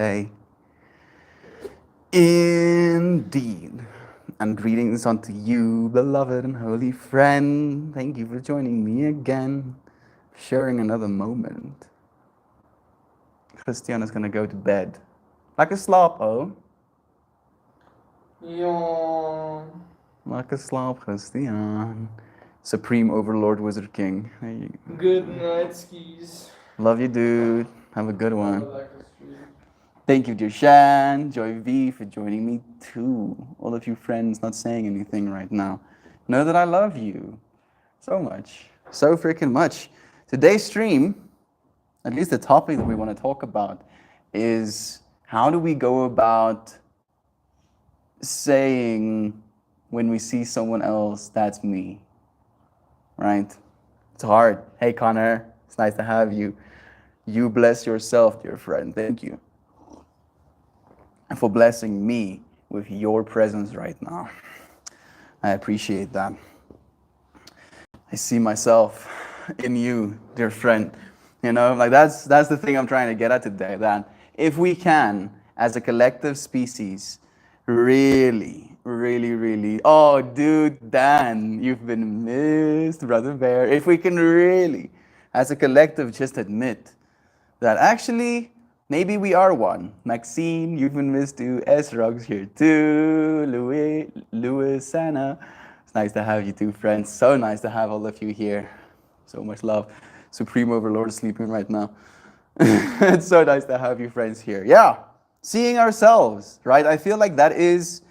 day. Indeed. And greetings unto you, beloved and holy friend. Thank you for joining me again, sharing another moment. Christiana's gonna go to bed. Like a slapo. Ja. Like a slop, Christian. Supreme Overlord Wizard King. There you go. Good night, skis. Love you, dude. Have a good Have a one. lekker stream. Thank you, dear Shan, Joy V, for joining me too. All of you friends not saying anything right now. Know that I love you so much. So freaking much. Today's stream, at least the topic that we want to talk about, is how do we go about saying when we see someone else, that's me, right? It's hard. Hey, Connor, it's nice to have you. You bless yourself, dear friend. Thank you. And for blessing me with your presence right now. I appreciate that. I see myself in you, dear friend. You know, like that's the thing I'm trying to get at today. That if we can, as a collective species, really, really, really, oh, dude, Dan, you've been missed, brother Bear. If we can really, as a collective, just admit that actually maybe we are one. Maxine, you've been missed too. S-Rug's here too. Louis, Anna. It's nice to have you two friends. So nice to have all of you here. So much love. Supreme Overlord is sleeping right now. It's so nice to have you friends here. Yeah, seeing ourselves, right? I feel like that is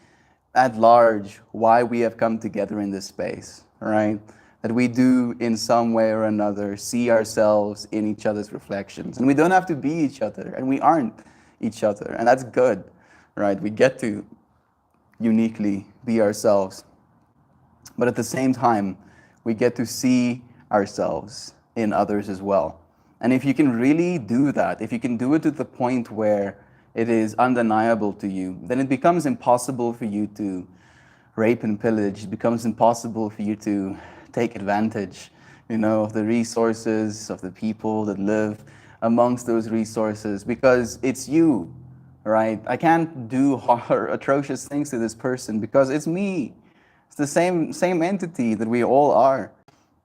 at large why we have come together in this space, right? That we do in some way or another see ourselves in each other's reflections. And we don't have to be each other, and we aren't each other. And that's good, right? We get to uniquely be ourselves. But at the same time, we get to see ourselves in others as well. And if you can really do that, if you can do it to the point where it is undeniable to you, then it becomes impossible for you to rape and pillage. It becomes impossible for you to take advantage, of the resources, of the people that live amongst those resources, because it's you, right? I can't do atrocious things to this person because it's me. It's the same entity that we all are,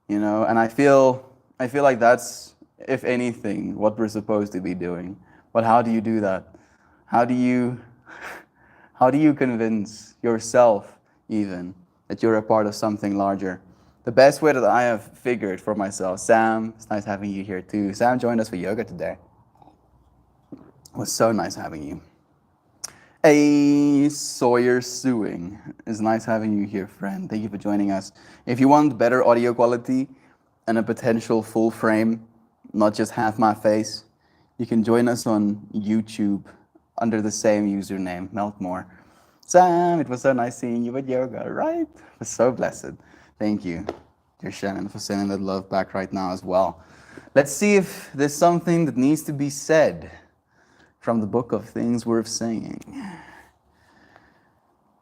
and I feel like that's, if anything, what we're supposed to be doing. But how do you do that? How do you how do you convince yourself even that you're a part of something larger? The best way that I have figured for myself, Sam, it's nice having you here too. Sam joined us for yoga today. It was so nice having you. A Sawyer Suing. It's nice having you here, friend. Thank you for joining us. If you want better audio quality and a potential full frame, not just half my face, you can join us on YouTube under the same username, Meltmore. Sam, it was so nice seeing you at yoga, right? It was so blessed. Thank you, dear Shannon, for sending that love back right now as well. Let's see if there's something that needs to be said from the book of things worth saying.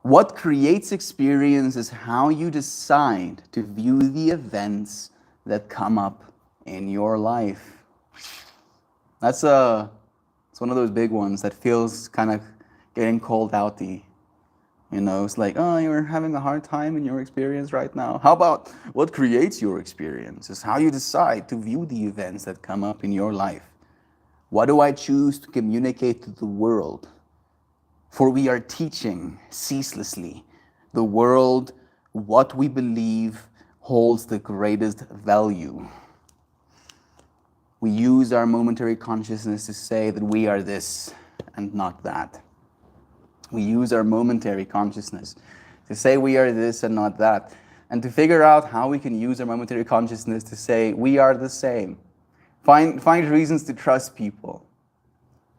What creates experience is how you decide to view the events that come up in your life. It's one of those big ones that feels kind of getting called outy. It's like, oh, you're having a hard time in your experience right now. How about what creates your experience? Is how you decide to view the events that come up in your life. What do I choose to communicate to the world? For we are teaching ceaselessly the world what we believe holds the greatest value. We use our momentary consciousness to say that we are this and not that. We use our momentary consciousness to say we are this and not that, and to figure out how we can use our momentary consciousness to say we are the same. Find reasons to trust people.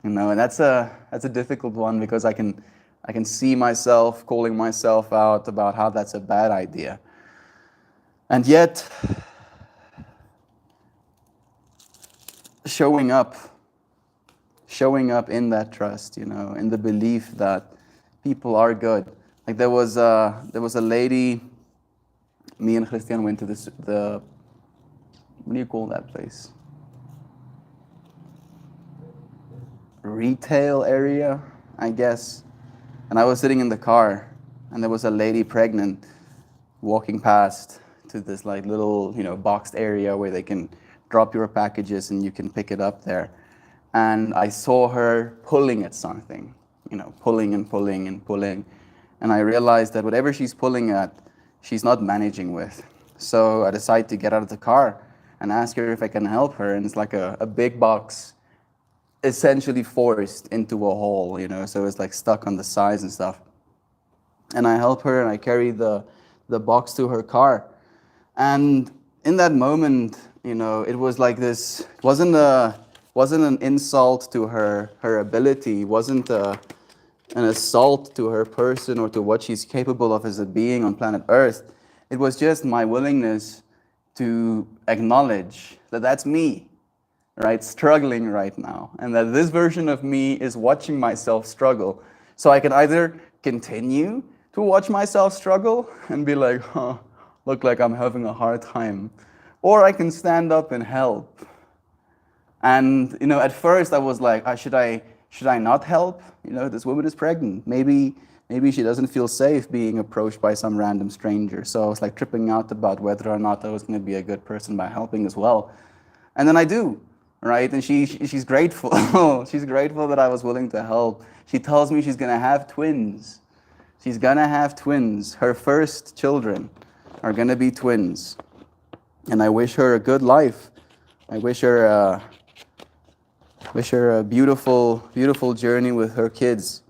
And that's a difficult one because I can see myself calling myself out about how that's a bad idea. And yet, showing up in that trust, in the belief that people are good. Like there was a lady, me and Christian went to the what do you call that place? retail area, I guess. And I was sitting in the car, and there was a lady pregnant walking past to this like little, boxed area where they can drop your packages and you can pick it up there. And I saw her pulling at something, pulling and pulling and pulling. And I realized that whatever she's pulling at, she's not managing with. So I decided to get out of the car and ask her if I can help her. And it's like a big box essentially forced into a hole, so it's like stuck on the sides and stuff. And I help her and I carry the box to her car. And in that moment, it was like this, it wasn't an insult to her ability, it wasn't an assault to her person or to what she's capable of as a being on planet Earth. It was just my willingness to acknowledge that that's me, right, struggling right now, and that this version of me is watching myself struggle. So I can either continue to watch myself struggle and be like, look like I'm having a hard time, or I can stand up and help. And at first I was like, should I not help? This woman is pregnant. Maybe she doesn't feel safe being approached by some random stranger. So I was like tripping out about whether or not I was going to be a good person by helping as well. And then I do, right? And she's grateful. She's grateful that I was willing to help. She tells me she's going to have twins. She's going to have twins. Her first children are going to be twins. And I wish her a good life. I wish her a beautiful, beautiful journey with her kids.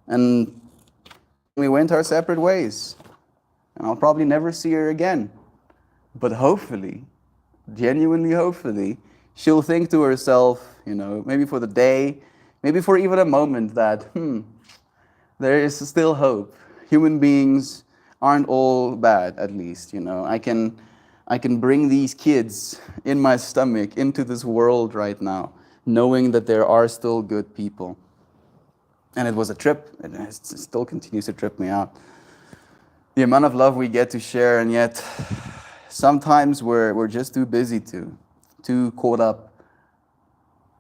And we went our separate ways. And I'll probably never see her again. But hopefully, genuinely hopefully, she'll think to herself, maybe for the day, maybe for even a moment that, there is still hope. Human beings aren't all bad, at least, I can bring these kids in my stomach into this world right now, knowing that there are still good people. And it was a trip, and it still continues to trip me out. The amount of love we get to share, and yet sometimes we're just too busy too caught up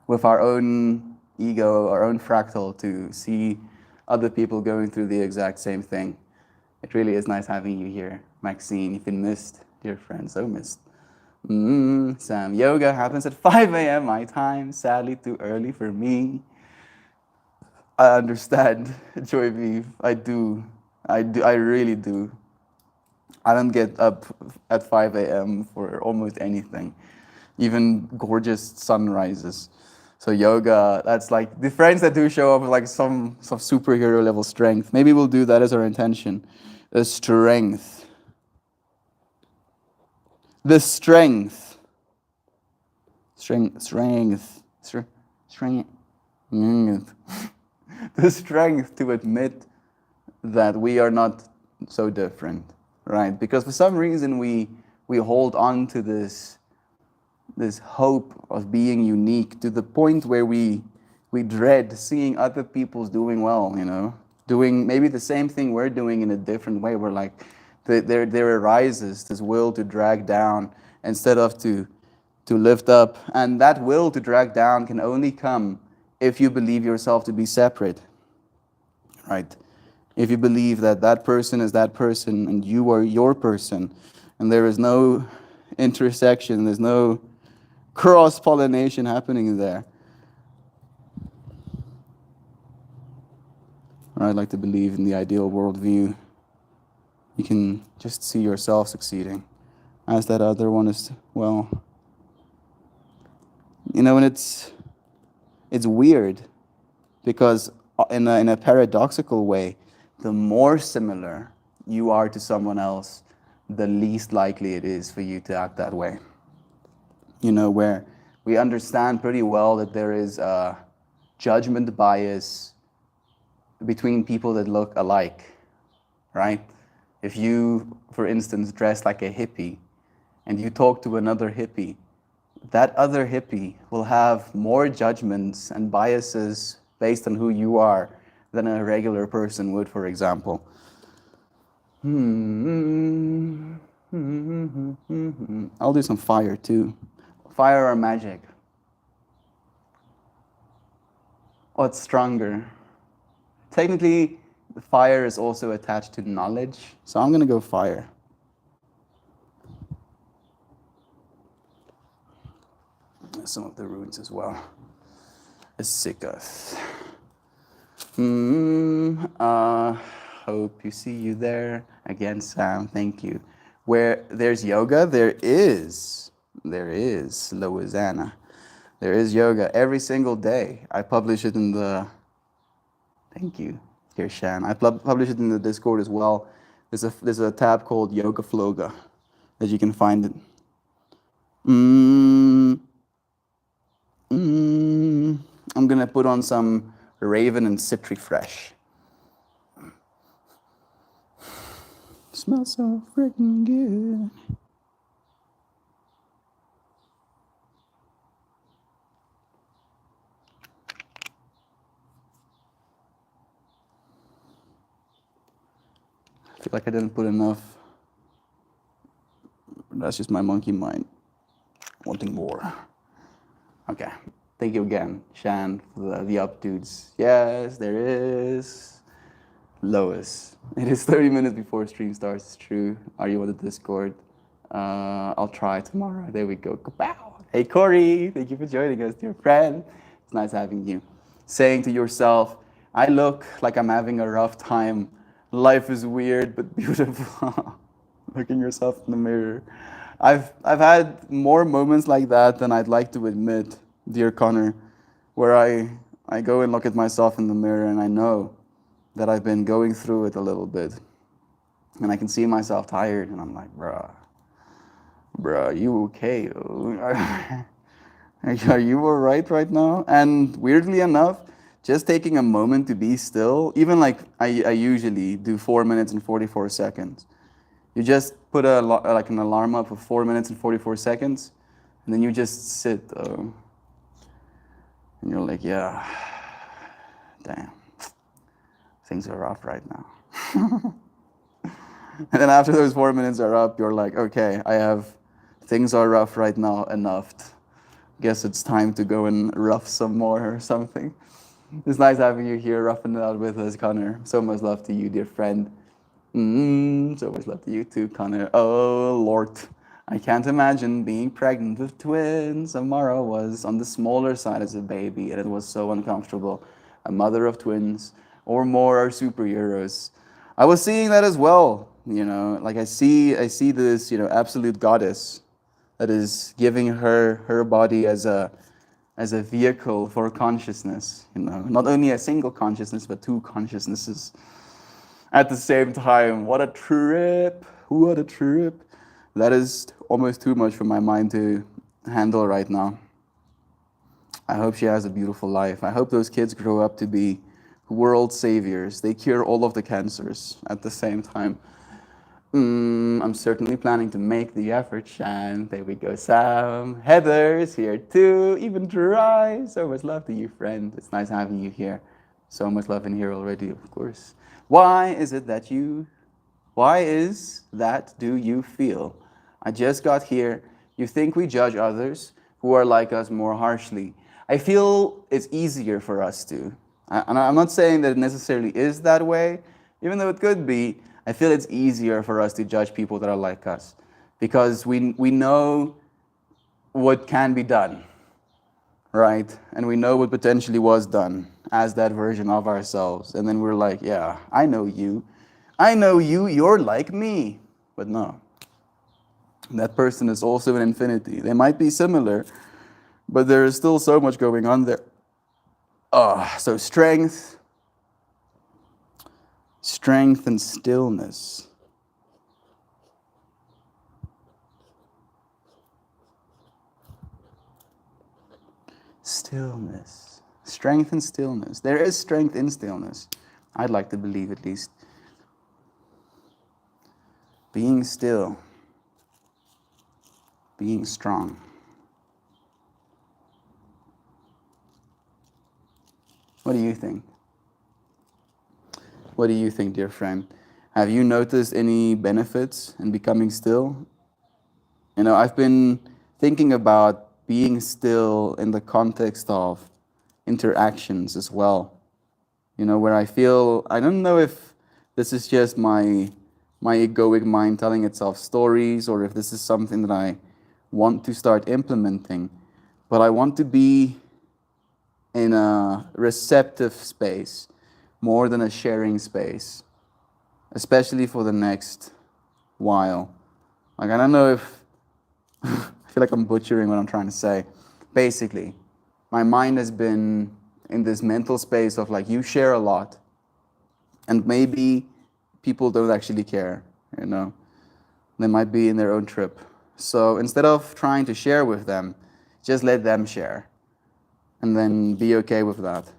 with our own ego, our own fractal, to see other people going through the exact same thing. It really is nice having you here, Maxine. You've been missed, dear friend, so missed. Sam, yoga happens at 5 a.m. my time, sadly too early for me. I understand, Joy Beef. I do, I really do. I don't get up at 5 a.m. for almost anything, even gorgeous sunrises. So yoga, that's like the friends that do show up with like some superhero level strength. Maybe we'll do that as our intention. The strength. The strength. Strength. The strength to admit that we are not so different, right? Because for some reason we hold on to this hope of being unique to the point where we dread seeing other people's doing well, doing maybe the same thing we're doing in a different way. We're like, there arises this will to drag down instead of to lift up. And that will to drag down can only come if you believe yourself to be separate, right? If you believe that that person is that person and you are your person, and there is no intersection, there's no cross-pollination happening there. I'd like to believe in the ideal worldview. You can just see yourself succeeding, as that other one is, well, and it's weird, because in a paradoxical way, the more similar you are to someone else, the least likely it is for you to act that way. Where we understand pretty well that there is a judgment bias between people that look alike, right? If you, for instance, dress like a hippie and you talk to another hippie, that other hippie will have more judgments and biases based on who you are than a regular person would, for example. I'll do some fire too. Fire or magic? What's stronger? Technically, the fire is also attached to knowledge, so I'm gonna go fire. Some of the runes as well. Sikath. Hope you see you there. Again, Sam, thank you. Where there's yoga, there is Loizana. There is yoga every single day. I publish it in the, thank you, here Shan. I publish it in the Discord as well. There's a tab called Yoga Floga that you can find it. I'm gonna put on some Raven and Citry Fresh. Smells so freaking good. I feel like I didn't put enough. That's just my monkey mind wanting more. Okay. Thank you again, Shan, for the up dudes. Yes, there is. Lois. It is 30 minutes before stream starts. It's true. Are you on the Discord? I'll try tomorrow. There we go. Kapow. Hey, Corey. Thank you for joining us, dear friend. It's nice having you. Saying to yourself, I look like I'm having a rough time. Life is weird but beautiful. Looking yourself in the mirror. I've had more moments like that than I'd like to admit, dear Connor, where I go and look at myself in the mirror and I know that I've been going through it a little bit. And I can see myself tired and I'm like, bruh, you okay? Are you all right now? And weirdly enough, just taking a moment to be still, even like I usually do 4 minutes and 44 seconds. You just put like an alarm up for 4 minutes and 44 seconds, and then you just sit, and you're like, yeah, damn, things are rough right now. And then after those 4 minutes are up, you're like, okay, things are rough right now, enough. Guess it's time to go and rough some more or something. It's nice having you here, roughing it out with us, Connor. So much love to you, dear friend. So much love to you too, Connor. Oh, Lord. I can't imagine being pregnant with twins. Amara was on the smaller side as a baby, and it was so uncomfortable. A mother of twins or more are superheroes. I was seeing that as well, like I see this, absolute goddess that is giving her body as a vehicle for consciousness, not only a single consciousness, but two consciousnesses at the same time. What a trip. What a trip. That is almost too much for my mind to handle right now. I hope she has a beautiful life. I hope those kids grow up to be world saviors. They cure all of the cancers at the same time. I'm certainly planning to make the effort, Shan. There we go, Sam. Heather's here too. Even Dry. So much love to you, friend. It's nice having you here. So much love in here already, of course. Why is that do you feel? I just got here. You think we judge others who are like us more harshly. I feel it's easier for us to. And I'm not saying that it necessarily is that way, even though it could be. I feel it's easier for us to judge people that are like us because we know what can be done, right? And we know what potentially was done as that version of ourselves. And then we're like, yeah, I know you, you're like me. But no, that person is also an infinity. They might be similar, but there is still so much going on there. So strength and stillness. Stillness. Strength and stillness. There is strength in stillness. I'd like to believe, at least. Being still. Being strong. What do you think? What do you think, dear friend? Have you noticed any benefits in becoming still? I've been thinking about being still in the context of interactions as well. Where I feel, I don't know if this is just my egoic mind telling itself stories, or if this is something that I want to start implementing, but I want to be in a receptive space more than a sharing space, especially for the next while. Like, I don't know if I feel like I'm butchering what I'm trying to say. Basically, my mind has been in this mental space of like, you share a lot, and maybe people don't actually care, They might be in their own trip. So instead of trying to share with them, just let them share, and then be okay with that.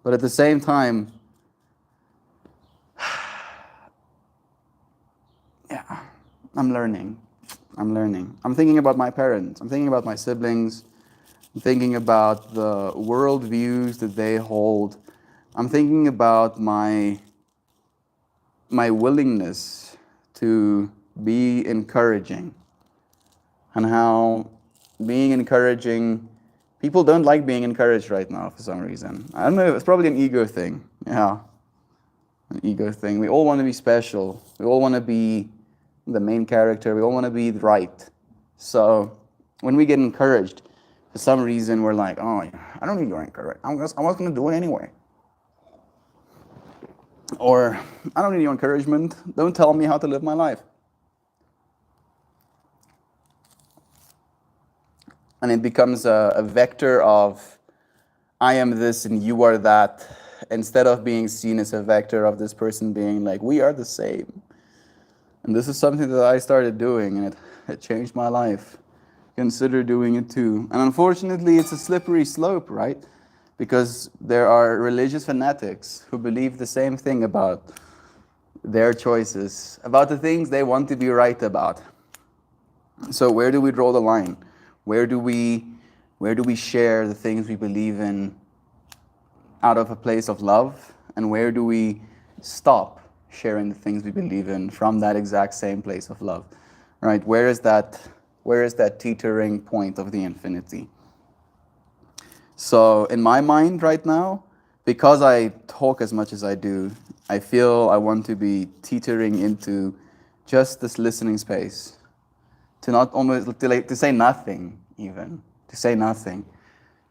But at the same time, yeah, I'm learning. I'm thinking about my parents. I'm thinking about my siblings. I'm thinking about the worldviews that they hold. I'm thinking about my willingness to be encouraging, and how being encouraging, people don't like being encouraged right now for some reason. I don't know, it's probably an ego thing. Yeah, an ego thing. We all want to be special. We all want to be the main character. We all want to be right. So when we get encouraged, for some reason we're like, oh, I don't need your encouragement. I was going to do it anyway. Or, I don't need your encouragement. Don't tell me how to live my life. And it becomes a vector of, I am this and you are that, instead of being seen as a vector of this person being like, we are the same. And this is something that I started doing, and it changed my life. Consider doing it too. And unfortunately, it's a slippery slope, right? Because there are religious fanatics who believe the same thing about their choices, about the things they want to be right about. So where do we draw the line? Where do we share the things we believe in out of a place of love? And where do we stop sharing the things we believe in from that exact same place of love? Right? Where is that teetering point of the infinity? So in my mind right now, because I talk as much as I do, I feel I want to be teetering into just this listening space, to say nothing, even to say nothing,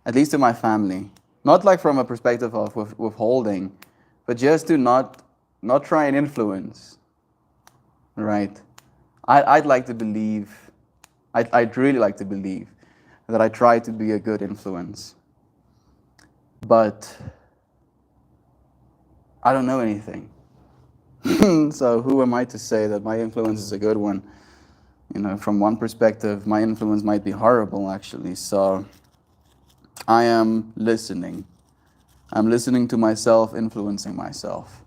at least to my family, not like from a perspective of withholding, but just to not try and influence. Right? I'd like to believe, I'd really like to believe that I try to be a good influence. But I don't know anything. So who am I to say that my influence is a good one? From one perspective, my influence might be horrible, actually. So I am listening. I'm listening to myself, influencing myself,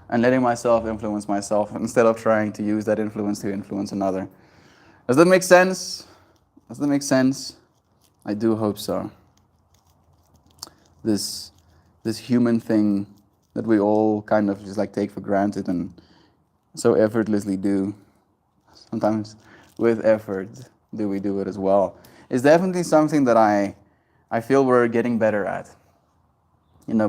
and letting myself influence myself instead of trying to use that influence to influence another. Does that make sense? I do hope so. This human thing that we all kind of just like take for granted and so effortlessly do. Sometimes with effort do we do it as well. It's definitely something that I feel we're getting better at.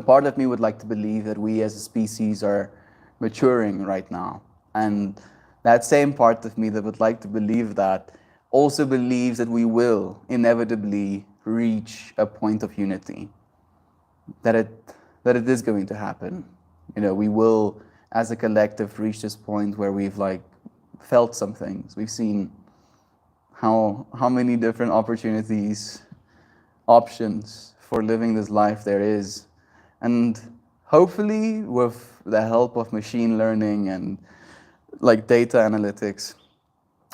Part of me would like to believe that we as a species are maturing right now. And that same part of me that would like to believe that also believes that we will inevitably reach a point of unity. That it is going to happen. We will, as a collective, reach this point where we've felt some things. We've seen how many different options for living this life there is. And hopefully with the help of machine learning and data analytics,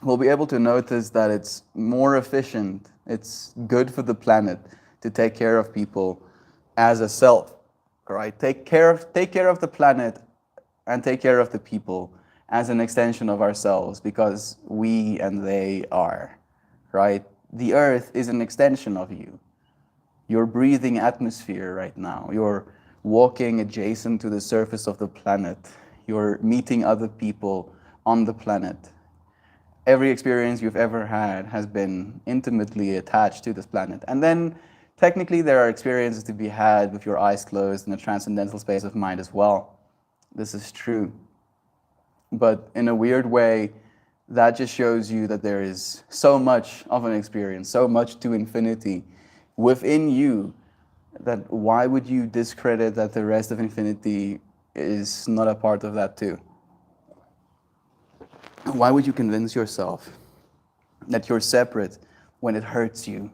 we'll be able to notice that it's more efficient, it's good for the planet to take care of people as a self, right? Take care of the planet and take care of the people as an extension of ourselves, because we and they are, right? The earth is an extension of you. You're breathing atmosphere right now. You're walking adjacent to the surface of the planet. You're meeting other people on the planet. Every experience you've ever had has been intimately attached to this planet. And then Technically, there are experiences to be had with your eyes closed in a transcendental space of mind as well. This is true. But in a weird way, that just shows you that there is so much of an experience, so much to infinity within you, that why would you discredit that the rest of infinity is not a part of that too? Why would you convince yourself that you're separate when it hurts you,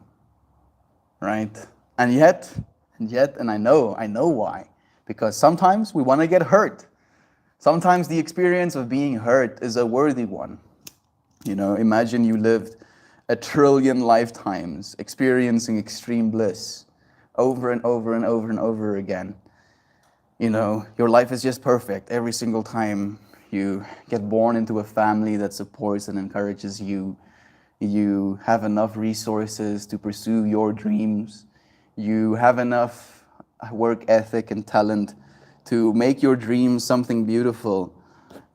right? And yet, and I know why. Because sometimes we want to get hurt. Sometimes the experience of being hurt is a worthy one. You know, imagine you lived 1 trillion lifetimes experiencing extreme bliss over and over and over and over again. You know, your life is just perfect every single time you get born into a family that supports and encourages you. You have enough resources to pursue your dreams. You have enough work ethic and talent to make your dreams something beautiful.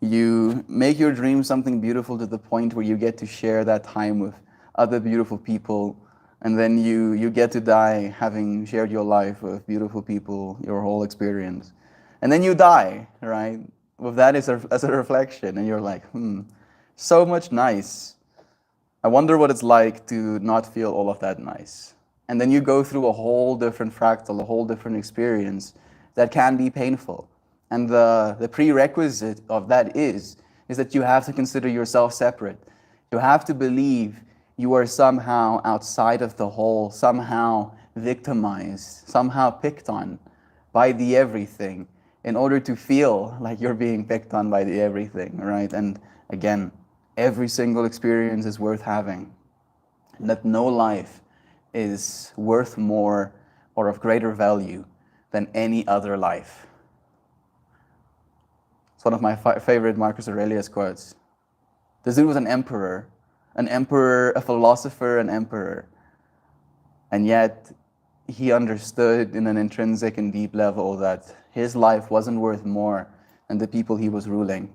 You make your dreams something beautiful to the point where you get to share that time with other beautiful people, and then you get to die having shared your life with beautiful people, your whole experience. And then you die, right? With that as a reflection, and you're like, so much nice. I wonder what it's like to not feel all of that nice. And then you go through a whole different fractal, a whole different experience that can be painful. And the prerequisite of that is that you have to consider yourself separate. You have to believe you are somehow outside of the whole, somehow victimized, somehow picked on by the everything in order to feel like you're being picked on by the everything, right? And again, every single experience is worth having. And that no life is worth more or of greater value than any other life. It's one of my favorite Marcus Aurelius quotes. This dude was an emperor, a philosopher, an emperor. And yet, he understood in an intrinsic and deep level that his life wasn't worth more than the people he was ruling.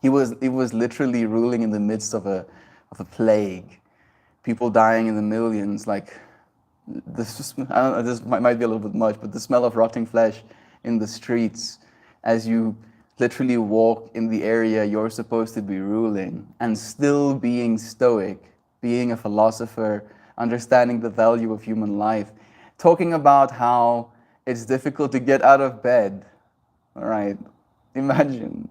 He was literally ruling in the midst of a plague, people dying in the millions. Like this might be a little bit much, but the smell of rotting flesh in the streets as you literally walk in the area you're supposed to be ruling, and still being stoic, being a philosopher, understanding the value of human life, talking about how it's difficult to get out of bed. All right, imagine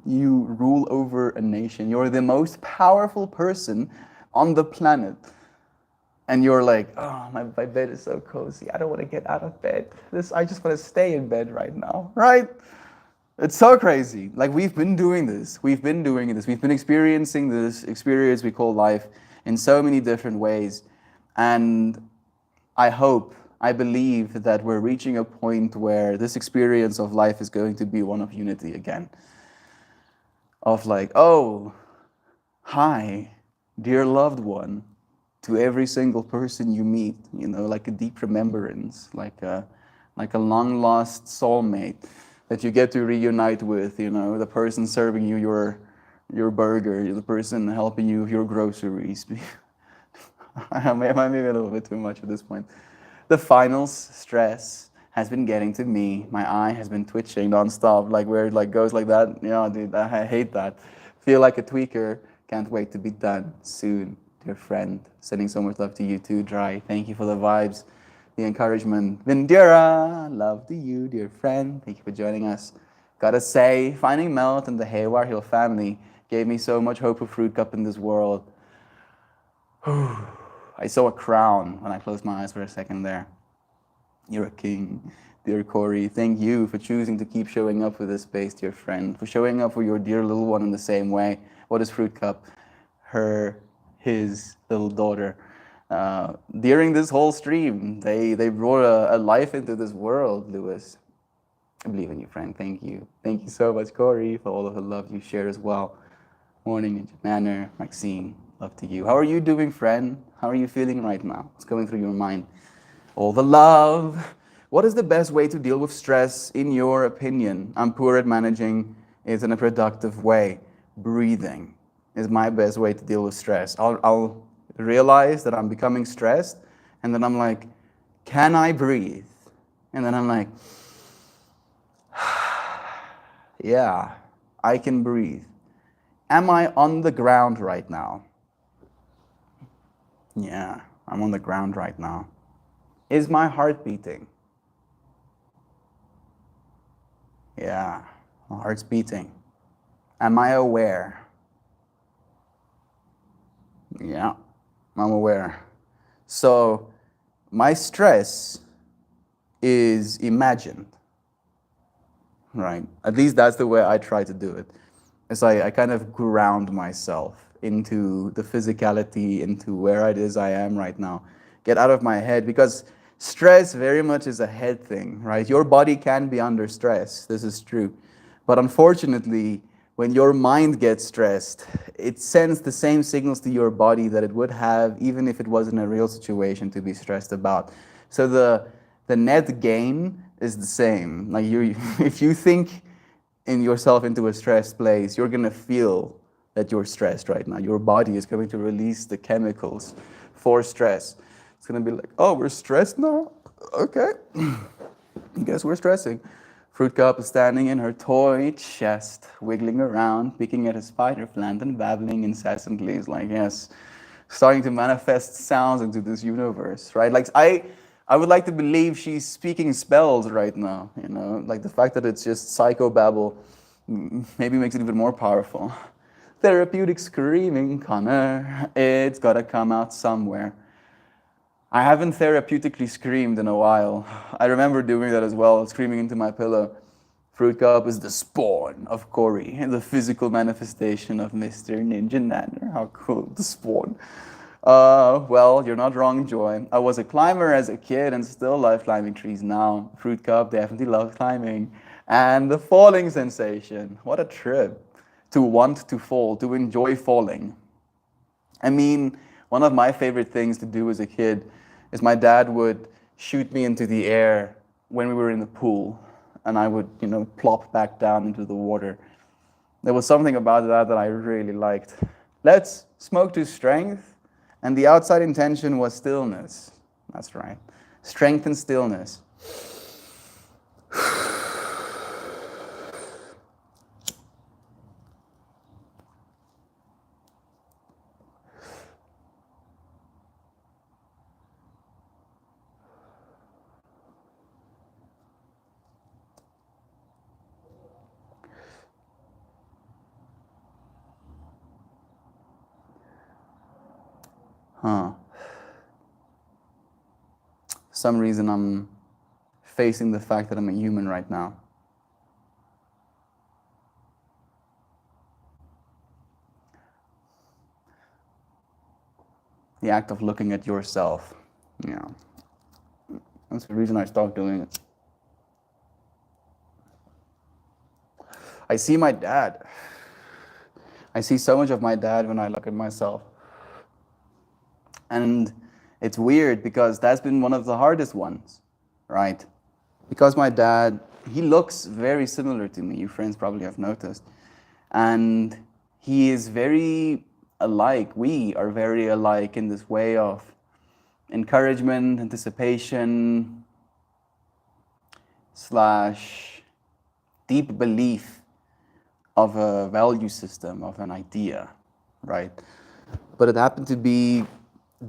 you rule over a nation. You're the most powerful person on the planet. And you're like, oh, my bed is so cozy. I don't want to get out of bed. I just want to stay in bed right now, right? It's so crazy. Like, we've been doing this. We've been experiencing this experience we call life in so many different ways. And I believe that we're reaching a point where this experience of life is going to be one of unity again. Of like, oh, hi, dear loved one, to every single person you meet, you know, like a deep remembrance, like a long lost soulmate that you get to reunite with, you know, the person serving you your burger, the person helping you with your groceries. I might be a little bit too much at this point. The finals stress has been getting to me. My eye has been twitching nonstop, like where it like goes like that. Yeah, dude, I hate that. Feel like a tweaker. Can't wait to be done soon, dear friend. Sending so much love to you too, Dry. Thank you for the vibes, the encouragement. Vindira, love to you, dear friend. Thank you for joining us. Gotta say, finding Melt and the Haywire Hill family gave me so much hope of Fruit Cup in this world. I saw a crown when I closed my eyes for a second there. You're a king, dear Corey. Thank you for choosing to keep showing up for this space, dear friend. For showing up for your dear little one in the same way. What is Fruit Cup? His little daughter. During this whole stream, they brought a life into this world, Lewis. I believe in you, friend. Thank you. Thank you so much, Corey, for all of the love you shared as well. Morning, Ninja Manor, Maxine, love to you. How are you doing, friend? How are you feeling right now? What's going through your mind? All the love. What is the best way to deal with stress, in your opinion? I'm poor at managing it in a productive way. Breathing is my best way to deal with stress. I'll realize that I'm becoming stressed, And then I'm like, can I breathe? And then I'm like, yeah, I can breathe. Am I on the ground right now? Yeah, I'm on the ground right now. Is my heart beating? Yeah, my heart's beating. Am I aware? Yeah, I'm aware. So my stress is imagined, right? At least that's the way I try to do it. It's like I kind of ground myself into the physicality, into where it is I am right now. Get out of my head, because stress very much is a head thing, right? Your body can be under stress, this is true. But unfortunately, when your mind gets stressed, it sends the same signals to your body that it would have even if it wasn't a real situation to be stressed about. So the net gain is the same. Like you, if you think in yourself into a stressed place, you're gonna feel that you're stressed right now. Your body is going to release the chemicals for stress. It's gonna be like, oh, we're stressed now? Okay. I guess we're stressing. Fruit Cup is standing in her toy chest, wiggling around, picking at a spider plant and babbling incessantly. It's like, yes, starting to manifest sounds into this universe, right? Like I would like to believe she's speaking spells right now, you know? Like the fact that it's just psychobabble maybe makes it even more powerful. Therapeutic screaming, Connor. It's gotta come out somewhere. I haven't therapeutically screamed in a while. I remember doing that as well, screaming into my pillow. Fruit Cup is the spawn of Cory, the physical manifestation of Mr. Ninja Nanner. How cool, the spawn. Well, you're not wrong, Joy. I was a climber as a kid and still love climbing trees now. Fruit Cup definitely loves climbing. And the falling sensation. What a trip. To want to fall, to enjoy falling. I mean, one of my favorite things to do as a kid is my dad would shoot me into the air when we were in the pool, and I would, you know, plop back down into the water. There was something about that I really liked. Let's smoke to strength, and the outside intention was stillness. That's right. Strength and stillness. Huh. For some reason I'm facing the fact that I'm a human right now. The act of looking at yourself. Yeah. That's the reason I stopped doing it. I see my dad. I see so much of my dad when I look at myself. And it's weird because that's been one of the hardest ones, right? Because my dad, he looks very similar to me. You friends probably have noticed. And he is very alike. We are very alike in this way of encouragement, anticipation, slash deep belief of a value system, of an idea, right? But it happened to be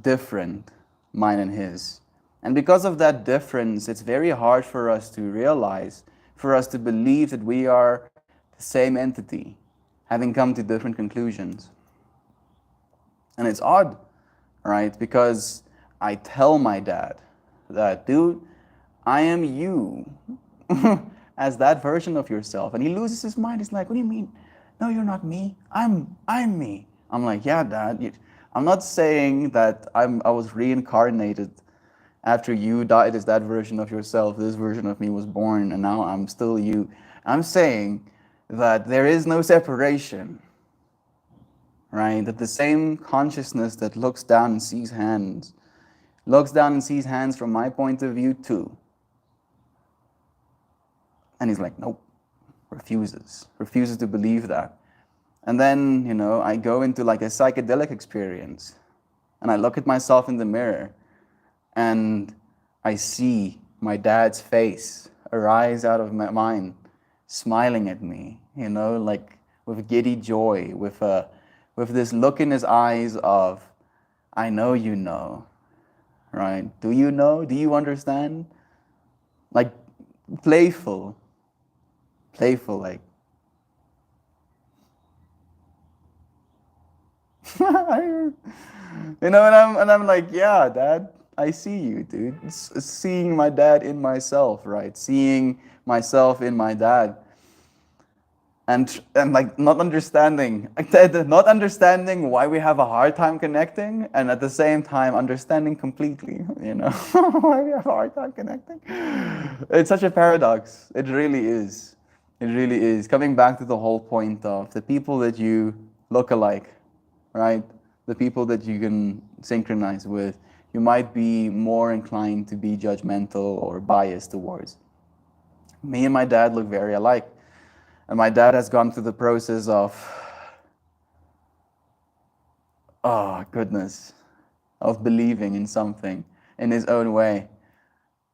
different, mine and his. And because of that difference, it's very hard for us to realize, for us to believe that we are the same entity, having come to different conclusions. And it's odd, right? Because I tell my dad that, dude, I am you as that version of yourself. And he loses his mind. He's like, what do you mean? No, you're not me. I'm me. I'm like, yeah, Dad. I'm not saying that I was reincarnated after you died as that version of yourself. This version of me was born, and now I'm still you. I'm saying that there is no separation, right? That the same consciousness that looks down and sees hands, looks down and sees hands from my point of view too. And he's like, nope, refuses to believe that. And then, you know, I go into like a psychedelic experience and I look at myself in the mirror and I see my dad's face arise out of my mind, smiling at me, like with giddy joy, with this look in his eyes of, I know you know, right? Do you know? Do you understand? Like playful, like. And I'm like, yeah, Dad, I see you, dude. It's seeing my dad in myself, right? Seeing myself in my dad, and like not understanding why we have a hard time connecting, and at the same time understanding completely, why we have a hard time connecting. It's such a paradox. It really is. It really is. Coming back to the whole point of the people that you look alike, right? The people that you can synchronize with, you might be more inclined to be judgmental or biased towards. Me and my dad look very alike. And my dad has gone through the process of, oh goodness, of believing in something in his own way,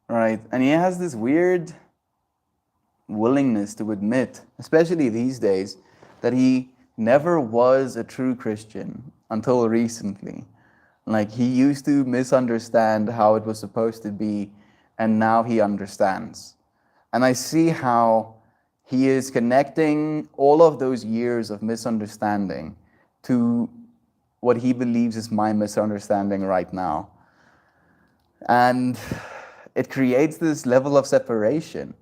right? And he has this weird willingness to admit, especially these days, that he never was a true Christian until recently. Like, he used to misunderstand how it was supposed to be, and now he understands. And I see how he is connecting all of those years of misunderstanding to what he believes is my misunderstanding right now. And it creates this level of separation,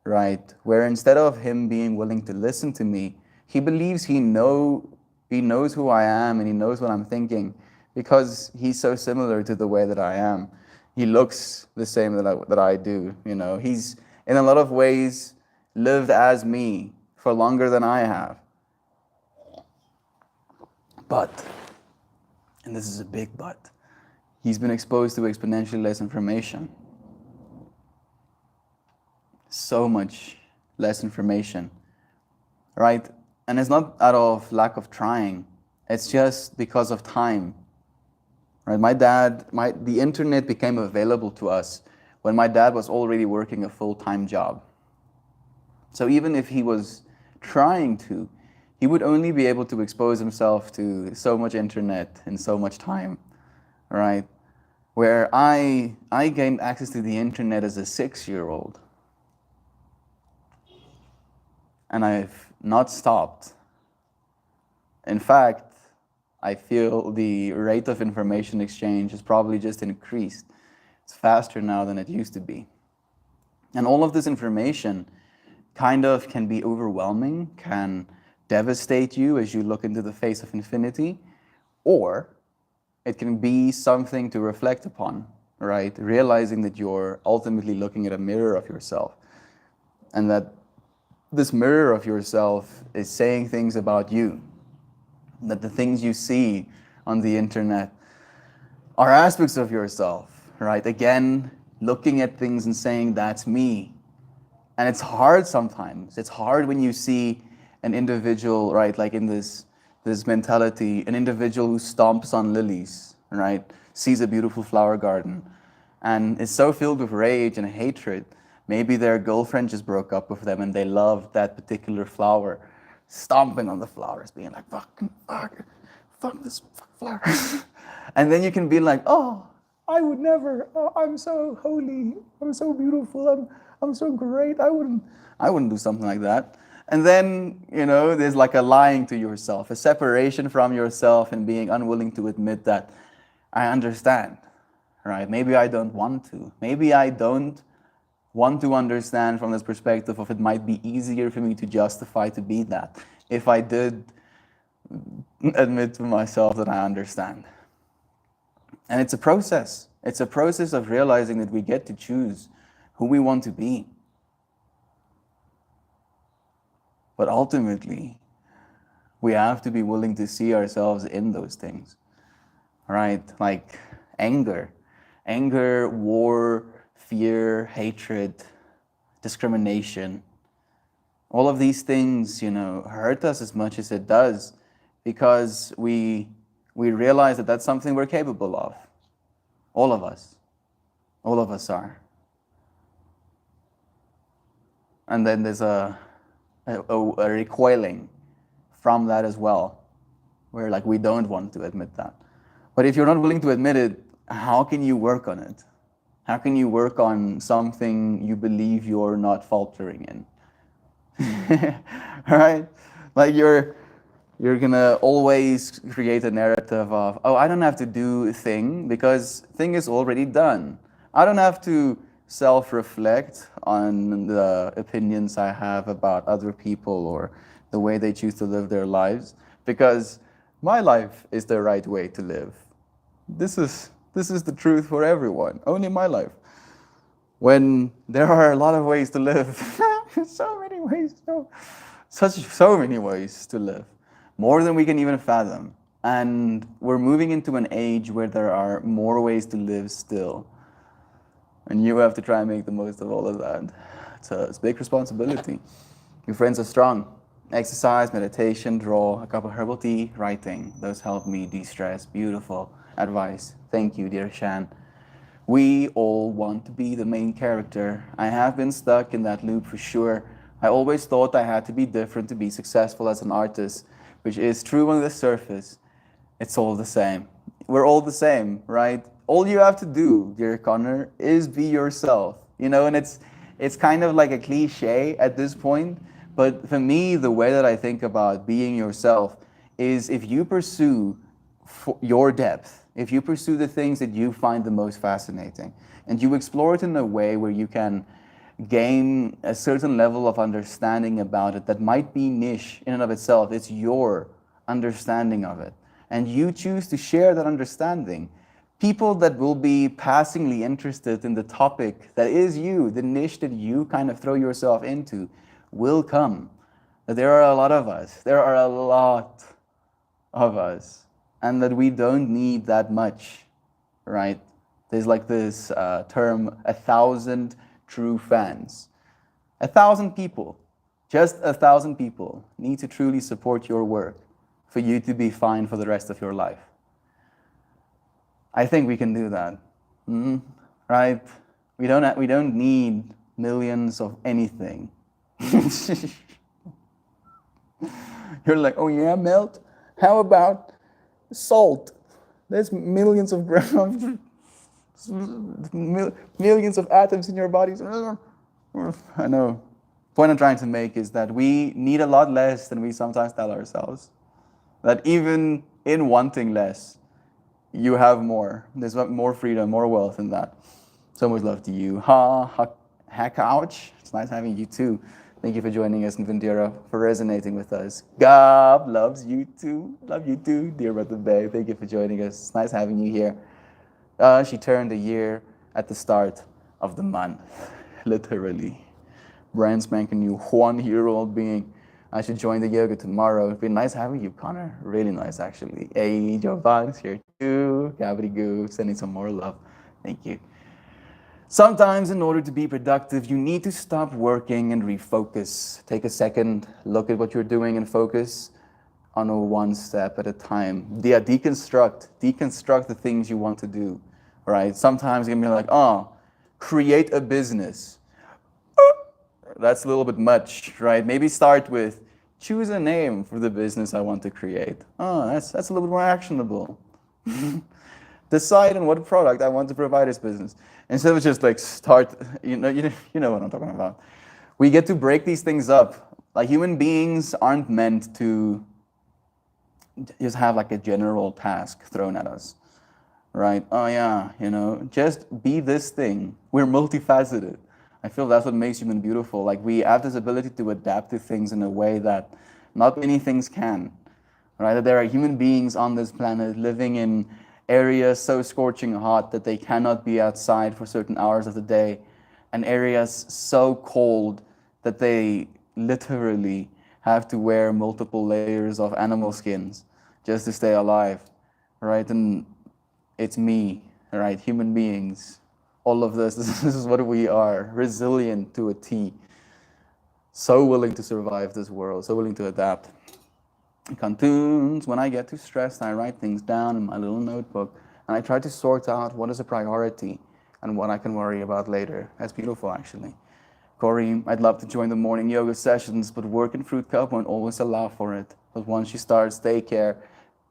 right? Where instead of him being willing to listen to me, he believes he knows who I am and he knows what I'm thinking because he's so similar to the way that I am. He looks the same that I do. He's in a lot of ways lived as me for longer than I have. But, and this is a big but, he's been exposed to exponentially less information. So much less information, right? And it's not out of lack of trying. It's just because of time, right? The internet became available to us when my dad was already working a full-time job. So even if he was trying to, he would only be able to expose himself to so much internet in so much time, right? Where I gained access to the internet as a 6-year-old. And I've not stopped. In fact, I feel the rate of information exchange has probably just increased. It's faster now than it used to be. And all of this information kind of can be overwhelming, can devastate you as you look into the face of infinity, or it can be something to reflect upon, right? Realizing that you're ultimately looking at a mirror of yourself, and that this mirror of yourself is saying things about you, that the things you see on the internet are aspects of yourself, right? Again, looking at things and saying, that's me. And it's hard sometimes. It's hard when you see an individual, right, like in this mentality, an individual who stomps on lilies, right, sees a beautiful flower garden, and is so filled with rage and hatred. Maybe their girlfriend just broke up with them and they love that particular flower, stomping on the flowers, being like, fuck this flower. And then you can be like, oh, I would never, oh, I'm so holy, I'm so beautiful, I'm so great, I wouldn't do something like that. And then, there's like a lying to yourself, a separation from yourself, and being unwilling to admit that I understand, right? Maybe I don't want to. Maybe I don't want to understand from this perspective of it might be easier for me to justify to be that if I did admit to myself that I understand. And it's a process. It's a process of realizing that we get to choose who we want to be. But ultimately, we have to be willing to see ourselves in those things, right? Like anger, war, fear, hatred, discrimination. All of these things, hurt us as much as it does because we realize that that's something we're capable of. All of us. All of us are. And then there's a recoiling from that as well, where like we don't want to admit that. But if you're not willing to admit it, how can you work on it? How can you work on something you believe you're not faltering in? Right? Like you're gonna always create a narrative of, oh, I don't have to do a thing because thing is already done. I don't have to self-reflect on the opinions I have about other people or the way they choose to live their lives because my life is the right way to live. This is the truth for everyone. Only my life. When there are a lot of ways to live, so many ways, so many ways to live, more than we can even fathom. And we're moving into an age where there are more ways to live still. And you have to try and make the most of all of that. It's a big responsibility. Your friends are strong. Exercise, meditation, draw, a cup of herbal tea, writing. Those help me de-stress. Beautiful advice. Thank you, dear Shan. We all want to be the main character. I have been stuck in that loop for sure. I always thought I had to be different to be successful as an artist, which is true on the surface. It's all the same. We're all the same, right? All you have to do, dear Connor, is be yourself. And it's kind of like a cliche at this point, but for me, the way that I think about being yourself is if you pursue your depth, if you pursue the things that you find the most fascinating, and you explore it in a way where you can gain a certain level of understanding about it that might be niche in and of itself, it's your understanding of it, and you choose to share that understanding, people that will be passingly interested in the topic that is you, the niche that you kind of throw yourself into, will come. There are a lot of us. There are a lot of us. And that we don't need that much, right? There's like this term, 1,000 true fans. 1,000 people, just 1,000 people need to truly support your work for you to be fine for the rest of your life. I think we can do that, right? We don't need millions of anything. You're like, oh yeah, Melt? How about salt? There's millions of grams, millions of atoms in your bodies. I know. The point I'm trying to make is that we need a lot less than we sometimes tell ourselves. That even in wanting less, you have more. There's more freedom, more wealth in that. So much love to you. Couch. It's nice having you too. Thank you for joining us, and Vendera, for resonating with us. Gab loves you too. Love you too, dear Brother Bay. Thank you for joining us. It's nice having you here. She turned a year at the start of the month, literally. Brand spanking new 1-year-old being. I should join the yoga tomorrow. It's been nice having you, Connor. Really nice, actually. Hey, Jovan's here too. Gabby sending some more love. Thank you. Sometimes in order to be productive, you need to stop working and refocus. Take a second, look at what you're doing and focus on one step at a time. Deconstruct the things you want to do, right? Sometimes you're gonna be like, create a business. That's a little bit much, right? Maybe start with, choose a name for the business I want to create. That's a little bit more actionable. Decide on what product I want to provide this business. Instead of just like start, you know what I'm talking about. We get to break these things up. Like human beings aren't meant to just have like a general task thrown at us, right? Oh yeah, just be this thing. We're multifaceted. I feel that's what makes human beautiful. Like we have this ability to adapt to things in a way that not many things can, right? That there are human beings on this planet living in areas so scorching hot that they cannot be outside for certain hours of the day, and areas so cold that they literally have to wear multiple layers of animal skins just to stay alive, right? And it's me, right? Human beings. All of this is what we are, resilient to a T. So willing to survive this world, so willing to adapt. Cartoons, when I get too stressed, I write things down in my little notebook, and I try to sort out what is a priority. and what I can worry about later. That's beautiful, actually. Corey, I'd love to join the morning yoga sessions, but work and Fruit Cup won't always allow for it. But once she starts daycare,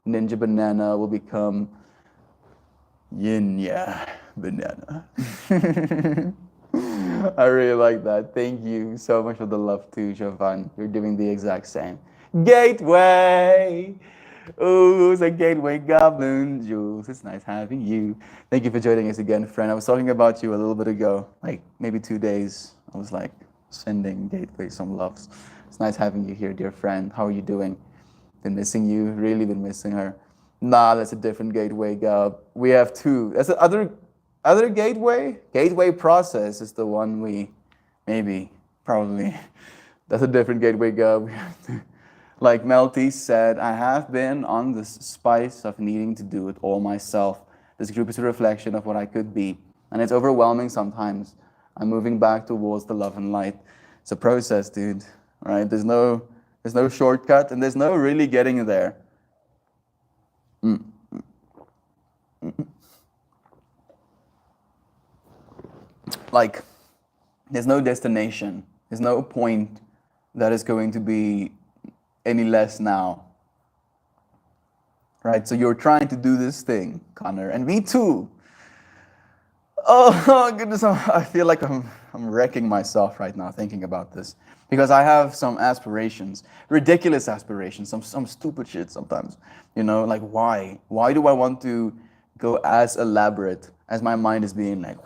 Ninja Banana will become Yinya Banana. I really like that. Thank you so much for the love too, Jovan. You're doing the exact same. Gateway! Oh, it's a gateway goblin. Jules, it's nice having you. Thank you for joining us again, friend. I was talking about you a little bit ago, like maybe 2 days. I was like sending Gateway some loves. It's nice having you here, dear friend. How are you doing? Been missing you, really been missing her. Nah, that's a different Gateway Gob. We have two. That's the other Gateway. Gateway Process is the one we probably. That's a different Gateway Gob. We have to. Like Melty said, I have been on the spice of needing to do it all myself. This group is a reflection of what I could be, and it's overwhelming sometimes. I'm moving back towards the love and light. It's a process, dude. Right? There's no shortcut, and there's no really getting there. Like, there's no destination. There's no point that is going to be any less now. Right? So you're trying to do this thing, Connor, and me too. Oh goodness, I feel like I'm wrecking myself right now thinking about this. Because I have some aspirations, ridiculous aspirations, some stupid shit sometimes. You know, like why? Why do I want to go as elaborate as my mind is being like,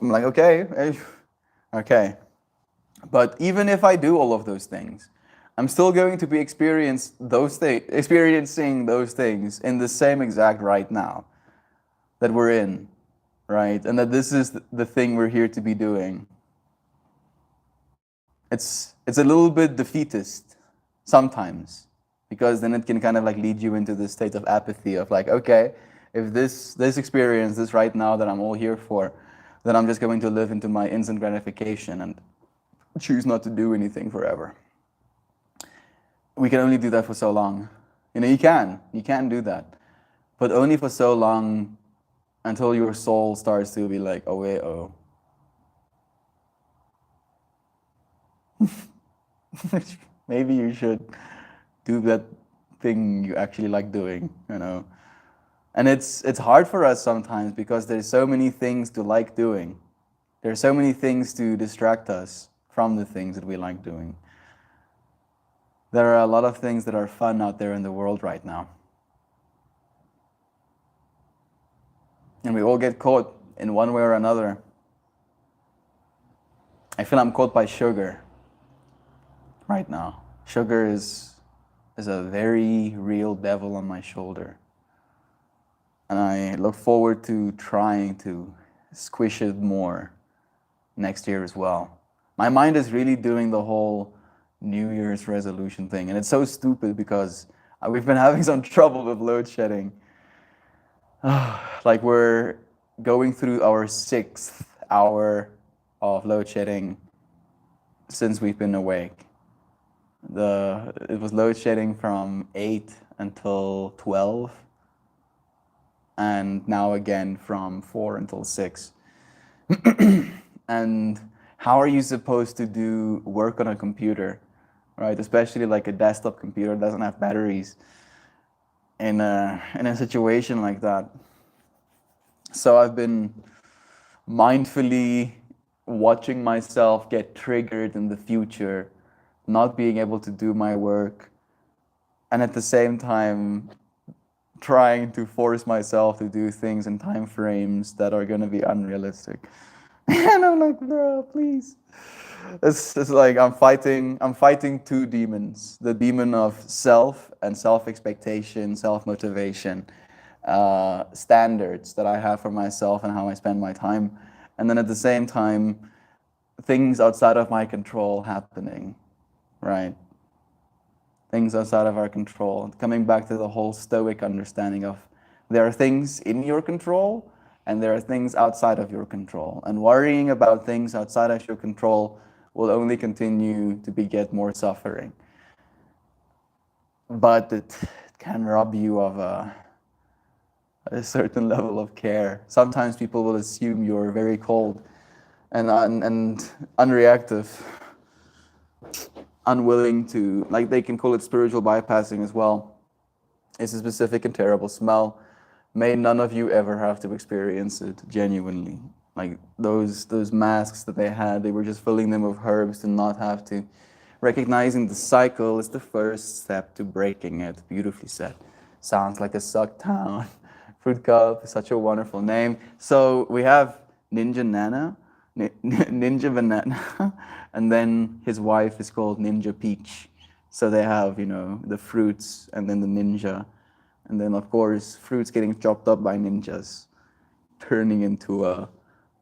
I'm like, okay. But even if I do all of those things, I'm still going to be experiencing those things in the same exact right now that we're in, right? And that this is the thing we're here to be doing. It's a little bit defeatist sometimes, because then it can kind of like lead you into this state of apathy of like, okay, if this experience, this right now that I'm all here for, then I'm just going to live into my instant gratification and choose not to do anything forever. We can only do that for so long. You know, you can do that, but only for so long until your soul starts to be like, oh. Maybe you should do that thing you actually like doing, you know. And it's hard for us sometimes because there's so many things to like doing. There's so many things to distract us from the things that we like doing. There are a lot of things that are fun out there in the world right now. And we all get caught in one way or another. I feel I'm caught by sugar right now. Sugar is a very real devil on my shoulder. And I look forward to trying to squish it more next year as well. My mind is really doing the whole New Year's resolution thing. And it's so stupid because we've been having some trouble with load shedding. Like we're going through our 6th hour of load shedding since we've been awake. It was load shedding from 8 until 12, and now again from 4 until 6. And how are you supposed to do work on a computer, right? Especially like a desktop computer that doesn't have batteries in a situation like that. So I've been mindfully watching myself get triggered in the future, not being able to do my work, and at the same time trying to force myself to do things in time frames that are going to be unrealistic. And I'm like, bro, please. It's like I'm fighting two demons. The demon of self and self-expectation, self-motivation, standards that I have for myself and how I spend my time. And then at the same time, things outside of my control happening, right? Things outside of our control. Coming back to the whole Stoic understanding of there are things in your control and there are things outside of your control. And worrying about things outside of your control will only continue to beget more suffering. But it can rob you of a certain level of care. Sometimes people will assume you're very cold and unreactive, unwilling to, like they can call it spiritual bypassing as well. It's a specific and terrible smell. May none of you ever have to experience it, genuinely. Like those masks that they had, they were just filling them with herbs to not have to. Recognizing the cycle is the first step to breaking it. Beautifully said. Sounds like a suck town. Fruit Cup is such a wonderful name. So we have Ninja Nana, Ninja Banana, and then his wife is called Ninja Peach. So they have, the fruits and then the ninja. And then, of course, fruits getting chopped up by ninjas, turning into a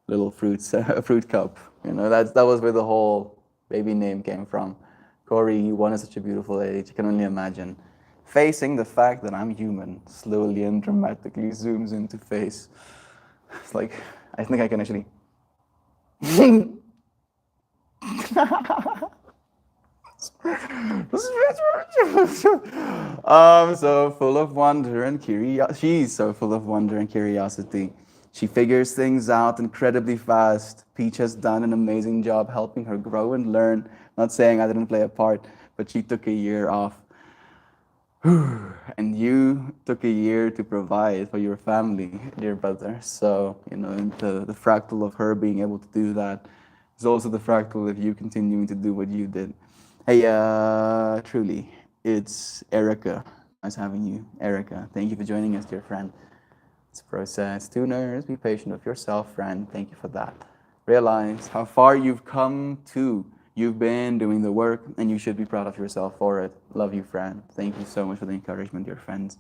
little fruit cup. That was where the whole baby name came from. Corey, you wanted such a beautiful age. I can only imagine. Facing the fact that I'm human slowly and dramatically zooms into face. It's like, I think I can actually. So full of wonder and curiosity. She's so full of wonder and curiosity. She figures things out incredibly fast. Peach has done an amazing job helping her grow and learn. Not saying I didn't play a part, but she took a year off. And you took a year to provide for your family, dear brother. So, the fractal of her being able to do that is also the fractal of you continuing to do what you did. Hey, truly, it's Erica. Nice having you, Erica. Thank you for joining us, dear friend. It's a process. Tuners, be patient with yourself, friend. Thank you for that. Realize how far you've come to. You've been doing the work, and you should be proud of yourself for it. Love you, friend. Thank you so much for the encouragement, dear friends.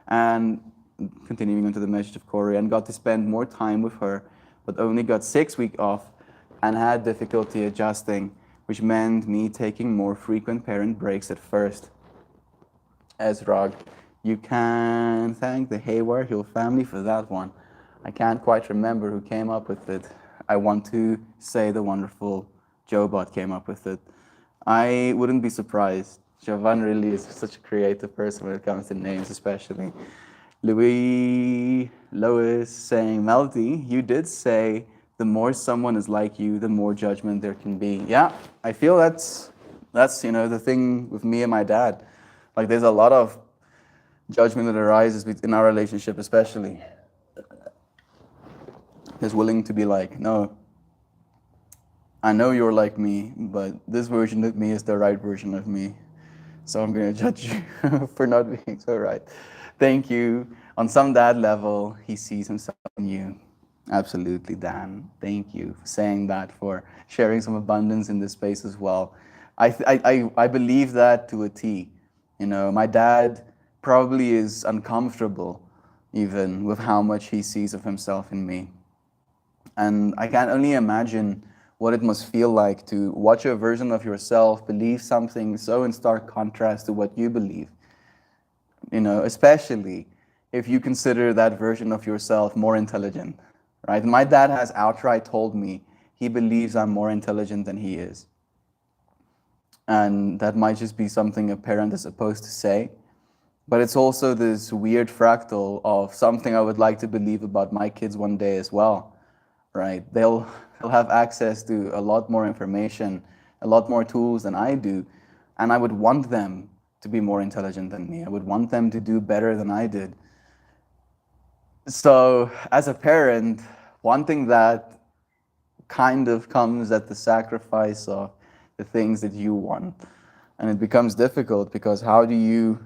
And continuing on to the message of Corey, and got to spend more time with her, but only got 6 weeks off and had difficulty adjusting, which meant me taking more frequent parent breaks at first. Ezrog, you can thank the Hayward Hill family for that one. I can't quite remember who came up with it. I want to say the wonderful Jobot came up with it. I wouldn't be surprised. Jovan really is such a creative person when it comes to names, especially. Lois saying, Melody, you did say the more someone is like you, the more judgment there can be. Yeah, I feel that's the thing with me and my dad. Like there's a lot of judgment that arises in our relationship, especially. Is willing to be like, no, I know you're like me, but this version of me is the right version of me. So I'm going to judge you for not being so right. Thank you. On some dad level, he sees himself in you. Absolutely, Dan. Thank you for saying that, for sharing some abundance in this space as well. I believe that to a T. My dad probably is uncomfortable even with how much he sees of himself in me. And I can only imagine what it must feel like to watch a version of yourself believe something so in stark contrast to what you believe. Especially if you consider that version of yourself more intelligent, right? My dad has outright told me he believes I'm more intelligent than he is. And that might just be something a parent is supposed to say, but it's also this weird fractal of something I would like to believe about my kids one day as well, right? They'll have access to a lot more information, a lot more tools than I do, and I would want them to be more intelligent than me. I would want them to do better than I did. So as a parent, wanting that kind of comes at the sacrifice of the things that you want. And it becomes difficult because how do you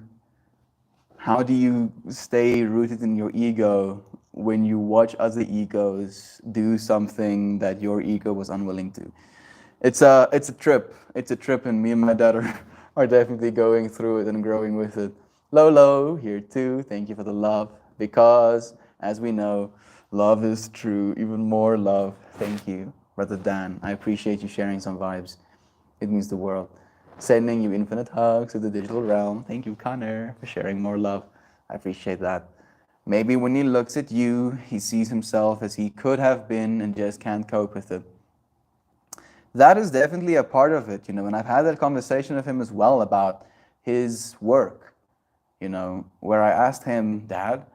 stay rooted in your ego when you watch other egos do something that your ego was unwilling to? It's a trip. It's a trip, and me and my dad are definitely going through it and growing with it. Lolo, here too. Thank you for the love. Because, as we know, love is true. Even more love. Thank you, Brother Dan. I appreciate you sharing some vibes. It means the world. Sending you infinite hugs to the digital realm. Thank you, Connor, for sharing more love. I appreciate that. Maybe when he looks at you, he sees himself as he could have been and just can't cope with it. That is definitely a part of it, and I've had that conversation with him as well about his work, where I asked him, Dad,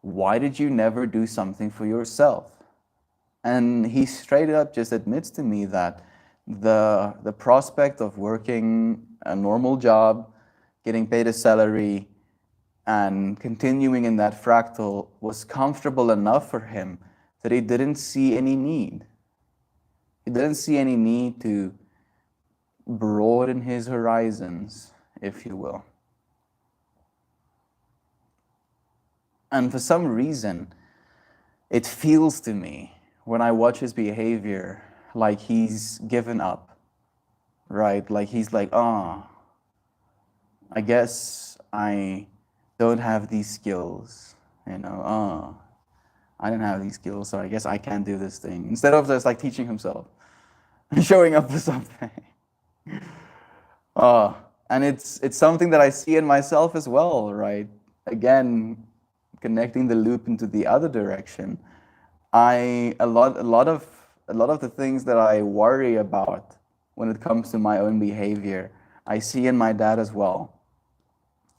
why did you never do something for yourself? And he straight up just admits to me that the prospect of working a normal job, getting paid a salary, and continuing in that fractal was comfortable enough for him that he didn't see any need. He didn't see any need to broaden his horizons, if you will. And for some reason, it feels to me when I watch his behavior like he's given up, right? Like he's like, I guess I don't have these skills, I don't have these skills, so I guess I can't do this thing. Instead of just like teaching himself and showing up for something. And it's something that I see in myself as well, right? Again, connecting the loop into the other direction. A lot of the things that I worry about when it comes to my own behavior, I see in my dad as well.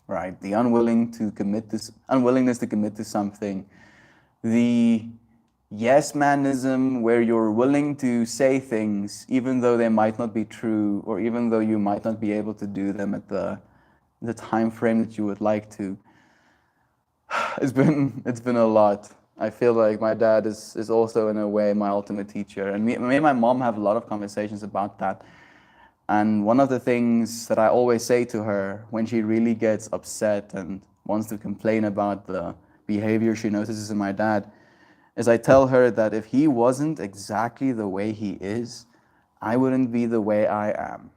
Right? The unwillingness to commit to something, the yes manism where you're willing to say things even though they might not be true, or even though you might not be able to do them at the time frame that you would like to. It's been a lot. I feel like my dad is also in a way my ultimate teacher, and me and my mom have a lot of conversations about that. And one of the things that I always say to her when she really gets upset and wants to complain about the behavior she notices in my dad is I tell her that if he wasn't exactly the way he is, I wouldn't be the way I am,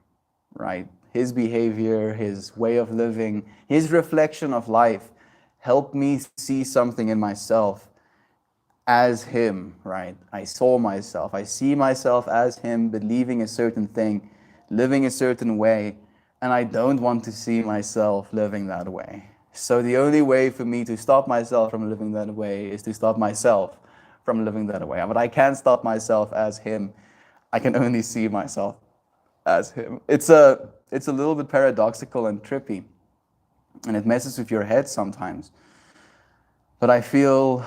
right? His behavior, his way of living, his reflection of life helped me see something in myself as him, right? I saw myself. I see myself as him, believing a certain thing, living a certain way, and I don't want to see myself living that way. So the only way for me to stop myself from living that way is to stop myself from living that way. But I can't stop myself as him. I can only see myself as him. It's a little bit paradoxical and trippy, and it messes with your head sometimes. But I feel,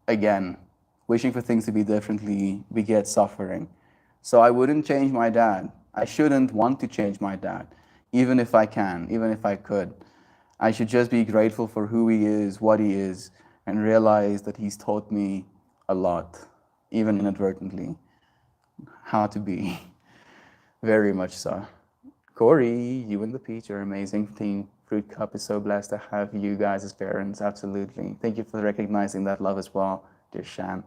again, wishing for things to be differently begets suffering. So I wouldn't change my dad. I shouldn't want to change my dad, even if I can, even if I could. I should just be grateful for who he is, what he is, and realize that he's taught me a lot, even inadvertently, how to be. Very much so. Corey, you and the Peach are amazing team. Fruit Cup is so blessed to have you guys as parents, absolutely. Thank you for recognizing that love as well, dear Shan.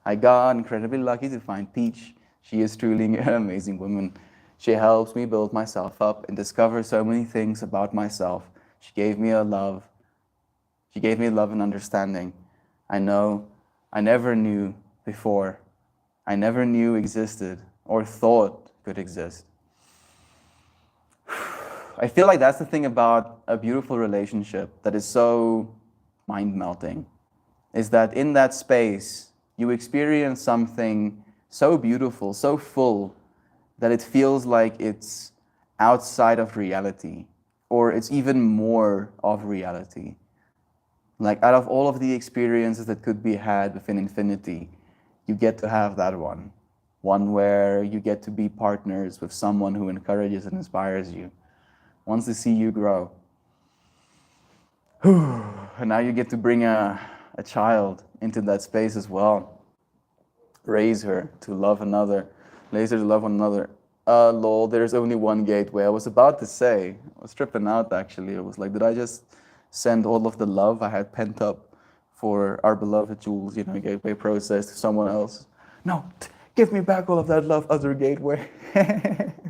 I got incredibly lucky to find Peach. She is truly an amazing woman. She helps me build myself up and discover so many things about myself. She gave me a love. She gave me love and understanding. I never knew before. I never knew existed or thought could exist. I feel like that's the thing about a beautiful relationship that is so mind-melting, is that in that space, you experience something so beautiful, so full, that it feels like it's outside of reality, or it's even more of reality. Like out of all of the experiences that could be had within infinity, you get to have that one. One where you get to be partners with someone who encourages and inspires you, wants to see you grow. And now you get to bring a child into that space as well. Raise her to love another, raise her to love one another. Lol, there's only one gateway. I was about to say, I was tripping out actually. I was like, did I just send all of the love I had pent up for our beloved Jules, gateway process to someone else? No, give me back all of that love, other gateway.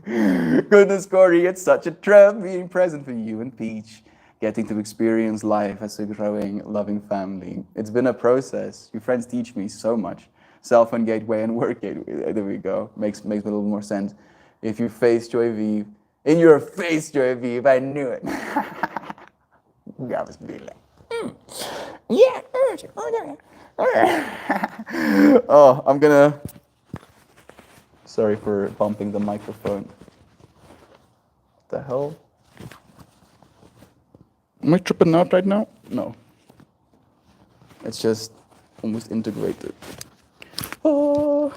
Goodness, Corey, it's such a trip being present for you and Peach, getting to experience life as a growing, loving family. It's been a process. Your friends teach me so much. Self and gateway and work gateway. There we go. Makes a little more sense. If you face Joy Vive, in your face, Joy Vive, I knew it. I was be like, yeah. Oh, I'm gonna. Sorry for bumping the microphone. What the hell? Am I tripping out right now? No. It's just almost integrated. Oh.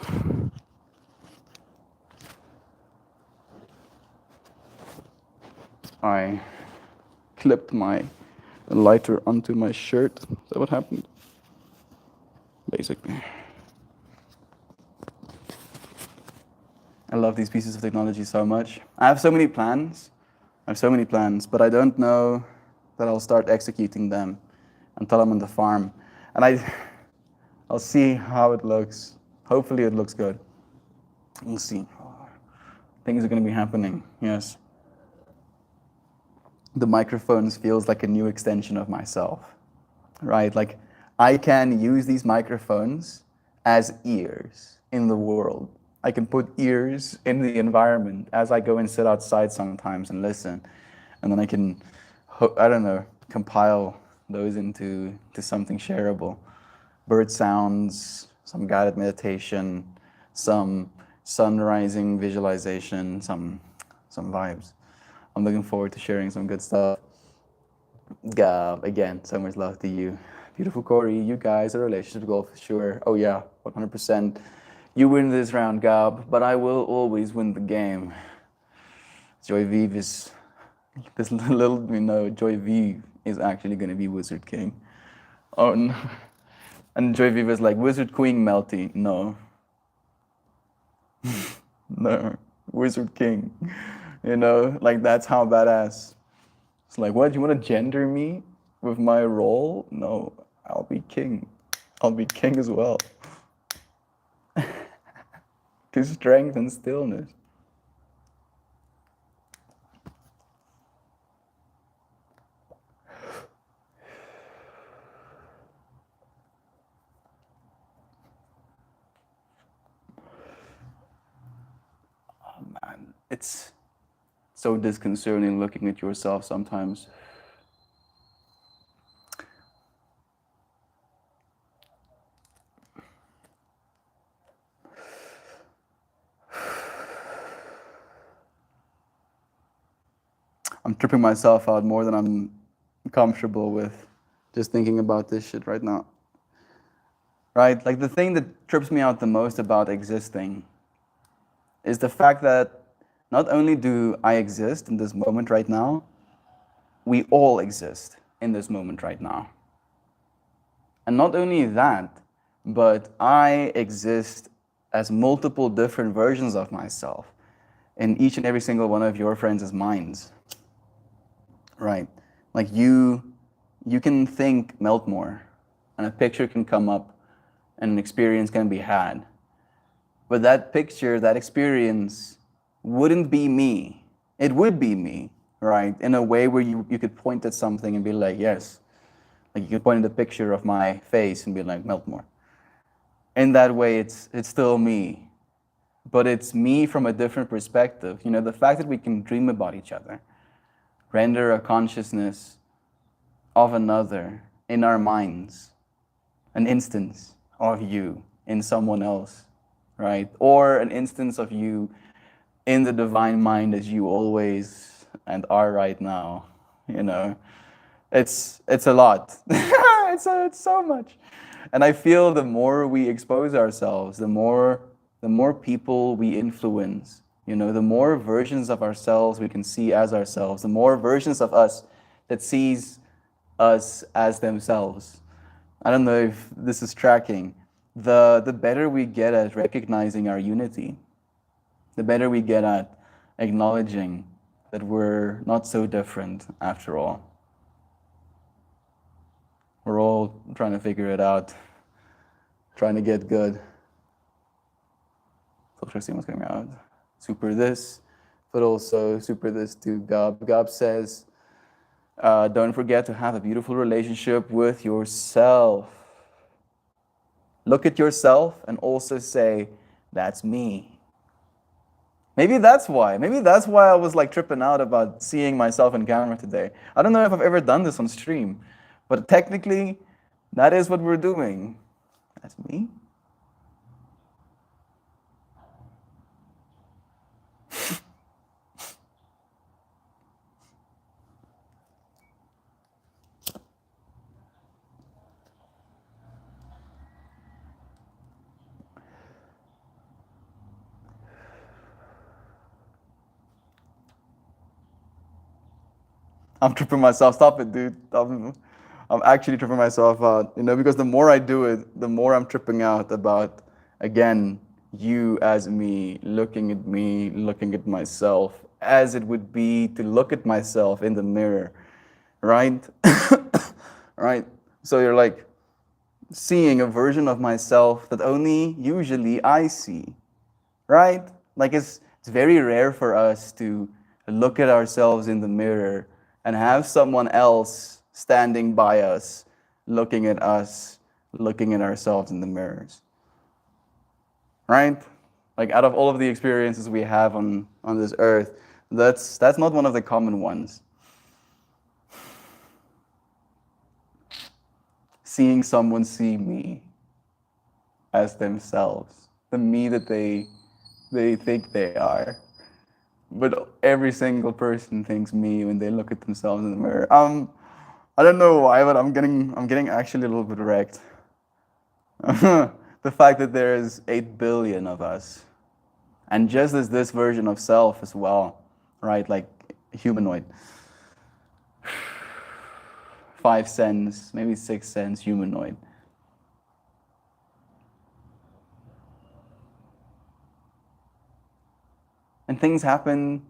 I clipped my lighter onto my shirt. Is that what happened? Basically. I love these pieces of technology so much. I have so many plans. But I don't know that I'll start executing them until I'm on the farm. And I'll see how it looks. Hopefully it looks good. We'll see. Things are going to be happening, yes. The microphones feels like a new extension of myself, right? Like I can use these microphones as ears in the world. I can put ears in the environment as I go and sit outside sometimes and listen. And then I can, I don't know, compile those into something shareable. Bird sounds, some guided meditation, some sun rising visualization, some vibes. I'm looking forward to sharing some good stuff. Gab, again, so much love to you. Beautiful Corey, you guys are a relationship goal for sure. Oh yeah, 100%. You win this round, Gab, but I will always win the game. Joy Vive is, this little we know, Joy Vive is actually going to be Wizard King. Oh no. And Joy Vive is like, Wizard Queen Melty. No. No. Wizard King. You know, like that's how badass. It's like, what? You want to gender me with my role? No, I'll be king. I'll be king as well. To strength and stillness. Oh man, it's so disconcerting looking at yourself sometimes. I'm tripping myself out more than I'm comfortable with just thinking about this shit right now. Right? Like the thing that trips me out the most about existing is the fact that not only do I exist in this moment right now, we all exist in this moment right now. And not only that, but I exist as multiple different versions of myself in each and every single one of your friends' minds. Right? Like you can think Meltmore, and a picture can come up, and an experience can be had. But that picture, that experience, wouldn't be me. It would be me, right? In a way where you could point at something and be like, yes. Like you could point at a picture of my face and be like, Meltmore. In that way, it's still me. But it's me from a different perspective. You know, the fact that we can dream about each other, render a consciousness of another in our minds, an instance of you in someone else, right? Or an instance of you in the divine mind as you always and are right now, you know. It's a lot. it's so much. And I feel the more we expose ourselves, the more people we influence, you know, the more versions of ourselves we can see as ourselves, the more versions of us that sees us as themselves. I don't know if this is tracking. The better we get at recognizing our unity, the better we get at acknowledging that we're not so different after all. We're all trying to figure it out, trying to get good. Filtration was coming out. Super this, but also super this to Gab. Gab says, don't forget to have a beautiful relationship with yourself. Look at yourself and also say, that's me. Maybe that's why I was like tripping out about seeing myself in camera today. I don't know if I've ever done this on stream, but technically, that is what we're doing. That's me. I'm tripping myself. Stop it, dude. I'm actually tripping myself out, because the more I do it, the more I'm tripping out about, again, you as me, looking at myself, as it would be to look at myself in the mirror, right? Right? So you're like seeing a version of myself that only usually I see, right? Like it's very rare for us to look at ourselves in the mirror and have someone else standing by us, looking at us, looking at ourselves in the mirrors. Right? Like out of all of the experiences we have on this earth, that's not one of the common ones. Seeing someone see me as themselves, the me that they think they are. But every single person thinks me when they look at themselves in the mirror. I don't know why, but I'm getting actually a little bit wrecked. The fact that there is 8 billion of us, and just as this version of self as well, right? Like humanoid, 5 cents, maybe 6 cents humanoid. And things happen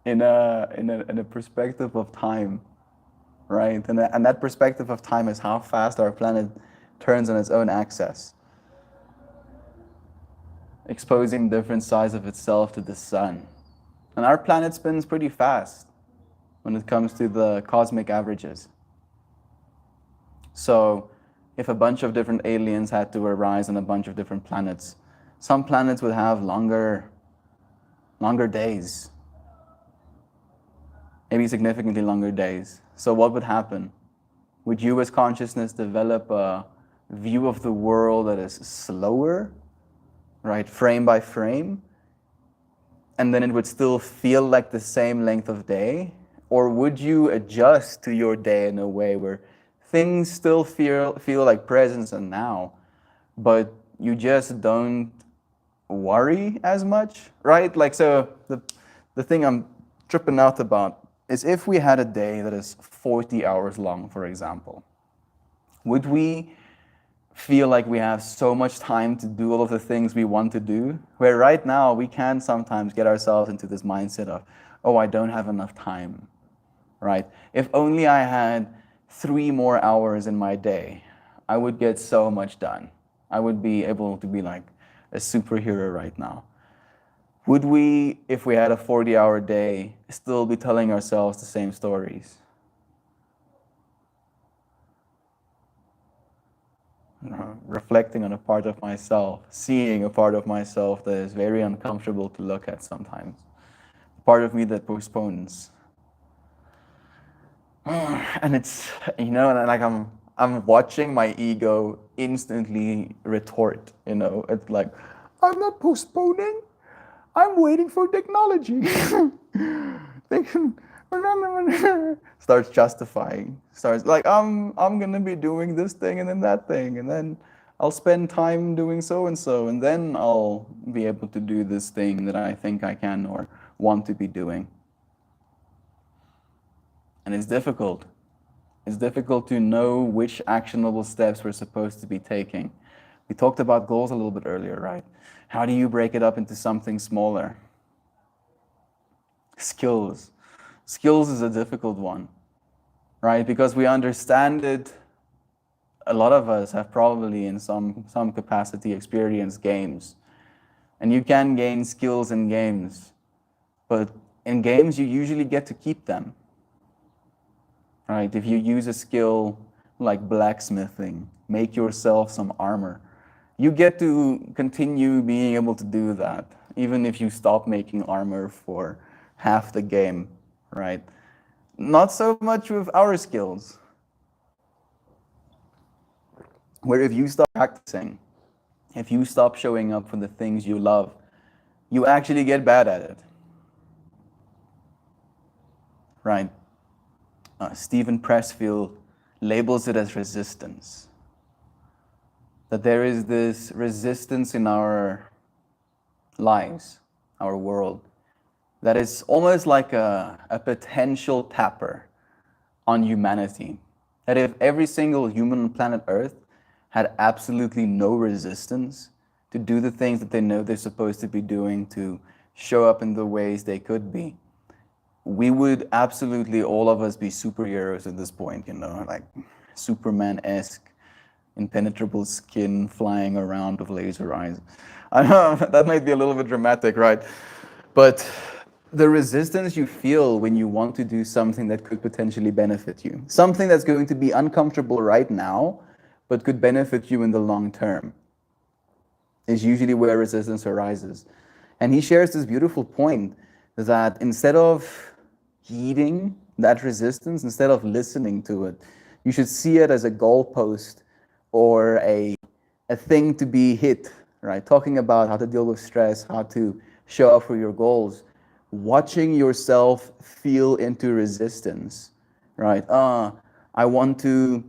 in a perspective of time, right? And that perspective of time is how fast our planet turns on its own axis, exposing different sides of itself to the sun. And our planet spins pretty fast when it comes to the cosmic averages. So if a bunch of different aliens had to arise on a bunch of different planets, some planets would have longer days, maybe significantly longer days. So what would happen? Would you as consciousness develop a view of the world that is slower, right, frame by frame, and then it would still feel like the same length of day? Or would you adjust to your day in a way where things still feel like presence and now, but you just don't worry as much, right? Like, so the thing I'm tripping out about is if we had a day that is 40 hours long, for example, would we feel like we have so much time to do all of the things we want to do? Where right now we can sometimes get ourselves into this mindset of, oh, I don't have enough time, right? If only I had 3 more hours in my day, I would get so much done. I would be able to be like a superhero right now. Would we, if we had a 40-hour day, still be telling ourselves the same stories? Reflecting on a part of myself, seeing a part of myself that is very uncomfortable to look at sometimes. A part of me that postpones. And it's, and like I'm watching my ego instantly retort, it's like, I'm not postponing, I'm waiting for technology. They can starts justifying, starts like, I'm gonna be doing this thing and then that thing, and then I'll spend time doing so and so, and then I'll be able to do this thing that I think I can or want to be doing. And it's difficult. It's difficult to know which actionable steps we're supposed to be taking. We talked about goals a little bit earlier, right? How do you break it up into something smaller? Skills. Skills is a difficult one, right? Because we understand it. A lot of us have probably in some capacity experienced games. And you can gain skills in games, but in games you usually get to keep them. Right? If you use a skill like blacksmithing, make yourself some armor, you get to continue being able to do that, even if you stop making armor for half the game, right? Not so much with our skills, where if you stop practicing, if you stop showing up for the things you love, you actually get bad at it, right? Stephen Pressfield labels it as resistance. That there is this resistance in our lives, our world, that is almost like a potential tapper on humanity. That if every single human on planet Earth had absolutely no resistance to do the things that they know they're supposed to be doing, to show up in the ways they could be, we would absolutely, all of us, be superheroes at this point, like Superman-esque, impenetrable skin, flying around with laser eyes. I know that might be a little bit dramatic, right? But the resistance you feel when you want to do something that could potentially benefit you, something that's going to be uncomfortable right now, but could benefit you in the long term, is usually where resistance arises. And he shares this beautiful point that instead of heeding that resistance, instead of listening to it, you should see it as a goalpost or a thing to be hit, right? Talking about how to deal with stress, how to show up for your goals, watching yourself feel into resistance, right? I want to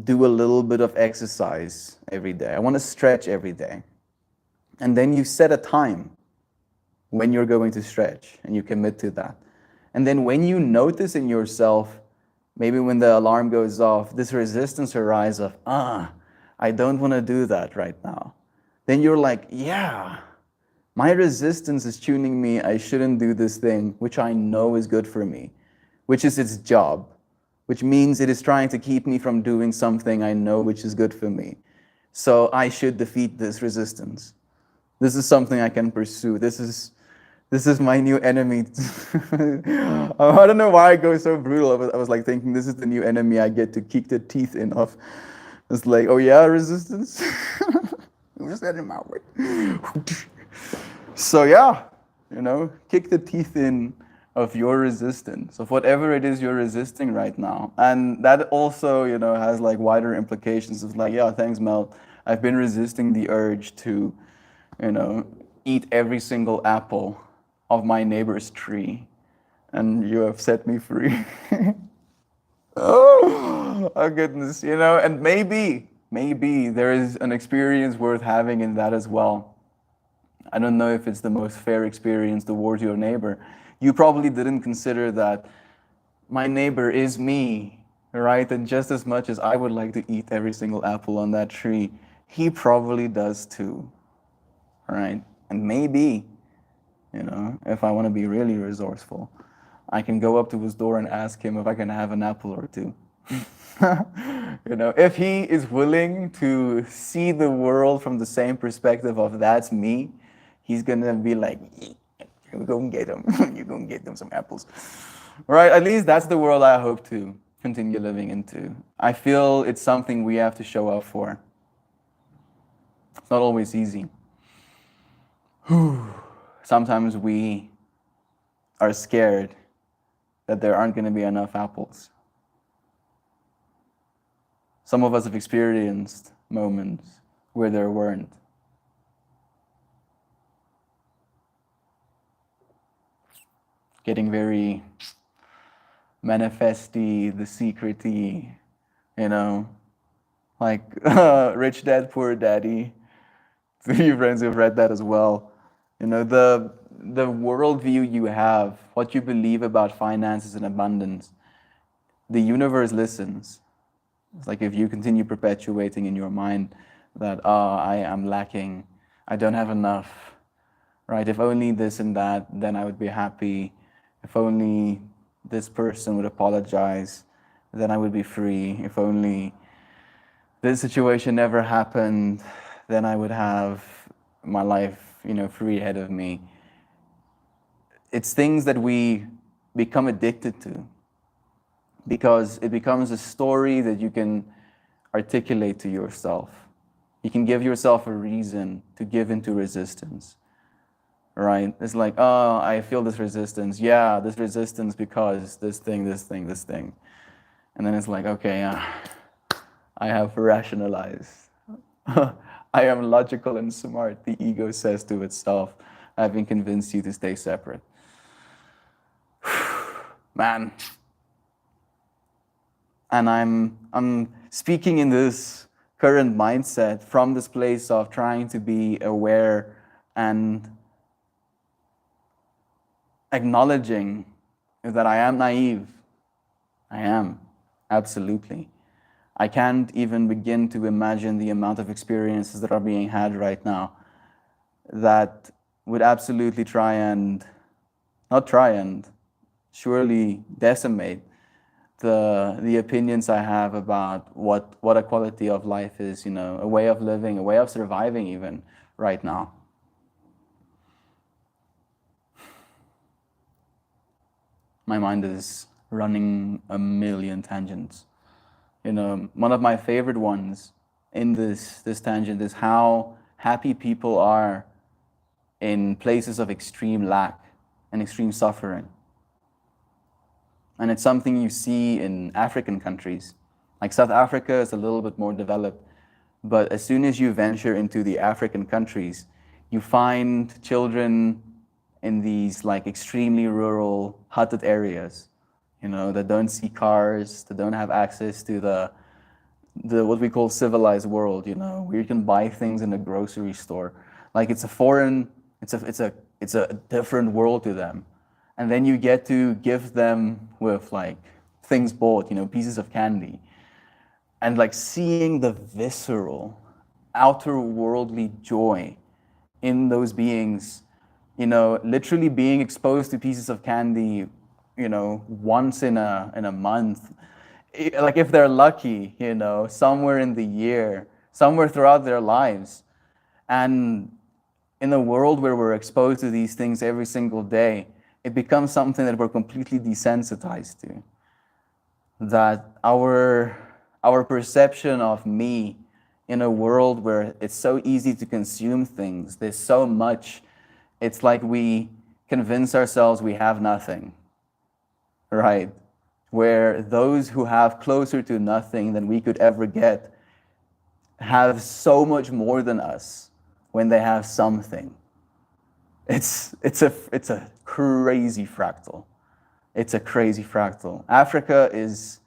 do a little bit of exercise every day. I want to stretch every day. And then you set a time when you're going to stretch and you commit to that. And then when you notice in yourself, maybe when the alarm goes off, this resistance arises of, I don't want to do that right now. Then you're like, yeah, my resistance is tuning me, I shouldn't do this thing, which I know is good for me, which is its job, which means it is trying to keep me from doing something I know which is good for me. So I should defeat this resistance. This is something I can pursue. This is my new enemy. I don't know why I go so brutal. I was like thinking, this is the new enemy I get to kick the teeth in of. It's like, oh yeah, resistance? Just get him out. So yeah, kick the teeth in of your resistance, of whatever it is you're resisting right now. And that also, has like wider implications of like, yeah, thanks, Mel. I've been resisting the urge to, eat every single apple of my neighbor's tree, and you have set me free. Oh goodness, and maybe there is an experience worth having in that as well. I don't know if it's the most fair experience towards your neighbor. You probably didn't consider that my neighbor is me, right? And just as much as I would like to eat every single apple on that tree, he probably does too, right? And maybe, if I want to be really resourceful, I can go up to his door and ask him if I can have an apple or two. If he is willing to see the world from the same perspective of that's me, he's gonna be like, you're gonna get him. You're gonna get them some apples. Right? At least that's the world I hope to continue living into. I feel it's something we have to show up for. It's not always easy. Sometimes we are scared that there aren't going to be enough apples. Some of us have experienced moments where there weren't. Getting very manifesty, the secrety, like Rich Dad, Poor Daddy. A few friends who've read that as well. The worldview you have, what you believe about finances and abundance, the universe listens. It's like if you continue perpetuating in your mind that, I am lacking, I don't have enough, right? If only this and that, then I would be happy. If only this person would apologize, then I would be free. If only this situation never happened, then I would have my life, free ahead of me. It's things that we become addicted to because it becomes a story that you can articulate to yourself. You can give yourself a reason to give into resistance, right? It's like, oh, I feel this resistance. Yeah, this resistance because this thing. And then it's like, okay, I have rationalized. I am logical and smart, the ego says to itself, having convinced you to stay separate. Man. And I'm speaking in this current mindset from this place of trying to be aware and acknowledging that I am naive. I am, absolutely. I can't even begin to imagine the amount of experiences that are being had right now that would absolutely surely decimate the opinions I have about what a quality of life is, a way of living, a way of surviving even right now. My mind is running a million tangents. One of my favorite ones in this tangent is how happy people are in places of extreme lack and extreme suffering. And it's something you see in African countries. Like South Africa is a little bit more developed, but as soon as you venture into the African countries, you find children in these like extremely rural, hutted areas, that don't see cars, that don't have access to the what we call civilized world, where you can buy things in a grocery store. Like it's a different world to them. And then you get to give them with like things bought, pieces of candy. And like seeing the visceral, outer worldly joy in those beings, literally being exposed to pieces of candy, once in a month. Like if they're lucky, somewhere in the year, somewhere throughout their lives. And in a world where we're exposed to these things every single day, it becomes something that we're completely desensitized to. That our perception of me in a world where it's so easy to consume things, there's so much, it's like we convince ourselves we have nothing, right? Where those who have closer to nothing than we could ever get have so much more than us when they have something. It's a crazy fractal. It's a crazy fractal. Africa is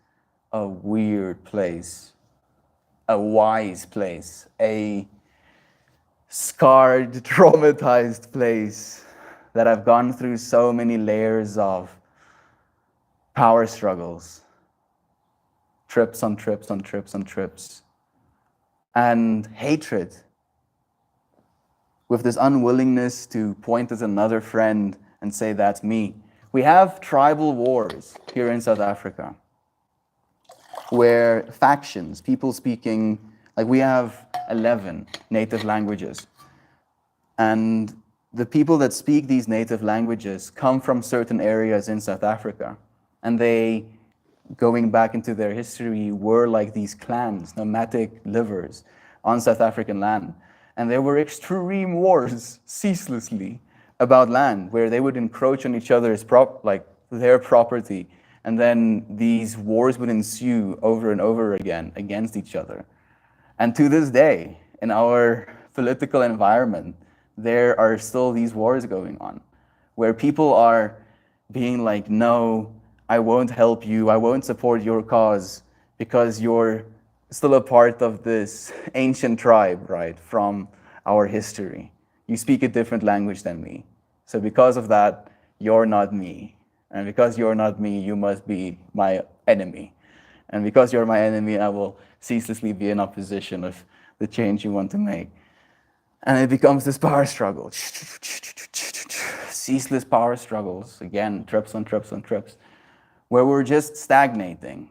a weird place, a wise place, a scarred, traumatized place that I've gone through so many layers of power struggles, trips on trips on trips on trips, and hatred, with this unwillingness to point at another friend and say, that's me. We have tribal wars here in South Africa, where factions, people speaking, like we have 11 native languages. And the people that speak these native languages come from certain areas in South Africa. And they, going back into their history, were like these clans, nomadic livers on South African land. And there were extreme wars ceaselessly about land, where they would encroach on each other's their property. And then these wars would ensue over and over again against each other. And to this day, in our political environment, there are still these wars going on, where people are being like, no, I won't help you, I won't support your cause, because you're still a part of this ancient tribe, right, from our history. You speak a different language than me. So because of that, you're not me. And because you're not me, you must be my enemy. And because you're my enemy, I will ceaselessly be in opposition of the change you want to make. And it becomes this power struggle. Ceaseless power struggles. Again, trips on trips on trips, where we're just stagnating.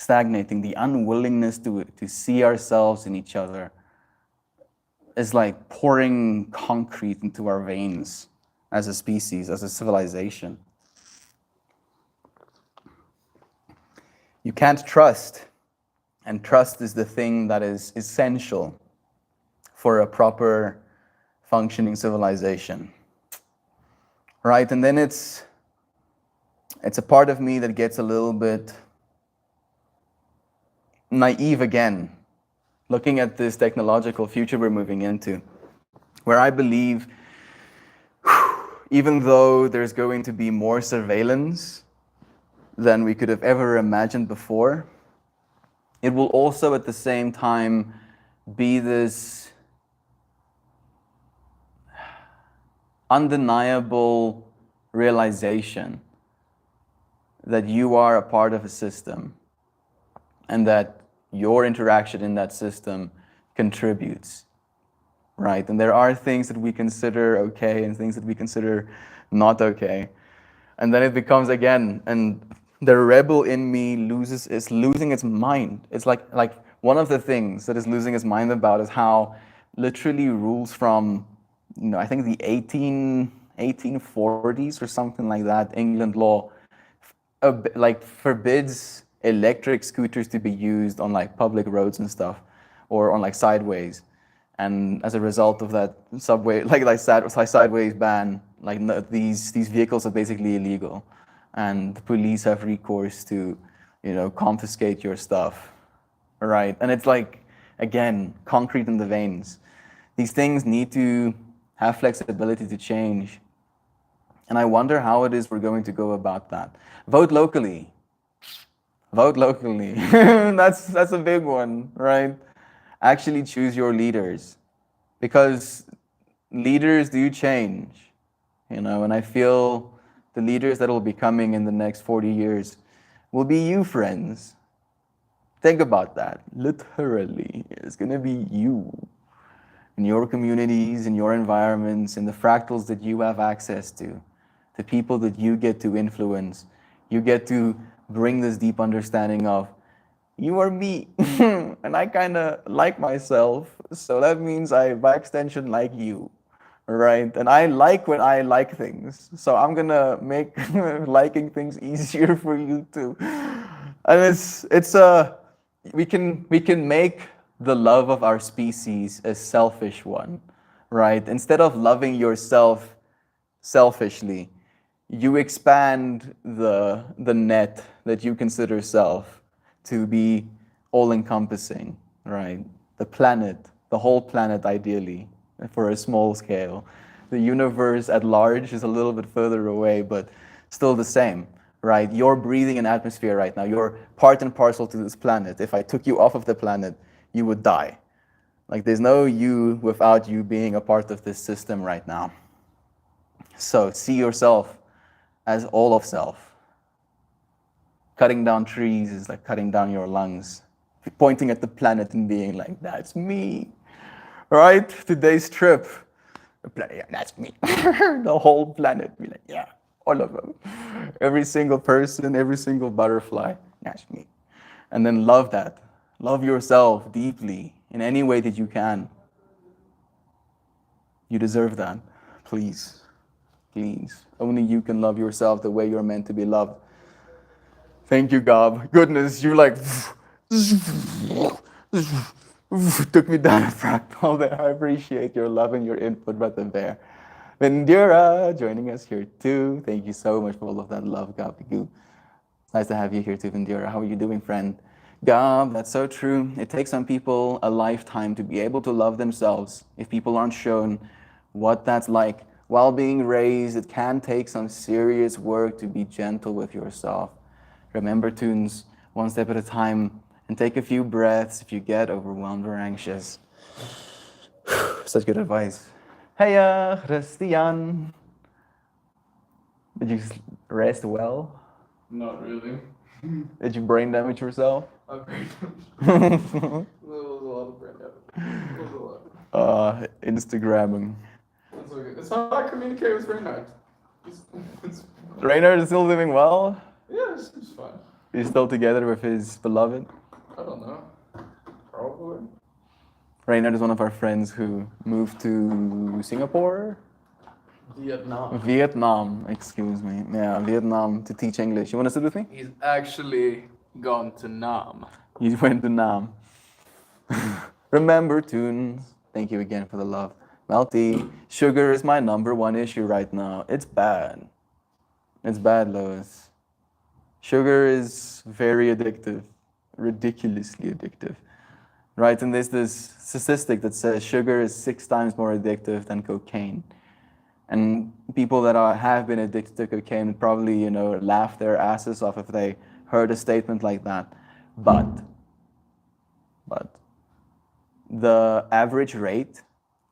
The unwillingness to see ourselves in each other is like pouring concrete into our veins as a species, as a civilization. You can't trust, and trust is the thing that is essential for a proper functioning civilization, right? And then it's a part of me that gets a little bit naive again, looking at this technological future we're moving into, where I believe, even though there's going to be more surveillance than we could have ever imagined before, it will also at the same time be this undeniable realization that you are a part of a system and that your interaction in that system contributes, right? And there are things that we consider okay and things that we consider not okay. And then it becomes again, and the rebel in me is losing its mind. It's like one of the things that is losing its mind about is how literally rules from, I think the 1840s or something like that, England law, like forbids electric scooters to be used on like public roads and stuff, or on like sideways. And as a result of that subway, sideways ban, like these vehicles are basically illegal, and the police have recourse to, confiscate your stuff, right? And it's like, again, concrete in the veins. These things need to have flexibility to change. And I wonder how it is we're going to go about that. Vote locally. Vote locally. That's a big one, right? Actually choose your leaders, because leaders do change, and I feel the leaders that will be coming in the next 40 years will be you, friends. Think about that. Literally, it's going to be you in your communities, in your environments, in the fractals that you have access to, the people that you get to influence. You get to bring this deep understanding of, you are me, and I kind of like myself, so that means I, by extension, like you, right? And I like when I like things, so I'm gonna make liking things easier for you too. And we can make the love of our species a selfish one, right? Instead of loving yourself selfishly, you expand the net that you consider self to be all-encompassing, right? The planet, the whole planet ideally, for a small scale. The universe at large is a little bit further away, but still the same, right? You're breathing an atmosphere right now. You're part and parcel to this planet. If I took you off of the planet, you would die. Like, there's no you without you being a part of this system right now. So see yourself as all of self. Cutting down trees is like cutting down your lungs. Pointing at the planet and being like, that's me. Right? Today's trip. Yeah, that's me. The whole planet. Be like, yeah, all of them. Every single person, every single butterfly, that's me. And then love that. Love yourself deeply in any way that you can. You deserve that. Please. Please. Only you can love yourself the way you're meant to be loved. Thank you, Gob. Goodness, you like took me down a fractal there. I appreciate your love and your input, Brother Bear. Vendura joining us here too. Thank you so much for all of that love, Gob. It's nice to have you here too, Vendura. How are you doing, friend? Gob, that's so true. It takes some people a lifetime to be able to love themselves. If people aren't shown what that's like while being raised, it can take some serious work to be gentle with yourself. Remember, tunes, one step at a time, and take a few breaths if you get overwhelmed or anxious. Such good advice. Hey, Christian. Did you rest well? Not really. Did you brain damage yourself? I brain damage. It was a lot of brain damage. It was a lot. Instagramming. That's okay. That's how I communicate with Reynard. Reynard is still living well? Yeah, it's fine. He's still together with his beloved? I don't know. Probably. Reynard is one of our friends who moved to Singapore? Vietnam, excuse me. Yeah, Vietnam to teach English. You want to sit with me? He's actually gone to Nam. He went to Nam. Remember, tunes. Thank you again for the love. Melty, sugar is my #1 issue right now. It's bad. It's bad, Lois. Sugar is very addictive, ridiculously addictive, right? And there's this statistic that says sugar is 6 times more addictive than cocaine. And people that have been addicted to cocaine would probably, laugh their asses off if they heard a statement like that. But the average rate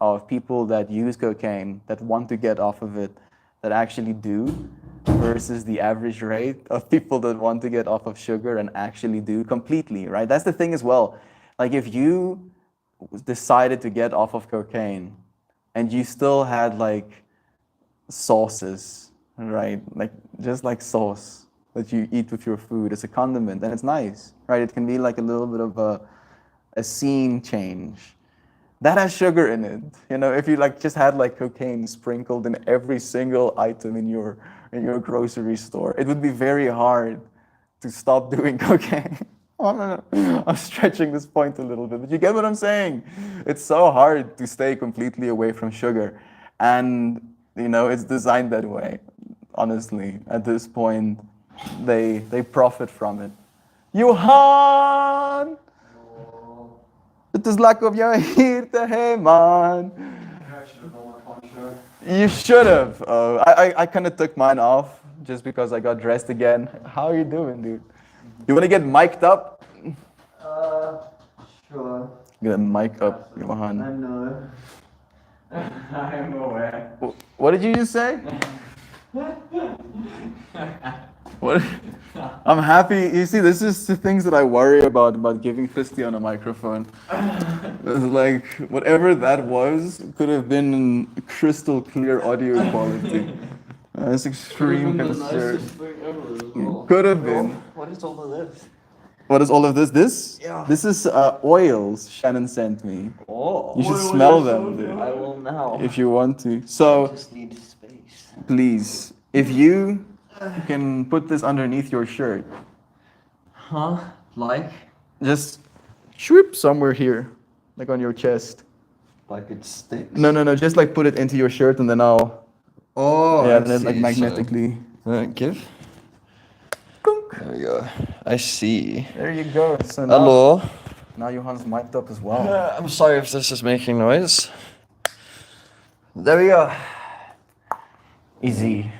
of people that use cocaine, that want to get off of it, that actually do, versus the average rate of people that want to get off of sugar and actually do completely, right? That's the thing as well. Like if you decided to get off of cocaine and you still had like sauces, right? Like just like sauce that you eat with your food. It's a condiment and it's nice, right? It can be like a little bit of a scene change. That has sugar in it. You know, if you like just had like cocaine sprinkled in every single item in your grocery store, it would be very hard to stop doing cocaine. I'm stretching this point a little bit, but you get what I'm saying. It's so hard to stay completely away from sugar. And, you know, it's designed that way. Honestly, at this point, they profit from it. Johan! Het is lekker om jou hier te hebben, man. You should have. I kind of took mine off just because I got dressed again. How are you doing, dude? You want to get mic'd up? Sure. Get a mic up, Johan. I know. I'm aware. What did you just say? What? I'm happy. You see, this is the things that I worry about giving Fisty on a microphone. It's like whatever that was could have been in crystal clear audio quality. That's extreme concern. Could have been. What is all of this? What is all of this? This? Yeah. This is oils Shannon sent me. Oh. You should smell them, dude. I will now. If you want to. I So, just need space. please, if you can put this underneath your shirt, Huh? Like? just swoop somewhere here, like on your chest. Like it sticks? No, just like put it into your shirt and then I'll, Oh, yeah, I then like see. magnetically. Give? There we go. I see. There you go. So now, Hello. now Johan's mic'd up as well. I'm sorry if this is making noise. There we go. Easy.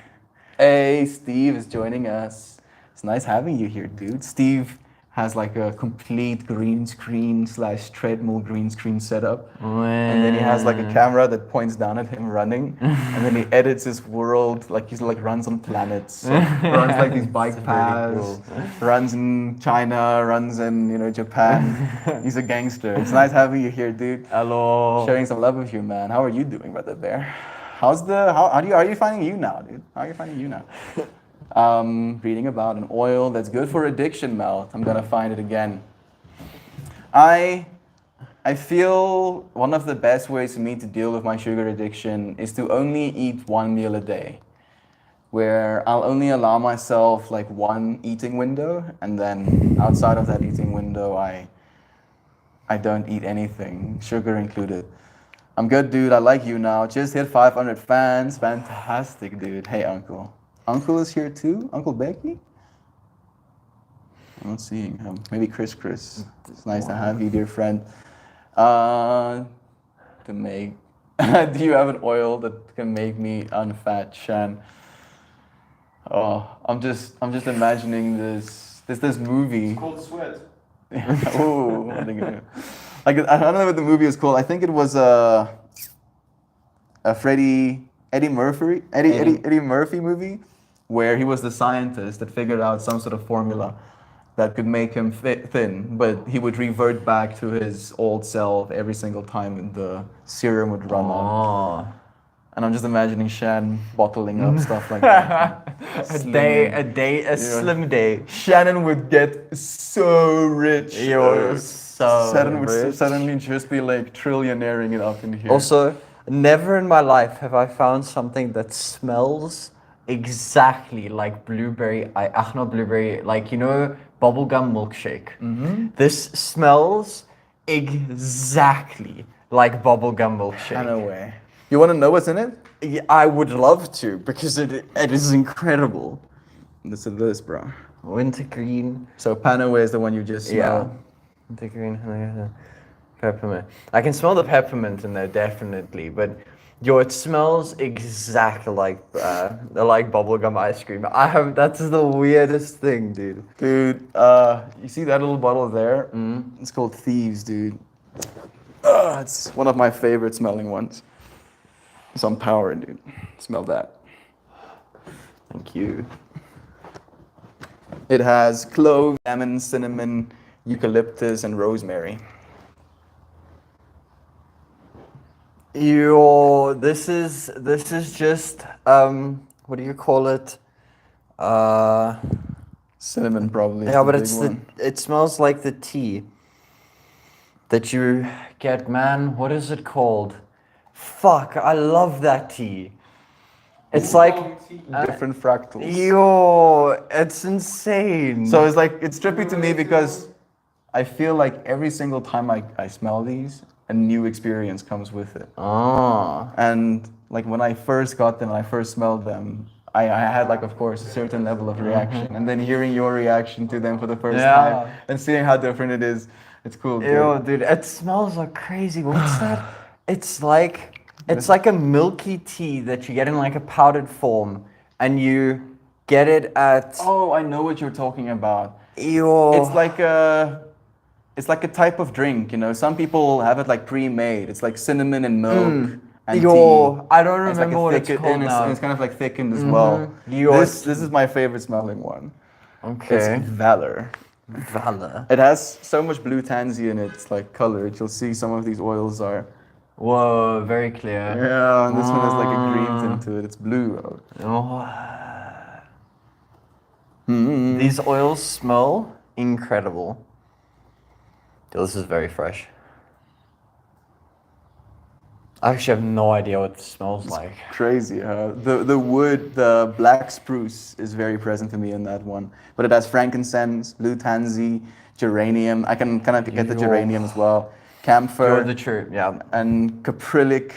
Hey, Steve is joining us. It's nice having you here, dude. Steve has like a complete green screen / treadmill green screen setup. And then he has like a camera that points down at him running. And then he edits his world, like he's like runs on planets. Runs like these bike paths. Runs in China, runs in, you know, Japan. He's a gangster. It's nice having you here, dude. Hello. Sharing some love with you, man. How are you doing, Brother Bear? How are you finding you now, dude? How are you finding you now? Reading about an oil that's good for addiction, Mel. I'm gonna find it again. I feel one of the best ways for me to deal with my sugar addiction is to only eat one meal a day, where I'll only allow myself like one eating window, and then outside of that eating window, I don't eat anything, sugar included. I'm good, dude. I like you now. Just hit 500 fans. Fantastic, dude. Hey, Uncle. Uncle is here too? Uncle Becky? I'm not seeing him. Maybe Chris. It's nice to have you, dear friend. To make... Do you have an oil that can make me unfat, Shan? Oh, I'm just imagining this movie. It's called Sweat. Oh, I think I don't know what the movie is called. I think it was a Eddie Murphy movie where he was the scientist that figured out some sort of formula that could make him thin, but he would revert back to his old self every single time the serum would run out. And I'm just imagining Shan bottling up stuff like that. A slim day. Shannon would get so rich. You're so Shannon would rich. suddenly just be like trillionairing it up in here. Also, never in my life have I found something that smells exactly like blueberry, not blueberry, like, you know, bubblegum milkshake. Mm-hmm. This smells exactly like bubblegum milkshake. No way. You want to know what's in it? Yeah, I would love to, because it is incredible. Listen to this, bro. Wintergreen. So Panoe is the one you just smell. Wintergreen, peppermint. I can smell the peppermint in there, definitely, but it smells exactly like bubblegum ice cream. That's the weirdest thing, dude. Dude, you see that little bottle there? It's called Thieves, dude. It's one of my favorite smelling ones. Some power, dude. Smell that. Thank you. It has clove, lemon, cinnamon, eucalyptus, and rosemary. Yo, this is just what do you call it? Cinnamon probably. is Yeah, the but big it's one. it smells like the tea that you get, man. What is it called? Fuck, I love that tea. It's like different fractals. yo, it's insane. So it's trippy to me because I feel like every single time I smell these, a new experience comes with it. oh, And like when I first got them, I first smelled them, I had like of course a certain level of reaction. And then hearing your reaction to them for the first Yeah. time and seeing how different it is, it's cool. Dude. yo, dude, it smells like crazy. What's that? It's like a milky tea that you get in like a powdered form, and you get it at Oh, I know what you're talking about. yo. It's like a type of drink, you know. Some people have it like pre-made. It's like cinnamon and milk and Yo, tea. I don't It's like remember what it's thick- called and now. it's kind of like thickened as well. Yo, This is my favorite smelling one. Okay. It's Valor. Valor. It has so much blue tansy in its like color. You'll see some of these oils are. Whoa, very clear. Yeah, and this one has like a green tint to it. It's blue. Oh. Mm. These oils smell incredible. This is very fresh. I actually have no idea what this smells like. Crazy, huh? The wood, the black spruce is very present to me in that one. But it has frankincense, blue tansy, geranium. I can kind of get the Yo. geranium as well. You're Camphor the truth, yeah. and caprylic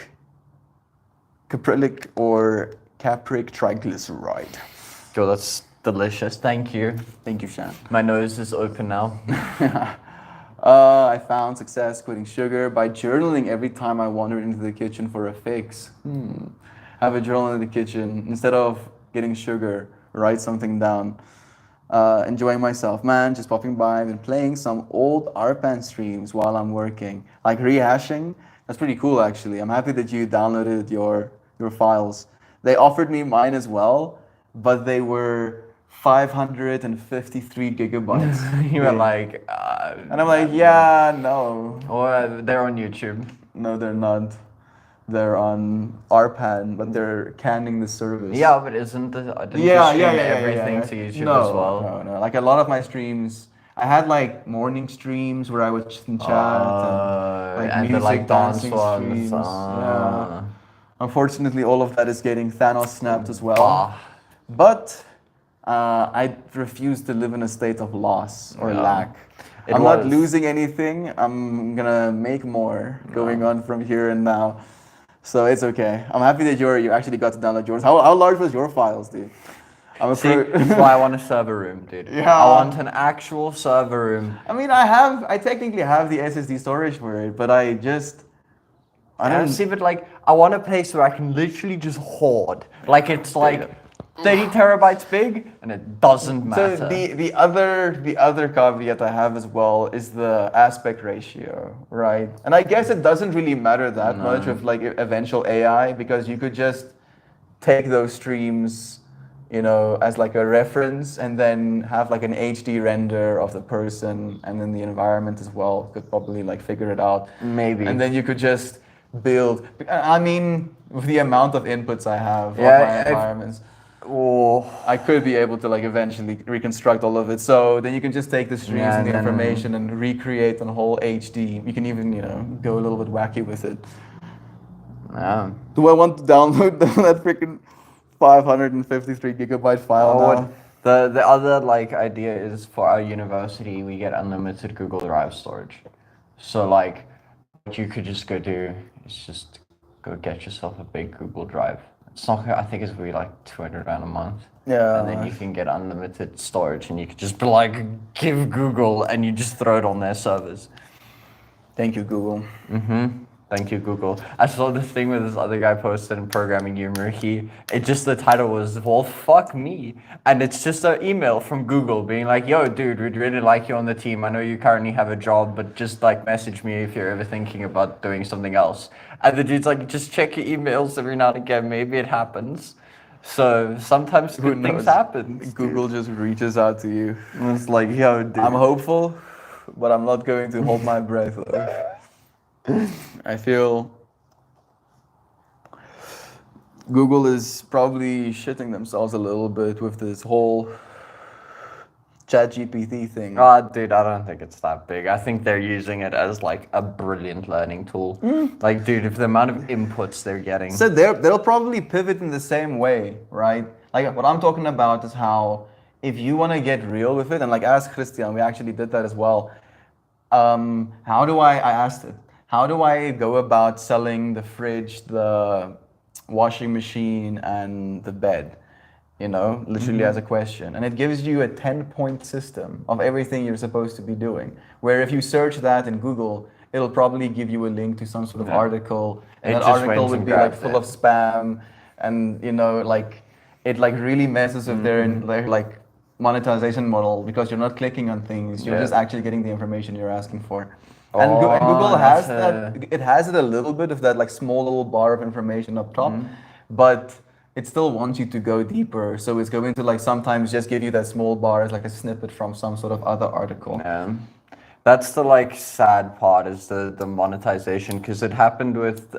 or capric triglyceride. Yo, that's delicious. Thank you. Thank you, Shan. My nose is open now. I found success quitting sugar by journaling every time I wandered into the kitchen for a fix. Have a journal in the kitchen. Instead of getting sugar, write something down. Enjoying myself, man, just popping by. I've been playing some old ARPAN streams while I'm working. Like rehashing, that's pretty cool actually. I'm happy that you downloaded your files. They offered me mine as well, but they were 553 gigabytes. You were like, And I'm like, yeah, no. or they're on YouTube. No, they're not. They're on ARPAN, but they're canning the service. Yeah, but didn't you stream everything to YouTube no, as well? No. Like a lot of my streams, I had like morning streams where I would just chat And the music, like dance dancing ones. streams. Yeah. Unfortunately, all of that is getting Thanos snapped as well. Ah. But I refuse to live in a state of loss or Yeah. lack. It I'm not was- losing anything. I'm gonna make more going on from here and now. So it's okay. I'm happy that you actually got to download yours. How large was your files, dude? I'm a See, pro- that's why I want a server room, dude. Yeah. I want an actual server room. I mean, I technically have the SSD storage for it, but I I don't don't see, but like, I want a place where I can literally just hoard. Like, it's like 30 terabytes big, and it doesn't matter. So the other caveat I have as well is the aspect ratio, right? And I guess it doesn't really matter that much with like eventual AI because you could just take those streams, you know, as like a reference and then have like an HD render of the person and then the environment as well could probably like figure it out. Maybe. And then you could just build. I mean, with the amount of inputs I have Yeah, of my if- environments. Oh, I could be able to like eventually reconstruct all of it. So then you can just take the streams Yeah, and the and then- information and recreate on whole HD. You can even, you know, go a little bit wacky with it. yeah. Do I want to download that freaking 553 gigabyte file Oh, now? what- the other like idea is for our university we get unlimited Google Drive storage. So like what you could just go do is just go get yourself a big Google Drive. It's not I think it's gonna be like 200 rand a month. Yeah. And then you can get unlimited storage and you could just be like give Google and you just throw it on their servers. Thank you, Google. Thank Thank you, Google. I saw this thing where this other guy posted in Programming Humor. The title was, well, fuck me. And it's just an email from Google being like, yo, dude, we'd really like you on the team. I know you currently have a job, but just like message me if you're ever thinking about doing something else. And the dude's like, just check your emails every now and again. Maybe it happens. So sometimes Who good things knows? happen. Google just reaches out to you. And it's like, yo, dude. I'm hopeful, but I'm not going to hold my breath. Though. I feel Google is probably shitting themselves a little bit with this whole ChatGPT thing. Oh, dude, I don't think it's that big. I think they're using it as like a brilliant learning tool. Like, dude, if the amount of inputs they're getting. So they'll probably pivot in the same way, right? Like what I'm talking about is how if you want to get real with it, and like ask Christian, we actually did that as well. I asked it, how do I go about selling the fridge, the washing machine, and the bed? You know, literally as a question. And it gives you a 10-point system of everything you're supposed to be doing. Where if you search that in Google, it'll probably give you a link to some sort of article. And It that just article went would and be like grabbed full it. of spam. And, you know, like, it like really messes with their like monetization model because you're not clicking on things. You're Yeah. just actually getting the information you're asking for. Oh, And Google has that's that. It has it a little bit of that like small little bar of information up top, but it still wants you to go deeper. So it's going to like sometimes just give you that small bar as like a snippet from some sort of other article. That's the like sad part is the monetization because it happened with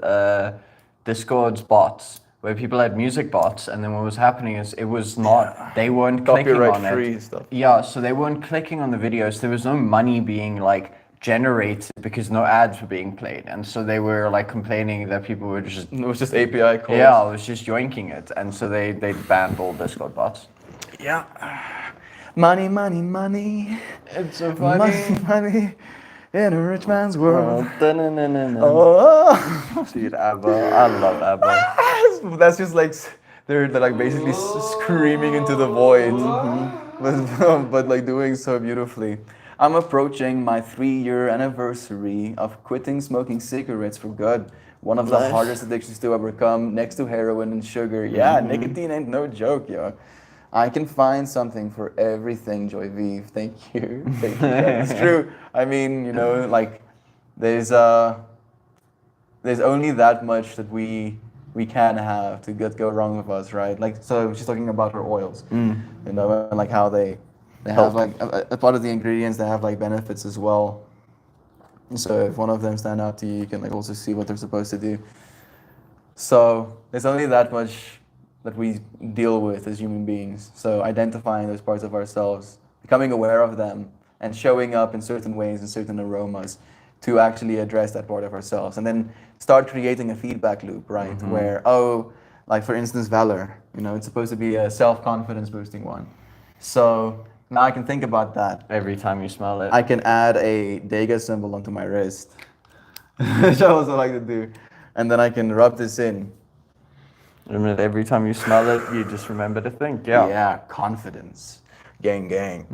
Discord's bots where people had music bots and then what was happening is it was not they weren't clicking Copyright on free it. stuff. Yeah, so they weren't clicking on the videos. There was no money being like generated because no ads were being played, and so they were like complaining that people were just It was just API calls. yeah, it was just yoinking it, and so they banned all Discord bots. Yeah. Money, money, money. It's so Money, money. In a rich man's world. Oh, Oh. dude, ABBA, I love ABBA. That's just like they're like basically screaming into the void, but like doing so beautifully. I'm approaching my 3-year anniversary of quitting smoking cigarettes for good. One of the Nice. hardest addictions to overcome, next to heroin and sugar. Yeah, nicotine ain't no joke, yo. I can find something for everything, Joy Vive. Thank you. Thank you. It's true. I mean, you know, like there's only that much that we can have to go wrong with us, right? Like, so she's talking about her oils, you know, and like how they have like a part of the ingredients, they have like benefits as well. So if one of them stand out to you, you can like also see what they're supposed to do. So there's only that much that we deal with as human beings. So identifying those parts of ourselves, becoming aware of them, and showing up in certain ways and certain aromas to actually address that part of ourselves. And then start creating a feedback loop, right? Where, like for instance, valor, you know, it's supposed to be a self-confidence boosting one. So now I can think about that. Every time you smell it. I can add a Dega symbol onto my wrist, which I also like to do. And then I can rub this in. And every time you smell it, you just remember to think, yeah. Confidence. Gang, gang.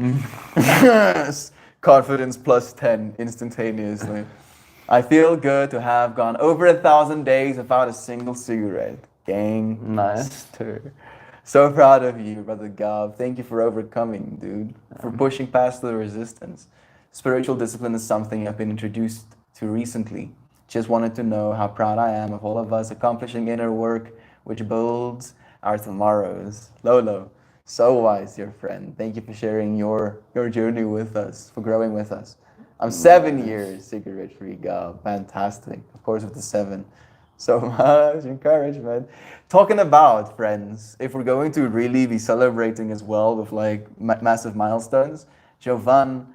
Yes. Confidence plus 10 instantaneously. I feel good to have gone over 1,000 days without a single cigarette. Gang. Nice. So proud of you, Brother Gav. Thank you for overcoming, dude. For pushing past the resistance. Spiritual discipline is something I've been introduced to recently. Just wanted to know how proud I am of all of us accomplishing inner work which builds our tomorrows. Lolo, so wise, dear friend. Thank you for sharing your journey with us, for growing with us. I'm 7 years cigarette-free, Gav. Fantastic. Of course, with the 7. So much encouragement. Talking about, friends, if we're going to really be celebrating as well with like massive milestones, Jovan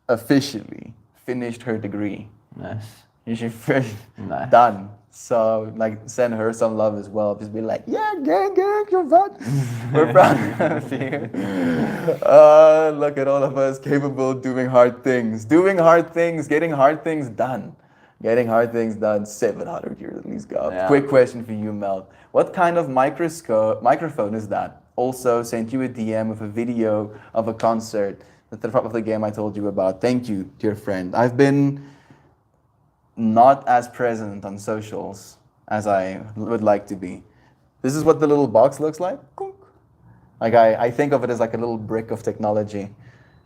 officially finished her degree. Nice. She finished, Nice. done. So like send her some love as well. Just be like, yeah, gang, Jovan. We're proud of you. Look at all of us capable of doing hard things. Doing hard things, getting hard things done. Getting hard things done, 700 years at least, God. Yeah. Quick question for you, Mel. What kind of microphone is that? Also sent you a DM with a video of a concert at the top of the game I told you about. Thank you, dear friend. I've been not as present on socials as I would like to be. This is what the little box looks like. Like I think of it as like a little brick of technology.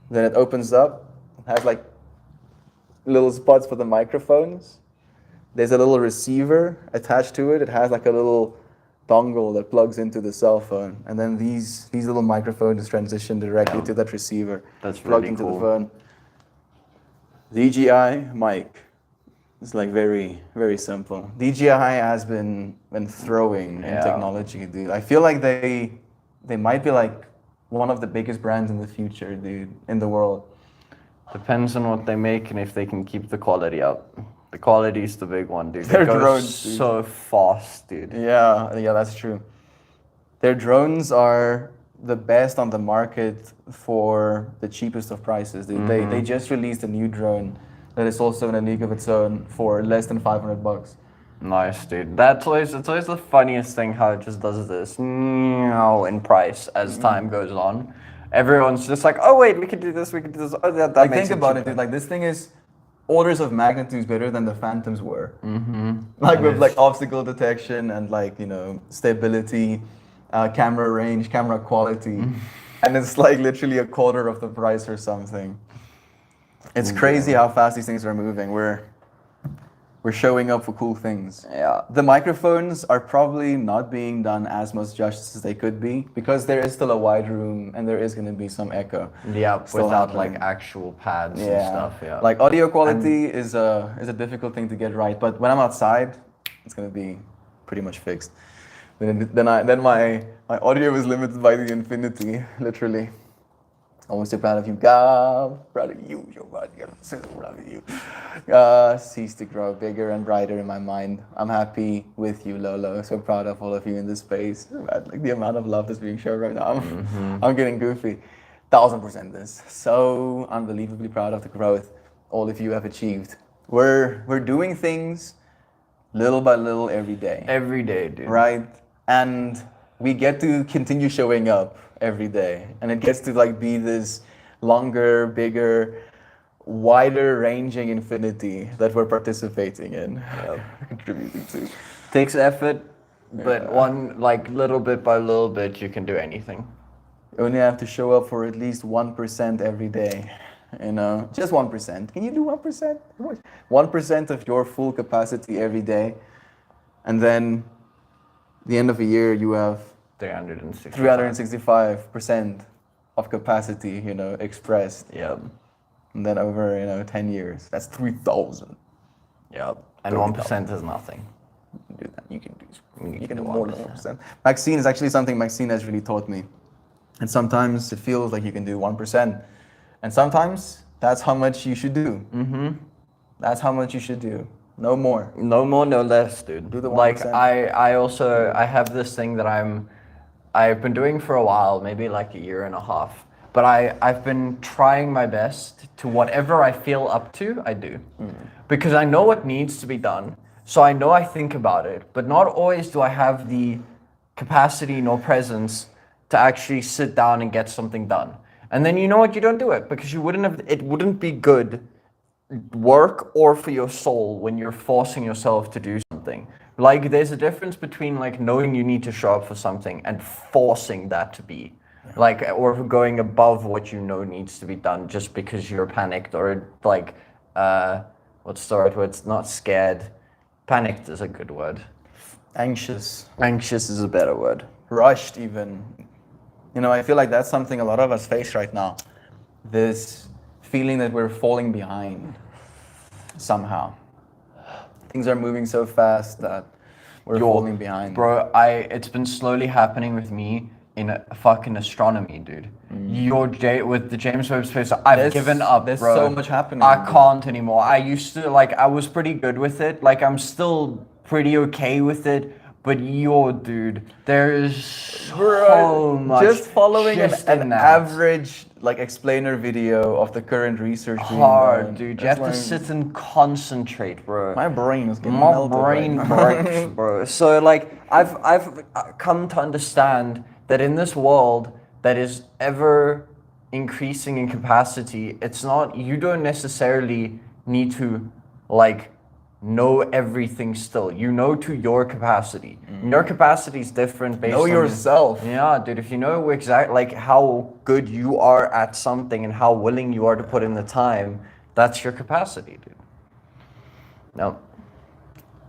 Then it opens up, has like little spots for the microphones. There's a little receiver attached to it. It has like a little dongle that plugs into the cell phone. And then these little microphones transition directly to that receiver. That's plugged really into cool. the phone. DJI mic. It's like very, very simple. DJI has been throwing in Yeah. technology, dude. I feel like they might be like one of the biggest brands in the future, dude, in the world. Depends on what they make and if they can keep the quality up. The quality is the big one, dude. Their It goes drones, dude. so fast, dude. Yeah, that's true. Their drones are the best on the market for the cheapest of prices, dude. They just released a new drone that is also in a league of its own for less than $500. Nice, dude. It's always the funniest thing how it just does this in price as time goes on. Everyone's just like, oh wait, we could do this, we could do this. Oh, that Like makes think about it, cheaper. dude. Like this thing is orders of magnitudes better than the Phantoms were. Like with like obstacle detection and like stability, camera range, camera quality, and it's like literally a quarter of the price or something. It's crazy how fast these things are moving. We're showing up for cool things. Yeah. The microphones are probably not being done as much justice as they could be because there is still a wide room and there is going to be some echo. Yeah, still without like happening. actual pads and stuff. Yeah. Like audio quality is a difficult thing to get right, but when I'm outside, it's gonna be pretty much fixed. Then my audio is limited by the infinity, literally. I'm so proud of you, God. Proud of you, so proud of you. Cease to grow bigger and brighter in my mind. I'm happy with you, Lolo. So proud of all of you in this space. Like the amount of love that's being shown right now. I'm getting goofy. 1000% this. So unbelievably proud of the growth all of you have achieved. We're doing things little by little every day. Every day, dude. Right? And we get to continue showing up every day. And it gets to like be this longer, bigger, wider ranging infinity that we're participating in. Contributing to. Takes effort, but one like little bit by little bit you can do anything. You only have to show up for at least 1% every day. Just 1%. Can you do 1%? 1% of your full capacity every day. And then the end of a year you have 365% of capacity, expressed. Yep. And then over, 10 years, that's 3,000. Yep. And 1% is nothing. You can do that. You can do more than 1%. Maxine is actually something Maxine has really taught me. And sometimes it feels like you can do 1%. And sometimes that's how much you should do. That's how much you should do. No more. No more, no less, dude. Do the 1%. Like I have this thing that I've been doing for a while, maybe like a year and a half. But I've been trying my best to whatever I feel up to, I do. Because I know what needs to be done. So I know I think about it, but not always do I have the capacity nor presence to actually sit down and get something done. And then you know what, you don't do it because it wouldn't be good work or for your soul when you're forcing yourself to do something. Like there's a difference between like knowing you need to show up for something and forcing that to be. Like, or going above what you know needs to be done just because you're panicked or like, what's the right word? It's not scared. Panicked is a good word. Anxious. Anxious is a better word. Rushed even. I feel like that's something a lot of us face right now. This feeling that we're falling behind somehow. Things are moving so fast that we're falling behind. Bro, it's been slowly happening with me in fucking astronomy, dude. With the James Webb Space, I've given up, There's bro. so much happening. I can't anymore. I used to, I was pretty good with it. Like, I'm still pretty okay with it. But dude, there is so much. Just following just an in that. average explainer video of the current research being Hard, done. dude. You have to sit and concentrate, bro. My brain is getting My melted brain right now. breaks, bro. So I've come to understand that in this world that is ever increasing in capacity, you don't necessarily need to know everything still. You know to your capacity. Your capacity is different based Know on yourself. Yeah, dude. If you know exact like how good you are at something and how willing you are to put in the time, that's your capacity, dude. No.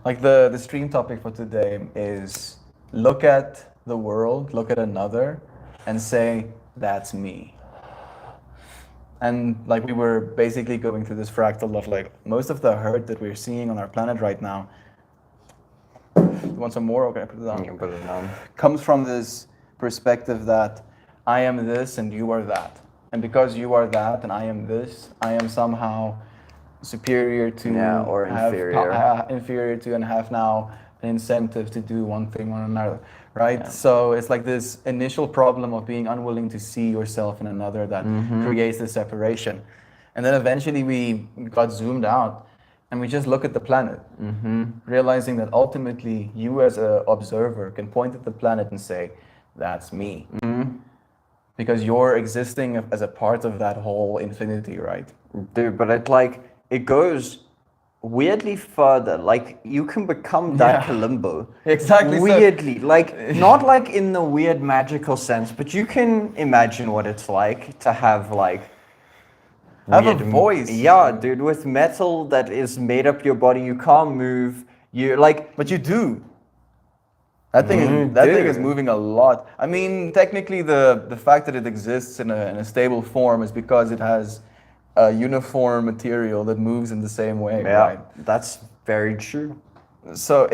Like the stream topic for today is look at the world, look at another, and say, that's me. And like we were basically going through this fractal of like most of the hurt that we're seeing on our planet right now. You want some more? Okay, put it You down. can put it down. Comes from this perspective that I am this and you are that. And because you are that and I am this, I am somehow superior to or inferior. inferior to and have now an incentive to do one thing or another, right? So it's like this initial problem of being unwilling to see yourself in another that creates the separation. And then eventually we got zoomed out and we just look at the planet, realizing that ultimately you as an observer can point at the planet and say, that's me. Because you're existing as a part of that whole infinity, right? Dude, but it goes weirdly further. Like you can become that Yeah. Kalimbo. Exactly. So- Weirdly. Like not like in the weird magical sense, but you can imagine what it's like to have like Have a weird voice. Yeah, dude, with metal that is made up your body, you can't move. You like But you do. That thing is do. moving a lot. I mean, technically, the fact that it exists in a stable form is because it has a uniform material that moves in the same way, Yeah, right? that's very true. So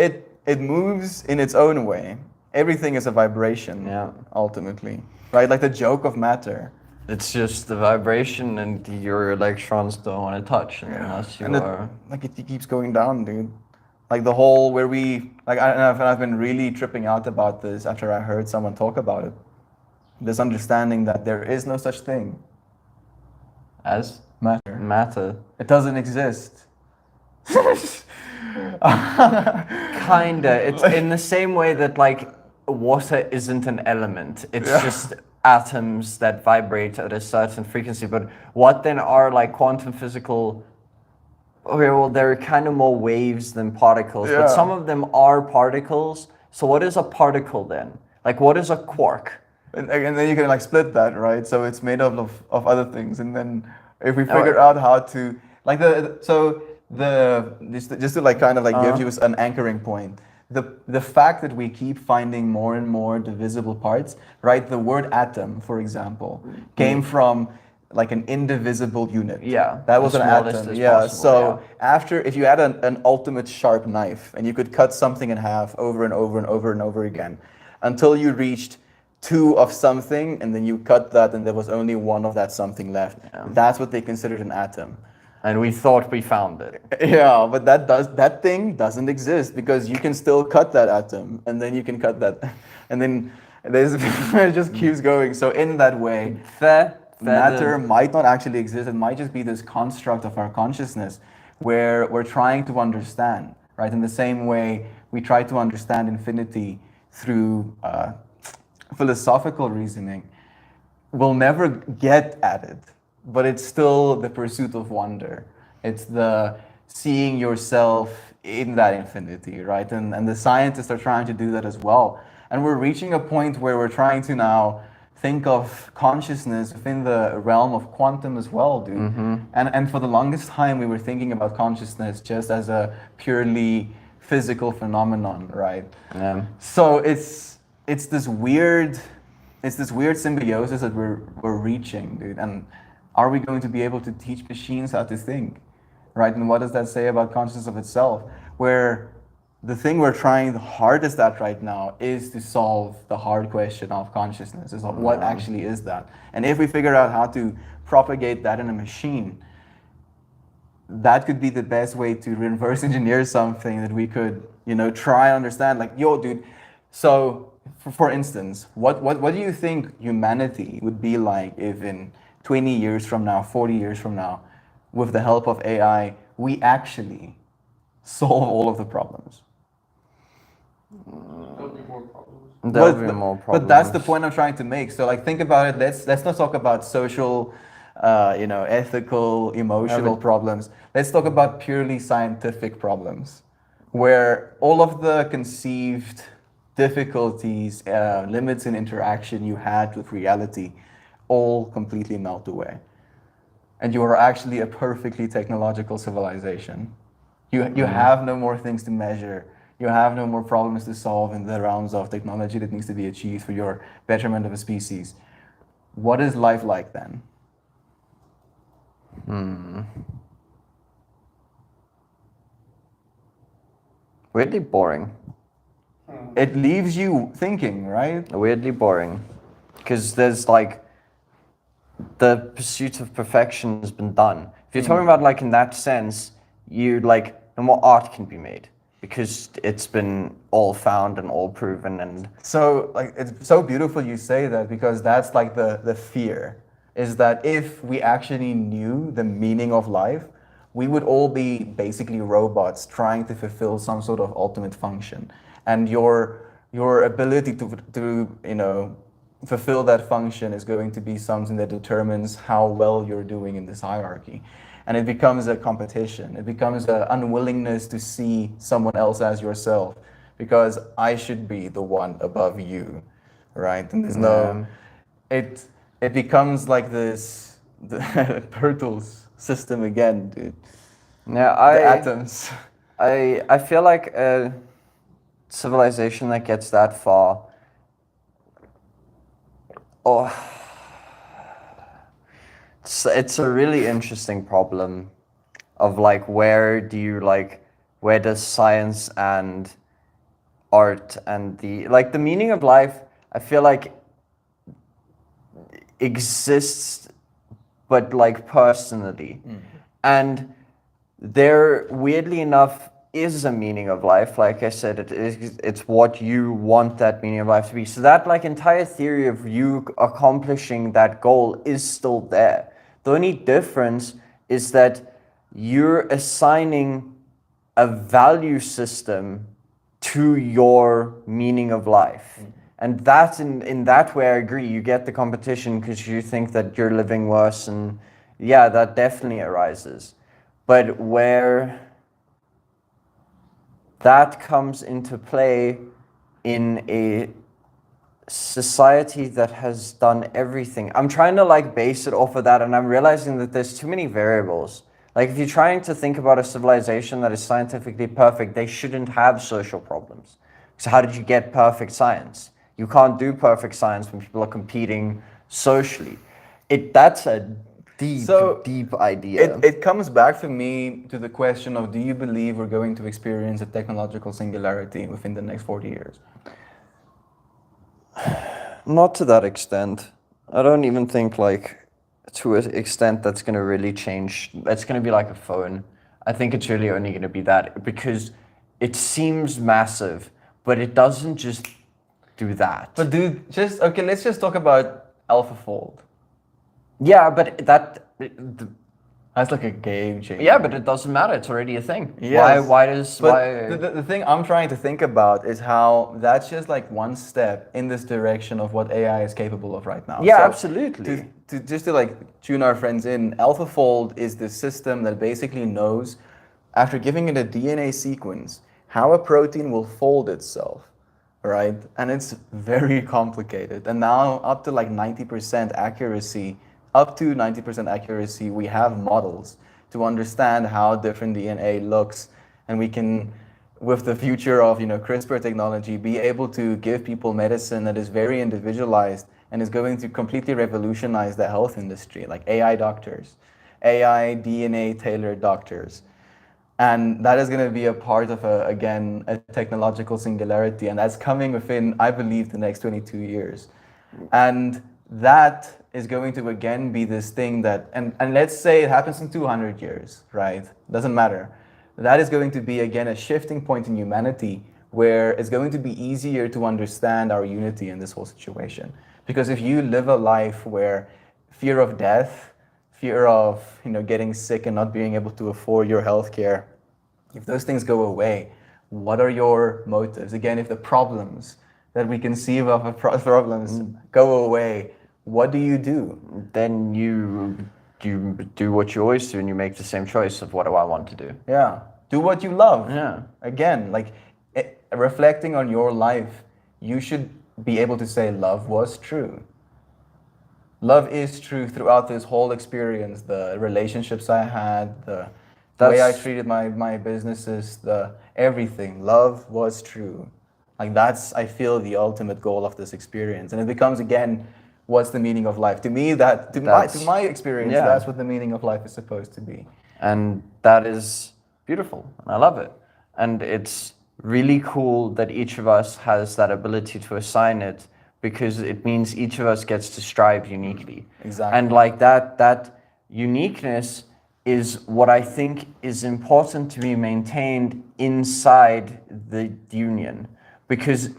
it moves in its own way. Everything is a vibration. Yeah. Ultimately, right? Like the joke of matter. It's just the vibration and your electrons don't want to touch unless you And are. it keeps going down, dude. Like the whole where we like I've been really tripping out about this after I heard someone talk about it. This understanding that there is no such thing, As matter. matter. It doesn't exist. Kinda. It's in the same way that like water isn't an element. It's Yeah. just atoms that vibrate at a certain frequency. But what then are like quantum physical? Okay, well they're kind of more waves than particles, Yeah. but some of them are particles. So what is a particle then? Like what is a quark? And then you can like split that, right? So it's made up of other things. And then if we figure out how to like just to like kind of like give you an anchoring point. The fact that we keep finding more and more divisible parts, right? The word atom, for example, came from like an indivisible unit. Yeah, That was the an smallest atom. as Yeah. possible, So after if you had an ultimate sharp knife and you could cut something in half over and over and over and over again until you reached two of something and then you cut that and there was only one of that something left. That's what they considered an atom. And we thought we found it. Yeah, but that thing doesn't exist because you can still cut that atom and then you can cut that and then it just keeps going. So in that way, Fair. matter might not actually exist. It might just be this construct of our consciousness where we're trying to understand, right? In the same way we try to understand infinity through philosophical reasoning. We'll never get at it, but it's still the pursuit of wonder. It's the seeing yourself in that infinity, right? And the scientists are trying to do that as well. And we're reaching a point where we're trying to now think of consciousness within the realm of quantum as well, dude. And for the longest time, we were thinking about consciousness just as a purely physical phenomenon, right? Yeah. So it's this weird symbiosis that we're reaching, dude. And are we going to be able to teach machines how to think, right? And what does that say about consciousness of itself? Where the thing we're trying the hardest at right now is to solve the hard question of consciousness. Is what actually is that? And if we figure out how to propagate that in a machine, that could be the best way to reverse engineer something that we could, try and understand. Like, yo, dude. So, for instance, what do you think humanity would be like if in 20 years from now, 40 years from now, with the help of AI, we actually solve all of the problems? There'll be more problems. There'll be more problems. But that's the point I'm trying to make. So like think about it. Let's not talk about social ethical, emotional problems. Let's talk about purely scientific problems, where all of the conceived difficulties, limits in interaction you had with reality, all completely melt away. And you are actually a perfectly technological civilization. You have no more things to measure. You have no more problems to solve in the realms of technology that needs to be achieved for your betterment of a species. What is life like then? Weirdly boring. It leaves you thinking, right? Weirdly boring. Because there's like the pursuit of perfection has been done. If you're talking about like in that sense, you like no more art can be made because it's been all found and all proven and So like it's so beautiful you say that, because that's like the fear, is that if we actually knew the meaning of life, we would all be basically robots trying to fulfill some sort of ultimate function. And your ability to fulfill that function is going to be something that determines how well you're doing in this hierarchy. And it becomes a competition. It becomes an unwillingness to see someone else as yourself, because I should be the one above you, right? And there's no, it becomes like this the Bertels system again, dude. yeah, The atoms. I feel like a civilization that gets that far, oh, it's a really interesting problem of like where does science and art and the meaning of life, I feel like exists but like personally. And there weirdly enough is a meaning of life. Like I said, it's what you want that meaning of life to be. So that like entire theory of you accomplishing that goal is still there. The only difference is that you're assigning a value system to your meaning of life. And that's in that way I agree. You get the competition because you think that you're living worse, and yeah, that definitely arises. But where that comes into play in a society that has done everything. I'm trying to like base it off of that, and I'm realizing that there's too many variables. Like if you're trying to think about a civilization that is scientifically perfect, they shouldn't have social problems. So how did you get perfect science? You can't do perfect science when people are competing socially. That's a deep idea. It comes back for me to the question of, do you believe we're going to experience a technological singularity within the next 40 years? Not to that extent. I don't even think like to an extent that's going to really change. That's going to be like a phone. I think it's really only going to be that because it seems massive, but it doesn't just do that. But dude, okay, let's just talk about AlphaFold. Yeah, but That's like a game changer. yeah, but it doesn't matter. It's already a thing. Yes. Why? The thing I'm trying to think about is how that's just like one step in this direction of what AI is capable of right now. Yeah, So absolutely. to like tune our friends in, AlphaFold is the system that basically knows, after giving it a DNA sequence, how a protein will fold itself, right? And it's very complicated. And now up to like 90% accuracy, we have models to understand how different DNA looks, and we can, with the future of CRISPR technology, be able to give people medicine that is very individualized and is going to completely revolutionize the health industry, like AI doctors, AI DNA tailored doctors. And that is going to be a part of a technological singularity, and that's coming within, I believe, the next 22 years. And that is going to again be this thing that, and let's say it happens in 200 years, right? Doesn't matter. That is going to be again a shifting point in humanity where it's going to be easier to understand our unity in this whole situation. Because if you live a life where fear of death, fear of getting sick and not being able to afford your health care, if those things go away, what are your motives? Again, if the problems that we conceive of problems go away, what do you do? Then you you do what you always do and you make the same choice of what do I want to do. Yeah. Do what you love. Yeah. Again, like reflecting on your life, you should be able to say love was true. Love is true throughout this whole experience. The relationships I had, the way I treated my businesses, the everything. Love was true. Like that's, I feel, the ultimate goal of this experience. And it becomes again, what's the meaning of life? To me, to my experience, yeah. that's what the meaning of life is supposed to be. And that is beautiful. And I love it. And it's really cool that each of us has that ability to assign it, because it means each of us gets to strive uniquely. Exactly. And like that uniqueness is what I think is important to be maintained inside the union, because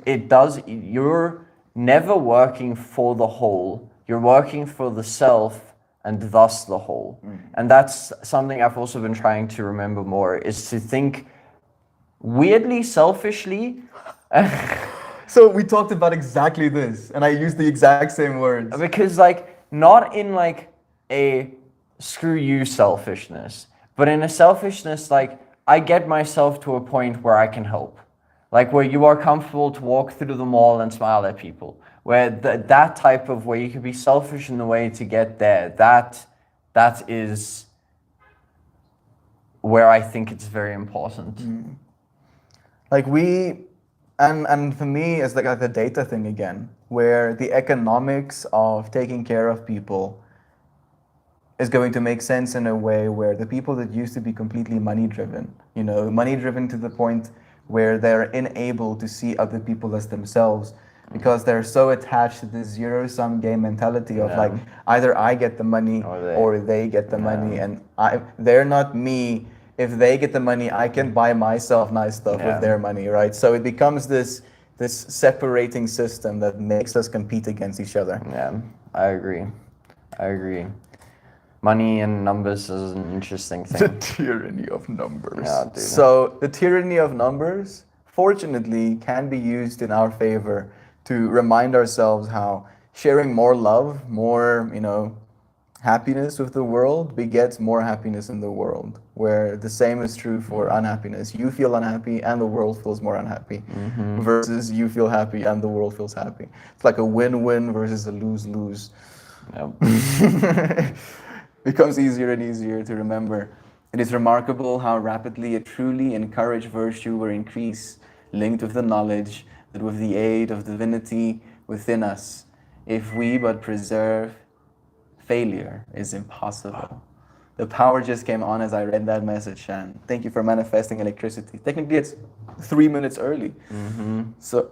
you're never working for the whole, you're working for the self and thus the whole. And that's something I've also been trying to remember more, is to think weirdly selfishly. So we talked about exactly this, and I used the exact same words. Because like, not in like a screw you selfishness, but in a selfishness like, I get myself to a point where I can help. Like where you are comfortable to walk through the mall and smile at people. Where that type of where you can be selfish in the way to get there, that is where I think it's very important. Like and for me, it's like the data thing again, where the economics of taking care of people is going to make sense in a way where the people that used to be completely money driven to the point where they're unable to see other people as themselves, because they're so attached to this zero-sum game mentality of like, either I get the money or they get the money, and they're not me. If they get the money, I can buy myself nice stuff with their money, right? So it becomes this separating system that makes us compete against each other. Yeah, I agree. Money and numbers is an interesting thing. The tyranny of numbers. Yeah, dude. So the tyranny of numbers, fortunately, can be used in our favor to remind ourselves how sharing more love, more, happiness with the world begets more happiness in the world, where the same is true for unhappiness. You feel unhappy and the world feels more unhappy, versus you feel happy and the world feels happy. It's like a win-win versus a lose-lose. Yep. Becomes easier and easier to remember. It is remarkable how rapidly a truly encouraged virtue will increase, linked with the knowledge that with the aid of divinity within us, if we but preserve, failure is impossible. The power just came on as I read that message, Shan. Thank you for manifesting electricity. Technically, it's 3 minutes early. So,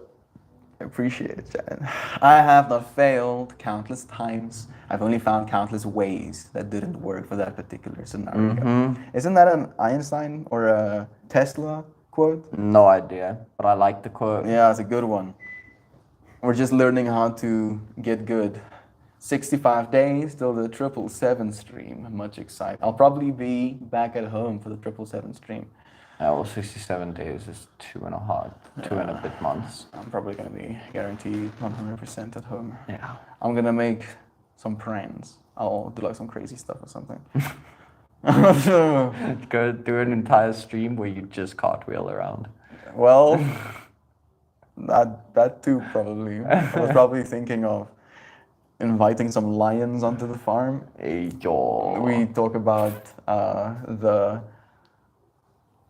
I appreciate it, Shan. I have not failed countless times. I've only found countless ways that didn't work for that particular scenario. Isn't that an Einstein or a Tesla quote? No idea, but I like the quote. Yeah, it's a good one. We're just learning how to get good. 65 days till the 777 stream. Much excited. I'll probably be back at home for the 777 stream. Well, 67 days is 2 and a bit months. I'm probably going to be guaranteed 100% at home. Yeah. I'm going to make some friends. I'll do like some crazy stuff or something. Go do an entire stream where you just cartwheel around. Well, that too probably. I was probably thinking of inviting some lions onto the farm. Hey, yo. We talk about the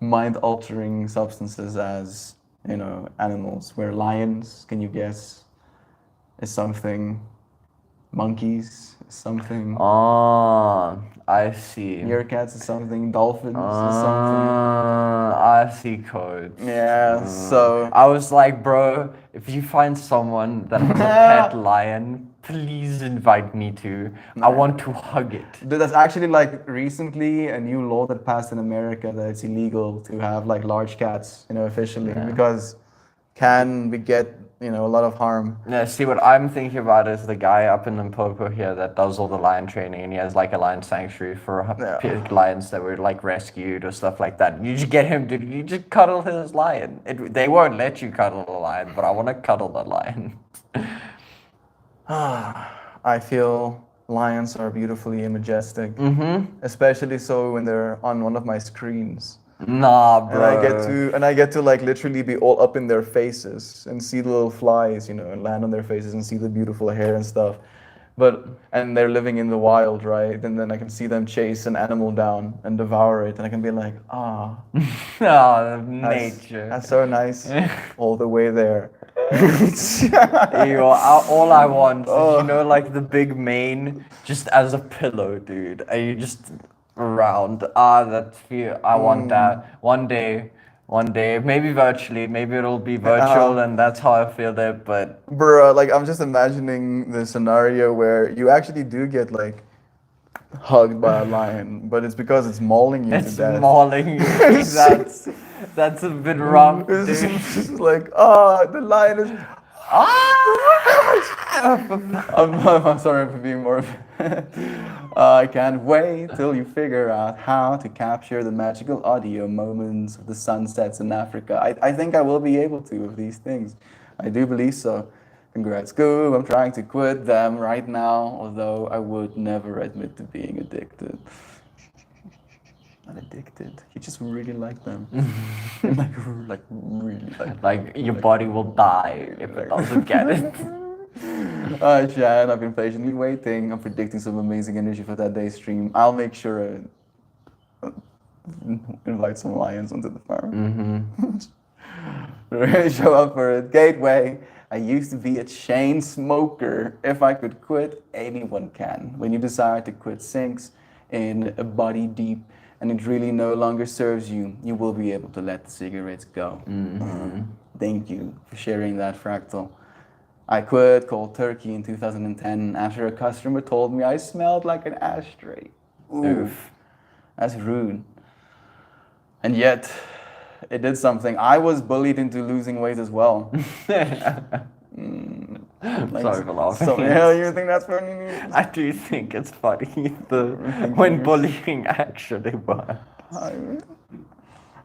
mind-altering substances as, animals. Where lions, can you guess, is something. Monkeys is something. Oh, I see. Meerkats is something. Dolphins is something. I see codes. Yeah, so. I was like, bro, if you find someone that has a pet lion, please invite me to. I want to hug it. Dude, that's actually like recently a new law that passed in America that it's illegal to have like large cats, officially, because can beget, a lot of harm. Yeah, see, what I'm thinking about is the guy up in Limpopo here that does all the lion training, and he has like a lion sanctuary for lions that were like rescued or stuff like that. You just get him, dude. You just cuddle his lion. They won't let you cuddle the lion, but I want to cuddle the lion. I feel lions are beautifully majestic, especially so when they're on one of my screens. Nah, And bro. I get to like literally be all up in their faces and see the little flies, and land on their faces and see the beautiful hair and stuff. And they're living in the wild, right? And then I can see them chase an animal down and devour it, and I can be like, ah, Ah, that's, nature. that's so nice, all the way there. All I want is, Oh. like the big mane just as a pillow, dude. And you just around. Ah, that feel. I want that. One day, maybe virtually, maybe it'll be virtual, and that's how I feel it. But Bruh, like I'm just imagining the scenario where you actually do get like hugged by a lion, but it's because it's mauling you it's to death. mauling you. That's a bit rough, It's dude. just like, the lion is. I'm sorry for being more. I can't wait till you figure out how to capture the magical audio moments of the sunsets in Africa. I think I will be able to with these things. I do believe so. Congrats, Scoob. I'm trying to quit them right now, although I would never admit to being addicted. Not addicted. You just really like them. like really like. Like your body will die if it doesn't get it. Shan, I've been patiently waiting. I'm predicting some amazing energy for that day's stream. I'll make sure invite some lions onto the farm. Really show up for it. Gateway. I used to be a chain smoker. If I could quit, anyone can. When you desire to quit sinks in a body deep and it really no longer serves you, you will be able to let the cigarettes go. Thank you for sharing that, Fractal. I quit cold turkey in 2010 after a customer told me I smelled like an ashtray. Oof. That's rude. And yet, it did something. I was bullied into losing weight as well. Sorry for laughing. You think that's funny? I do think it's funny when bullying actually works.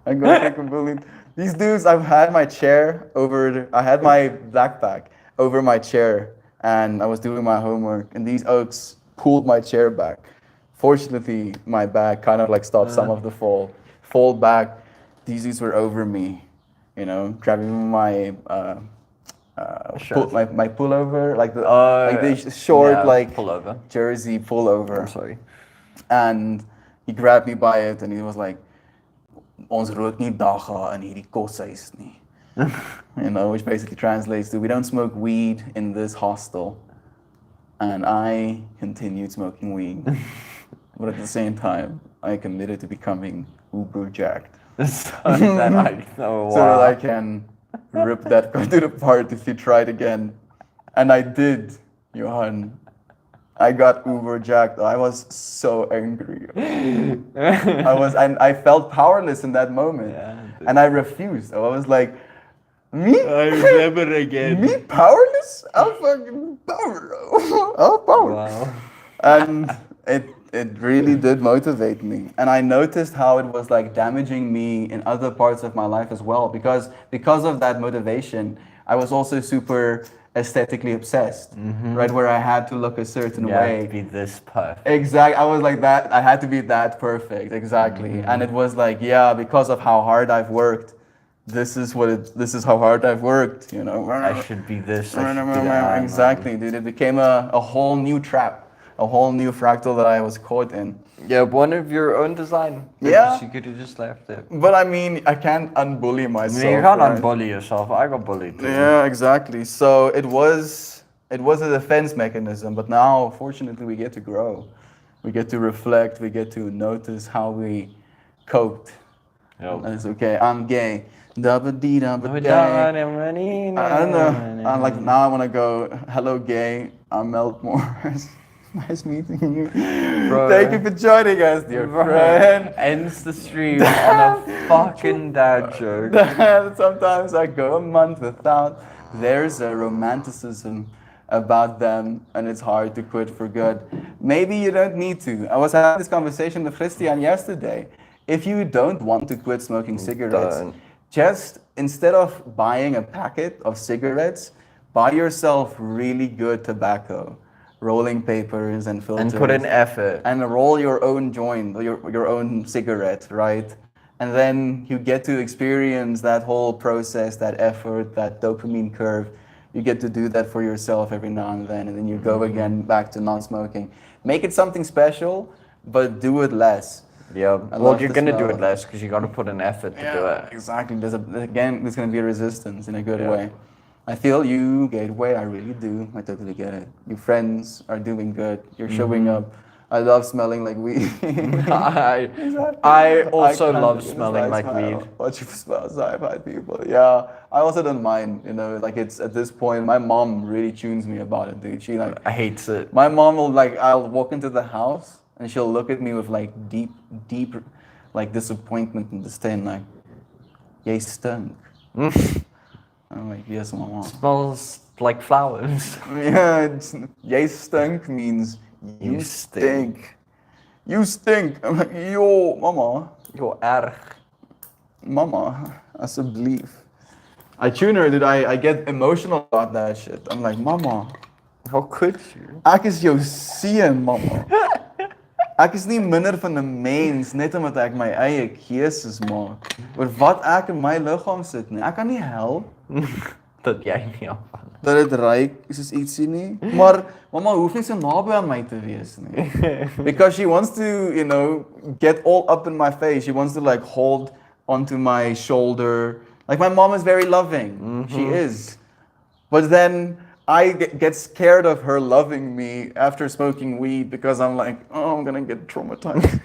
I got freaking bullied. These dudes, I had my backpack over my chair, and I was doing my homework, and these oaks pulled my chair back. Fortunately, my bag kind of like stopped some of the fall back. These dudes were over me, grabbing my my pullover, like the short pullover jersey pullover. I'm sorry. And he grabbed me by it, and he was like, "Ons rook nie dagga in hierdie koshuis nie." Which basically translates to, "We don't smoke weed in this hostel." And I continued smoking weed, but at the same time, I committed to becoming uber jacked. So that I can rip that content apart if you try it again. And I did, Johan. I got uber jacked. I was so angry. I felt powerless in that moment. And I refused. I was like, me? I'm never again. Me powerless? I'm fucking power. I'm power. Wow. And it really did motivate me. And I noticed how it was like damaging me in other parts of my life as well. Because of that motivation, I was also super aesthetically obsessed, right? Where I had to look a certain way. To be this perfect. Exactly. I was like that. I had to be that perfect. Exactly. And it was like, because of how hard I've worked, this is how hard I've worked, I should be this. I should be that. Exactly, dude. It became a whole new trap, a whole new fractal that I was caught in. Yeah, one of your own design. Yeah. You could have just left it. But I mean, I can't unbully myself. You can't right? unbully yourself. I got bullied too. Yeah, exactly. So it was a defense mechanism, but now, fortunately, we get to grow. We get to reflect. We get to notice how we coped. Yep. And it's okay. I'm gay. Double D, double gay. I don't know. I'm like, now I want to go, hello, gay. I'm Melt Morris. Nice meeting you. Bro. Thank you for joining us, dear friend. Ends the stream on a fucking dad joke. Sometimes I go a month without. There's a romanticism about them, and it's hard to quit for good. Maybe you don't need to. I was having this conversation with Christian yesterday. If you don't want to quit smoking cigarettes, just instead of buying a packet of cigarettes, buy yourself really good tobacco. rolling papers and filters. And put in effort. And roll your own joint, your own cigarette, right? And then you get to experience that whole process, that effort, that dopamine curve. You get to do that for yourself every now and then you go again back to non-smoking. Make it something special, but do it less. Yeah. I Well, love you're the gonna do smell it of less because you got to put in effort to do it. exactly. There's going to be a resistance in a good Yeah. way. I feel you, Gateway. I really do. I totally get it. Your friends are doing good. You're showing up. I love smelling like weed. I also can't love resist smelling that like smell. weed. What you smell, I've people. Yeah, I also don't mind. You know, like it's at this point, my mom really tunes me about it, dude. She like, I hate it. my mom will like, I'll walk into the house and she'll look at me with like deep, like disappointment and disdain, like, "Jy stink." I'm like, "Yes, mama." Smells like flowers. Yeah, "Jy stink" means you stink. You stink. I'm like, "Yo, mama." You're erg. Mama, alsjeblieft. I tune her, dude. I get emotional about that shit. I'm like, "Mama, How could you? ek is jou seun, mama. Ek is nie minder van 'n mens net omdat ek my eie keuses maak oor wat ek in my liggaam sit nie. Ek kan nie help Dat jij niet afvallen. dat dit ryk soos ietsie nie. Maar mamma hoef nie so naby aan my te wees nie. Because she wants to, you know, get all up in my face. She wants to like hold onto my shoulder. Like my mom is very loving. She is. But then I get scared of her loving me after smoking weed because I'm like, "Oh, I'm gonna get traumatized."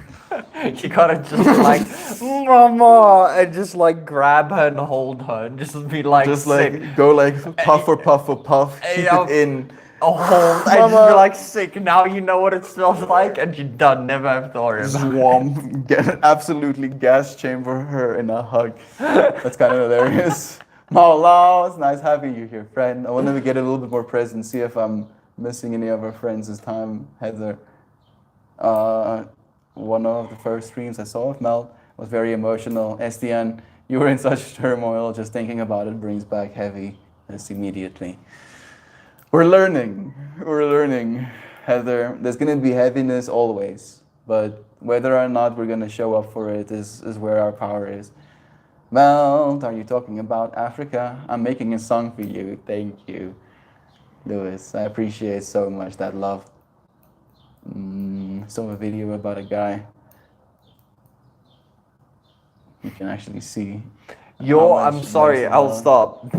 You gotta just like, mama, and just like grab her and hold her and just be like, Just sick. like go like puff for puff for puff, Hey, keep it in. A hold and just Mama. be like, sick. Now you know what it smells like, and you're done. Never have to worry about it. Swamp, get absolutely gas chamber her in a hug. That's kind of hilarious. Maula, it's nice having you here, friend. I want to get a little bit more present, see if I'm missing any of our friends this time. Heather, one of the first streams I saw of Mel was very emotional. Estienne, you were in such turmoil, just thinking about it brings back heaviness immediately. We're learning, Heather. There's going to be heaviness always, but whether or not we're going to show up for it is where our power is. Mel, are you talking about Africa? I'm making a song for you. Thank you, Lewis. I appreciate so much that love. Saw a video about a guy. You can actually see. I'm sorry, I'll stop.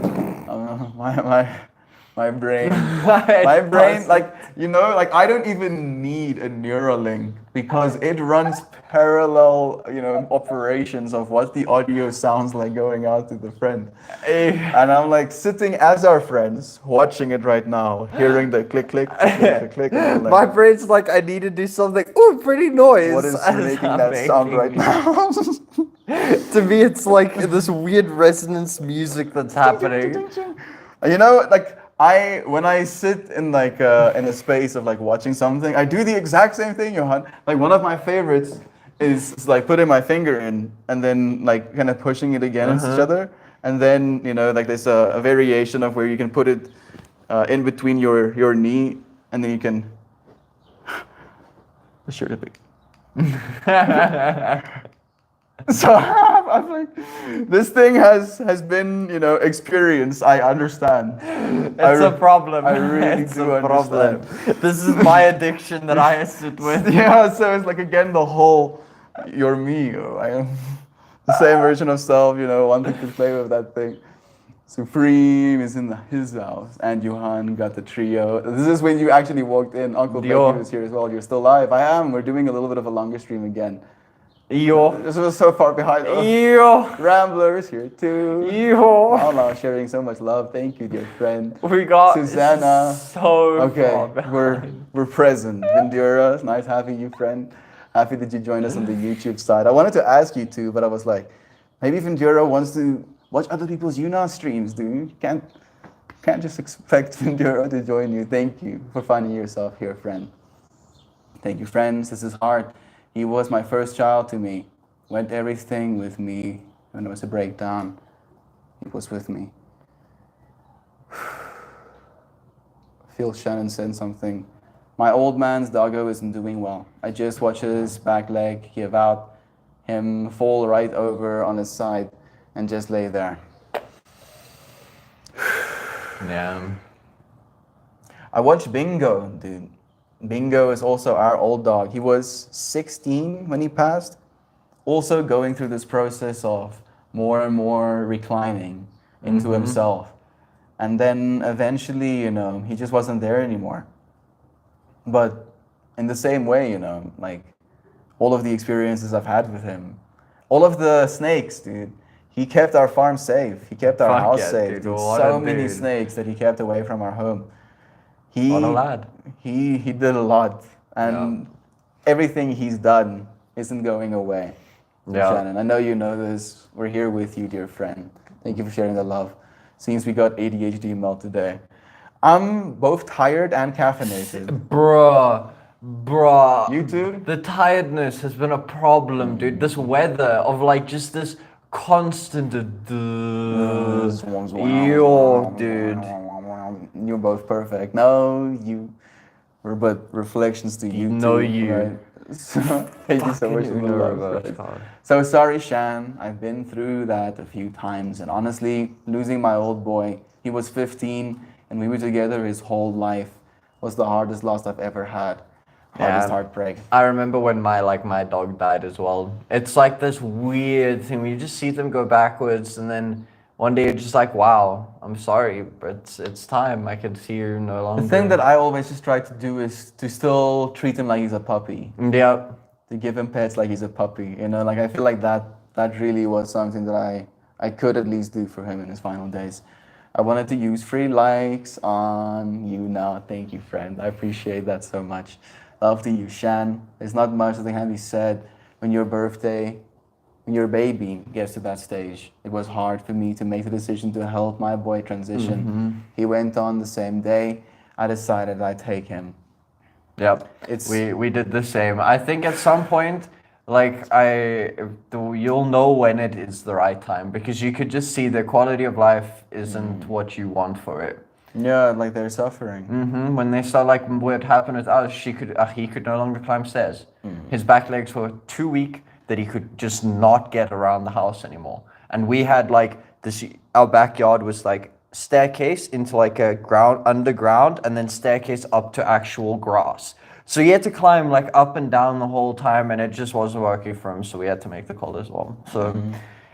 My brain, my brain, like, you know, like I don't even need a Neuralink because it runs parallel, you know, operations of what the audio sounds like going out to the friend. And I'm like sitting as our friends, watching it right now, hearing the click, click, click, click, and I'm like, My brain's like, I need to do something. Ooh, pretty noise. what is And making I'm that sound right making- now? To me, it's like this weird resonance music that's happening. You know, like when I sit in like in a space of like watching something, I do the exact same thing, Johan. Like one of my favorites is like putting my finger in and then like kind of pushing it against each other, and then you know like there's a variation of where you can put it in between your knee, and then you can. The shirt a bit. So I'm like, this thing has been, you know, experienced. I understand. It's a problem. I really It's do a problem. understand. This is my addiction that I sit with. Yeah, so it's like again the whole, you're me. I am the same version of self, you know, wanting to play with that thing. Supreme is in his house, and Johan got the trio. This is when you actually walked in. Uncle Becky Yo. was here as well. You're still live. I am. We're doing a little bit of a longer stream again. Yo. This was so far behind. Oh. Yo. Ramblers here too. Yo. Allah sharing so much love. Thank you, dear friend. We got Susanna. so Okay, far behind. we're present. Vindura, it's nice having you, friend. Happy that you joined us on the YouTube side. I wanted to ask you too, but I was like, maybe Vindura wants to watch other people's UNA streams, dude. You can't just expect Vindura to join you. Thank you for finding yourself here, friend. Thank you, friends. This is hard. He was my first child to me. Went everything with me when it was a breakdown. He was with me. I feel Shannon said something My old man's doggo isn't doing well. I just watched his back leg give out, him fall right over on his side, and just lay there. Yeah. I watched Bingo, dude. Bingo is also our old dog. He was 16 when he passed, also going through this process of more and more reclining into himself. And then eventually, he just wasn't there anymore. But in the same way, like all of the experiences I've had with him, all of the snakes, dude. He kept our farm safe. He kept our Fuck house yeah, safe. dude. Dude. What So a many dude. snakes that he kept away from our home. What a lad. He did a lot, and everything he's done isn't going away. Yeah. Shannon, I know you know this. We're here with you, dear friend. Thank you for sharing the love. Seems we got ADHD melt today. I'm both tired and caffeinated. Bruh. You too? The tiredness has been a problem, dude. This weather of like just this constant. Yo, dude. You're both perfect. No, we're but reflections to you No, too. you. Right? So, thank you so much for the Uno love. reverse Right? card. So sorry, Shan. I've been through that a few times, and honestly, losing my old boy, he was 15, and we were together his whole life, was the hardest loss I've ever had. Hardest Yeah. heartbreak. I remember when my dog died as well. It's like this weird thing where you just see them go backwards, and then one day you're just like, wow, I'm sorry, but it's time. I can see you no longer. The thing that I always just try to do is to still treat him like he's a puppy. Yeah. To give him pets like he's a puppy. Like I feel like that really was something that I could at least do for him in his final days. I wanted to use free likes on you now. Thank you, friend. I appreciate that so much. Love to you, Shan. There's not much that can be said when your baby gets to that stage. It was hard for me to make the decision to help my boy transition. He went on the same day. I decided I'd take him. Yep. We did the same. I think at some point, like you'll know when it is the right time, because you could just see the quality of life isn't what you want for it. Yeah, like they're suffering. When they saw like what happened with us, he could no longer climb stairs. His back legs were too weak that he could just not get around the house anymore. And we had like this. Our backyard was like staircase into like a underground, and then staircase up to actual grass. So he had to climb like up and down the whole time, and it just wasn't working for him. So we had to make the call as well. So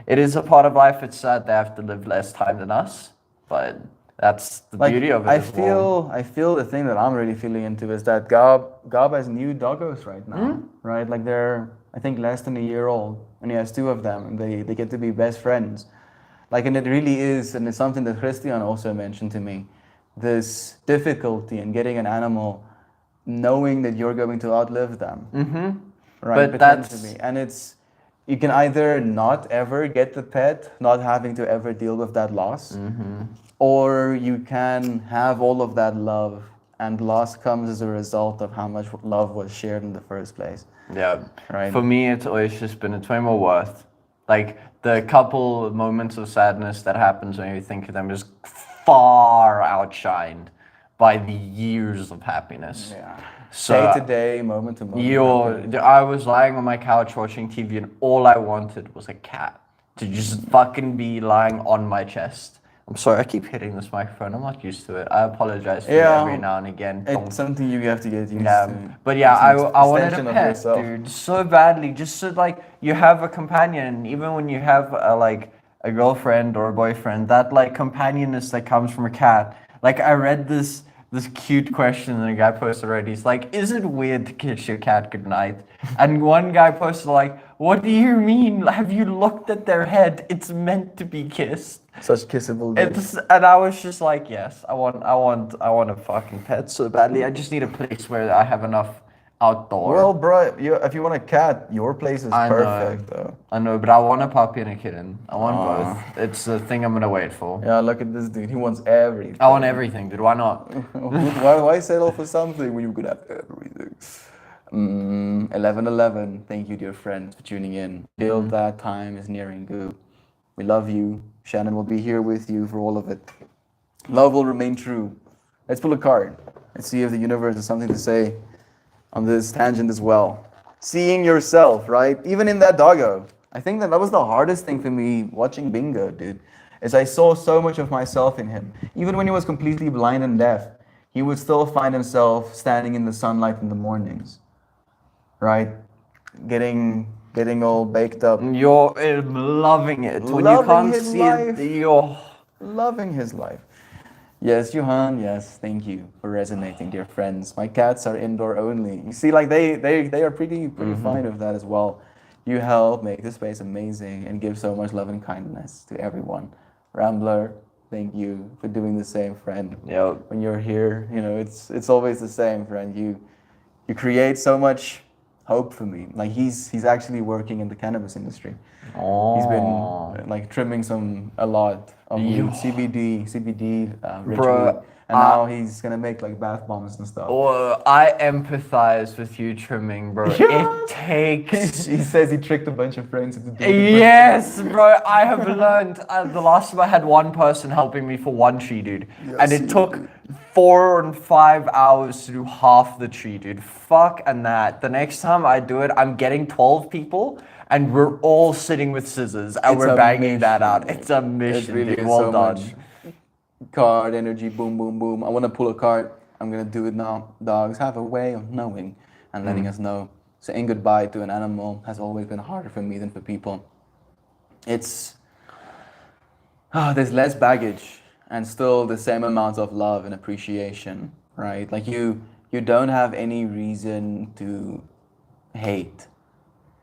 it is a part of life. It's sad they have to live less time than us, but that's the beauty of it. I feel the thing that I'm really feeling into is that Gab has new doggos right now, right? Like they're, I think, less than a year old, and he has two of them, and they get to be best friends. Like, and it really is, and it's something that Christian also mentioned to me, this difficulty in getting an animal, knowing that you're going to outlive them, right? But that's and it's, you can either not ever get the pet, not having to ever deal with that loss, or you can have all of that love, and loss comes as a result of how much love was shared in the first place. Yeah. Right. For me, it's always just been, it's way more worth. Like the couple moments of sadness that happens when you think of them is far outshined by the years of happiness. Yeah. So Day to day, moment to moment. I was lying on my couch watching TV, and all I wanted was a cat to just fucking be lying on my chest. I'm sorry, I keep hitting this microphone. I'm not used to it. I apologize for it every now and again. It's something you have to get used Yeah, to. but yeah, I wanted a extension of pet, yourself. dude, so badly. Just so like you have a companion, even when you have a girlfriend or a boyfriend, that like companionness that comes from a cat. Like I read this cute question that a guy posted already. He's like, "Is it weird to kiss your cat goodnight?" And one guy posted like, "What do you mean? Have you looked at their head? It's meant to be kissed." Such kissable. And I was just like, yes, I want a fucking pet so badly. I just need a place where I have enough outdoor. Well, bro, if you want a cat, your place is perfect, though. I know, but I want a puppy and a kitten. I want both. It's the thing I'm gonna wait for. Yeah, look at this dude. He wants everything. I want everything, dude. Why not? why settle for something when you could have everything? 11:11. Thank you, dear friends, for tuning in. Till that time is nearing. Goo. We love you. Shannon will be here with you for all of it. Love will remain true. Let's pull a card. Let's see if the universe has something to say on this tangent as well. Seeing yourself, right? Even in that doggo. I think that was the hardest thing for me watching Bingo, dude. Is I saw so much of myself in him. Even when he was completely blind and deaf, he would still find himself standing in the sunlight in the mornings, right? Getting all baked up, You're loving it. When you Loving can't his see life. it, you're... loving his life. Yes, Johan. Yes, thank you for resonating, dear friends. My cats are indoor only. You see, like they are pretty fine with that as well. You help make the space amazing and give so much love and kindness to everyone. Rambler, thank you for doing the same, friend. Yep. When you're here, you know it's always the same, friend. You create so much hope for me. Like he's actually working in the cannabis industry. He's been like trimming a lot of weed, CBD rich Bruh, weed, and now he's gonna make like bath bombs and stuff. Oh, I empathize with you trimming, bro. Yeah. It takes... He says he tricked a bunch of friends into doing it. Yes, bro. I have learned. The last time I had one person helping me for one tree, dude, and it took 4 and 5 hours to do half the tree, dude. Fuck and that. The next time I do it, I'm getting 12 people, and we're all sitting with scissors, and It's we're a banging that mission. out. It's a mission, It really dude. is Well so done. much. Card energy, boom, boom, boom. I want to pull a card. I'm gonna do it now. Dogs have a way of knowing and letting us know. Saying goodbye to an animal has always been harder for me than for people. It's there's less baggage and still the same amount of love and appreciation, right? Like you don't have any reason to hate.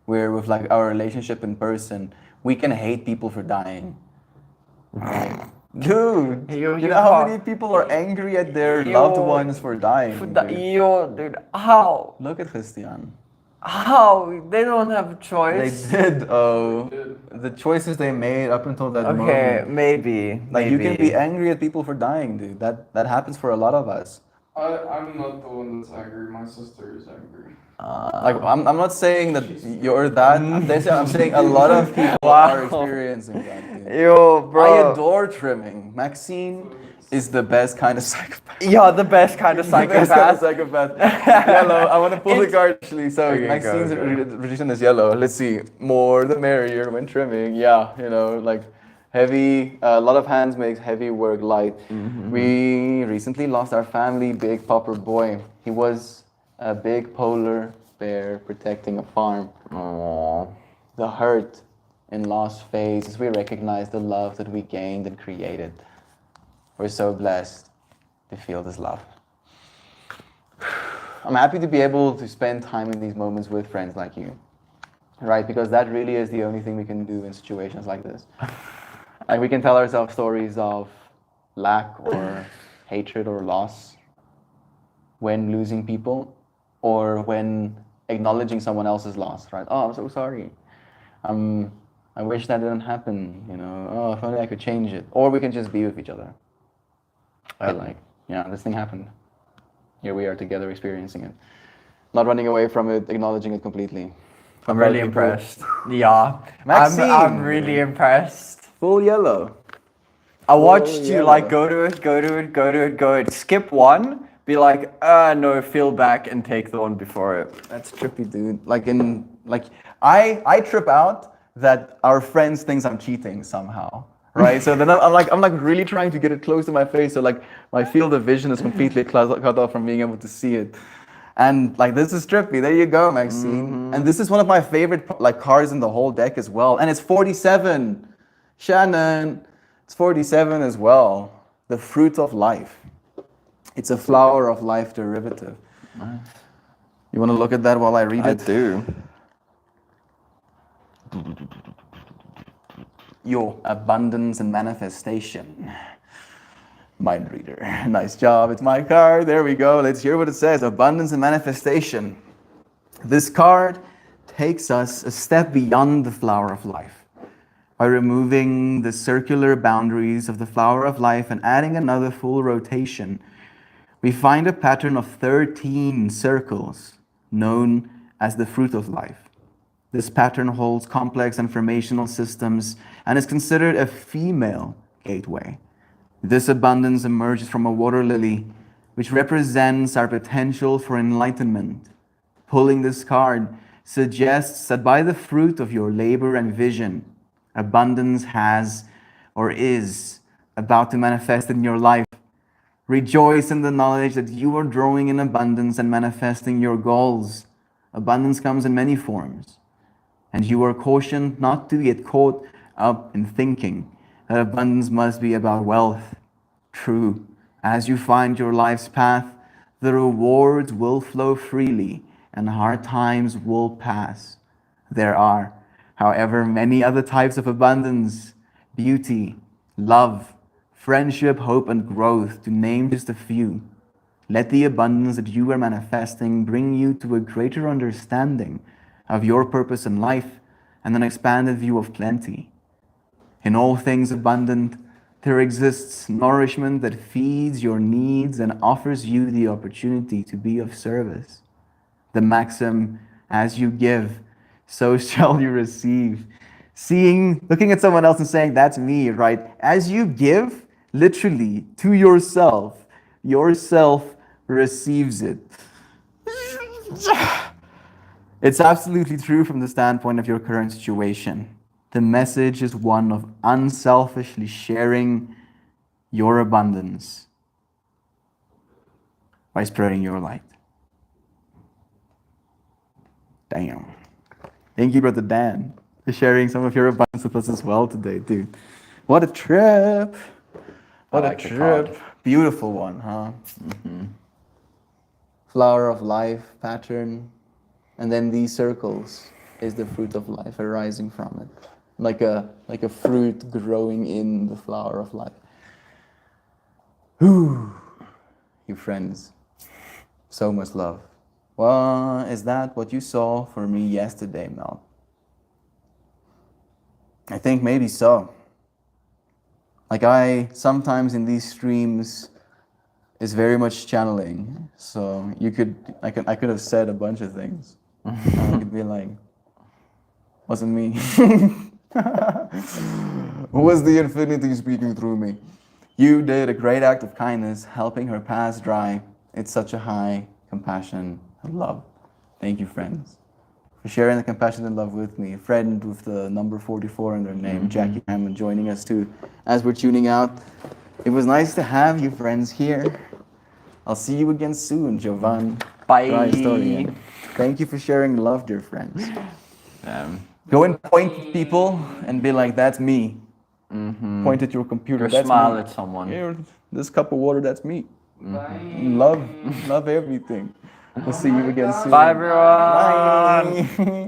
Where with like our relationship in person, we can hate people for dying. Right? Dude, You you know how can't- many people are angry at their loved ones for dying? Dude? Dude, how? Look at Christian. How? They don't have a They choice. did. Oh, the choices they made up until that Okay, moment. maybe. Like you can maybe. be angry at people for dying, dude. That happens for a lot of us. I'm not the one that's angry. My sister is angry. Like I'm not saying that you're that. I'm saying a lot of people are experiencing that. Dude. Yo, I bro. adore trimming. Maxine is the best kind of psychopath. You're the best kind of The best kind of psychopath. psychopath. Yellow. I want to pull the card actually. So Okay, Maxine's go. religion is yellow. Let's see. More the merrier when trimming. Yeah, you know, like heavy. A lot of hands makes heavy work light. We recently lost our family big popper boy. He was a big polar bear protecting a farm. Aww. The hurt in lost phase as we recognize the love that we gained and created. We're so blessed to feel this love. I'm happy to be able to spend time in these moments with friends like you, right? Because that really is the only thing we can do in situations like this. Like we can tell ourselves stories of lack or hatred or loss when losing people or when acknowledging someone else's loss, right? Oh, I'm so sorry. I wish that didn't happen, you know. Oh, if only I could change it. Or we can just be with each other. Like, yeah, this thing happened. Here we are together experiencing it. Not running away from it, acknowledging it completely. I'm really People- impressed. Yeah. Maxine. I'm really impressed. Full yellow. I watched you yeah. like go to it, skip one, be like, no, feel back and take the one before it. That's trippy, dude. I trip out that our friends thinks I'm cheating somehow. Right? So then I'm like really trying to get it close to my face. So like my field of vision is completely cut off from being able to see it. And like this is trippy. There you go, Maxine. And this is one of my favorite like cards in the whole deck as well. And it's 47. Shannon, it's 47 as well. The fruit of life. It's a flower of life derivative. You want to look at that while I read it? do. Your abundance and manifestation. Mind reader. Nice job. It's my card. There we go. Let's hear what it says. Abundance and manifestation. This card takes us a step beyond the flower of life by removing the circular boundaries of the flower of life and adding another full rotation. We find a pattern of 13 circles known as the fruit of life. This pattern holds complex informational systems and is considered a female gateway. This abundance emerges from a water lily which represents our potential for enlightenment. Pulling this card suggests that by the fruit of your labor and vision, abundance has or is about to manifest in your life. Rejoice in the knowledge that you are growing in abundance and manifesting your goals. Abundance comes in many forms, and you are cautioned not to get caught up in thinking that abundance must be about wealth. True, as you find your life's path, the rewards will flow freely and hard times will pass. There are, however, many other types of abundance: beauty, love, friendship, hope, and growth, to name just a few. Let the abundance that you are manifesting bring you to a greater understanding of your purpose in life and an expanded view of plenty. In all things abundant, there exists nourishment that feeds your needs and offers you the opportunity to be of service. The maxim, as you give, so shall you receive. Looking at someone else and saying, that's me, right? As you give, literally, to yourself receives it. It's absolutely true from the standpoint of your current situation. The message is one of unselfishly sharing your abundance by spreading your light. Damn. Thank you, Brother Dan, for sharing some of your abundance with us as well today, dude. What a trip. What a trip. Beautiful one, huh? Mm-hmm. Flower of life pattern. And then these circles is the fruit of life arising from it. Like a fruit growing in the flower of life. Whew. You friends. So much love. Well, is that what you saw for me yesterday, Mel? I think maybe so. Like I sometimes in these streams is very much channeling. So I could have said a bunch of things. I could be like, wasn't me. Who was the infinity speaking through me? You did a great act of kindness, helping her pass dry. It's such a high compassion and love. Thank you, friends, for sharing the compassion and love with me. A friend with the number 44 in their name, Jackie Hammond, joining us too as we're tuning out. It was nice to have you friends here. I'll see you again soon, Jovan. Bye. Thank you for sharing love, dear friends. Go and point at people and be like, that's me. Mm-hmm. Point at your computer. Or smile at someone. Here, this cup of water, that's me. Bye. Love everything. We'll see you again soon. Bye, everyone. Bye.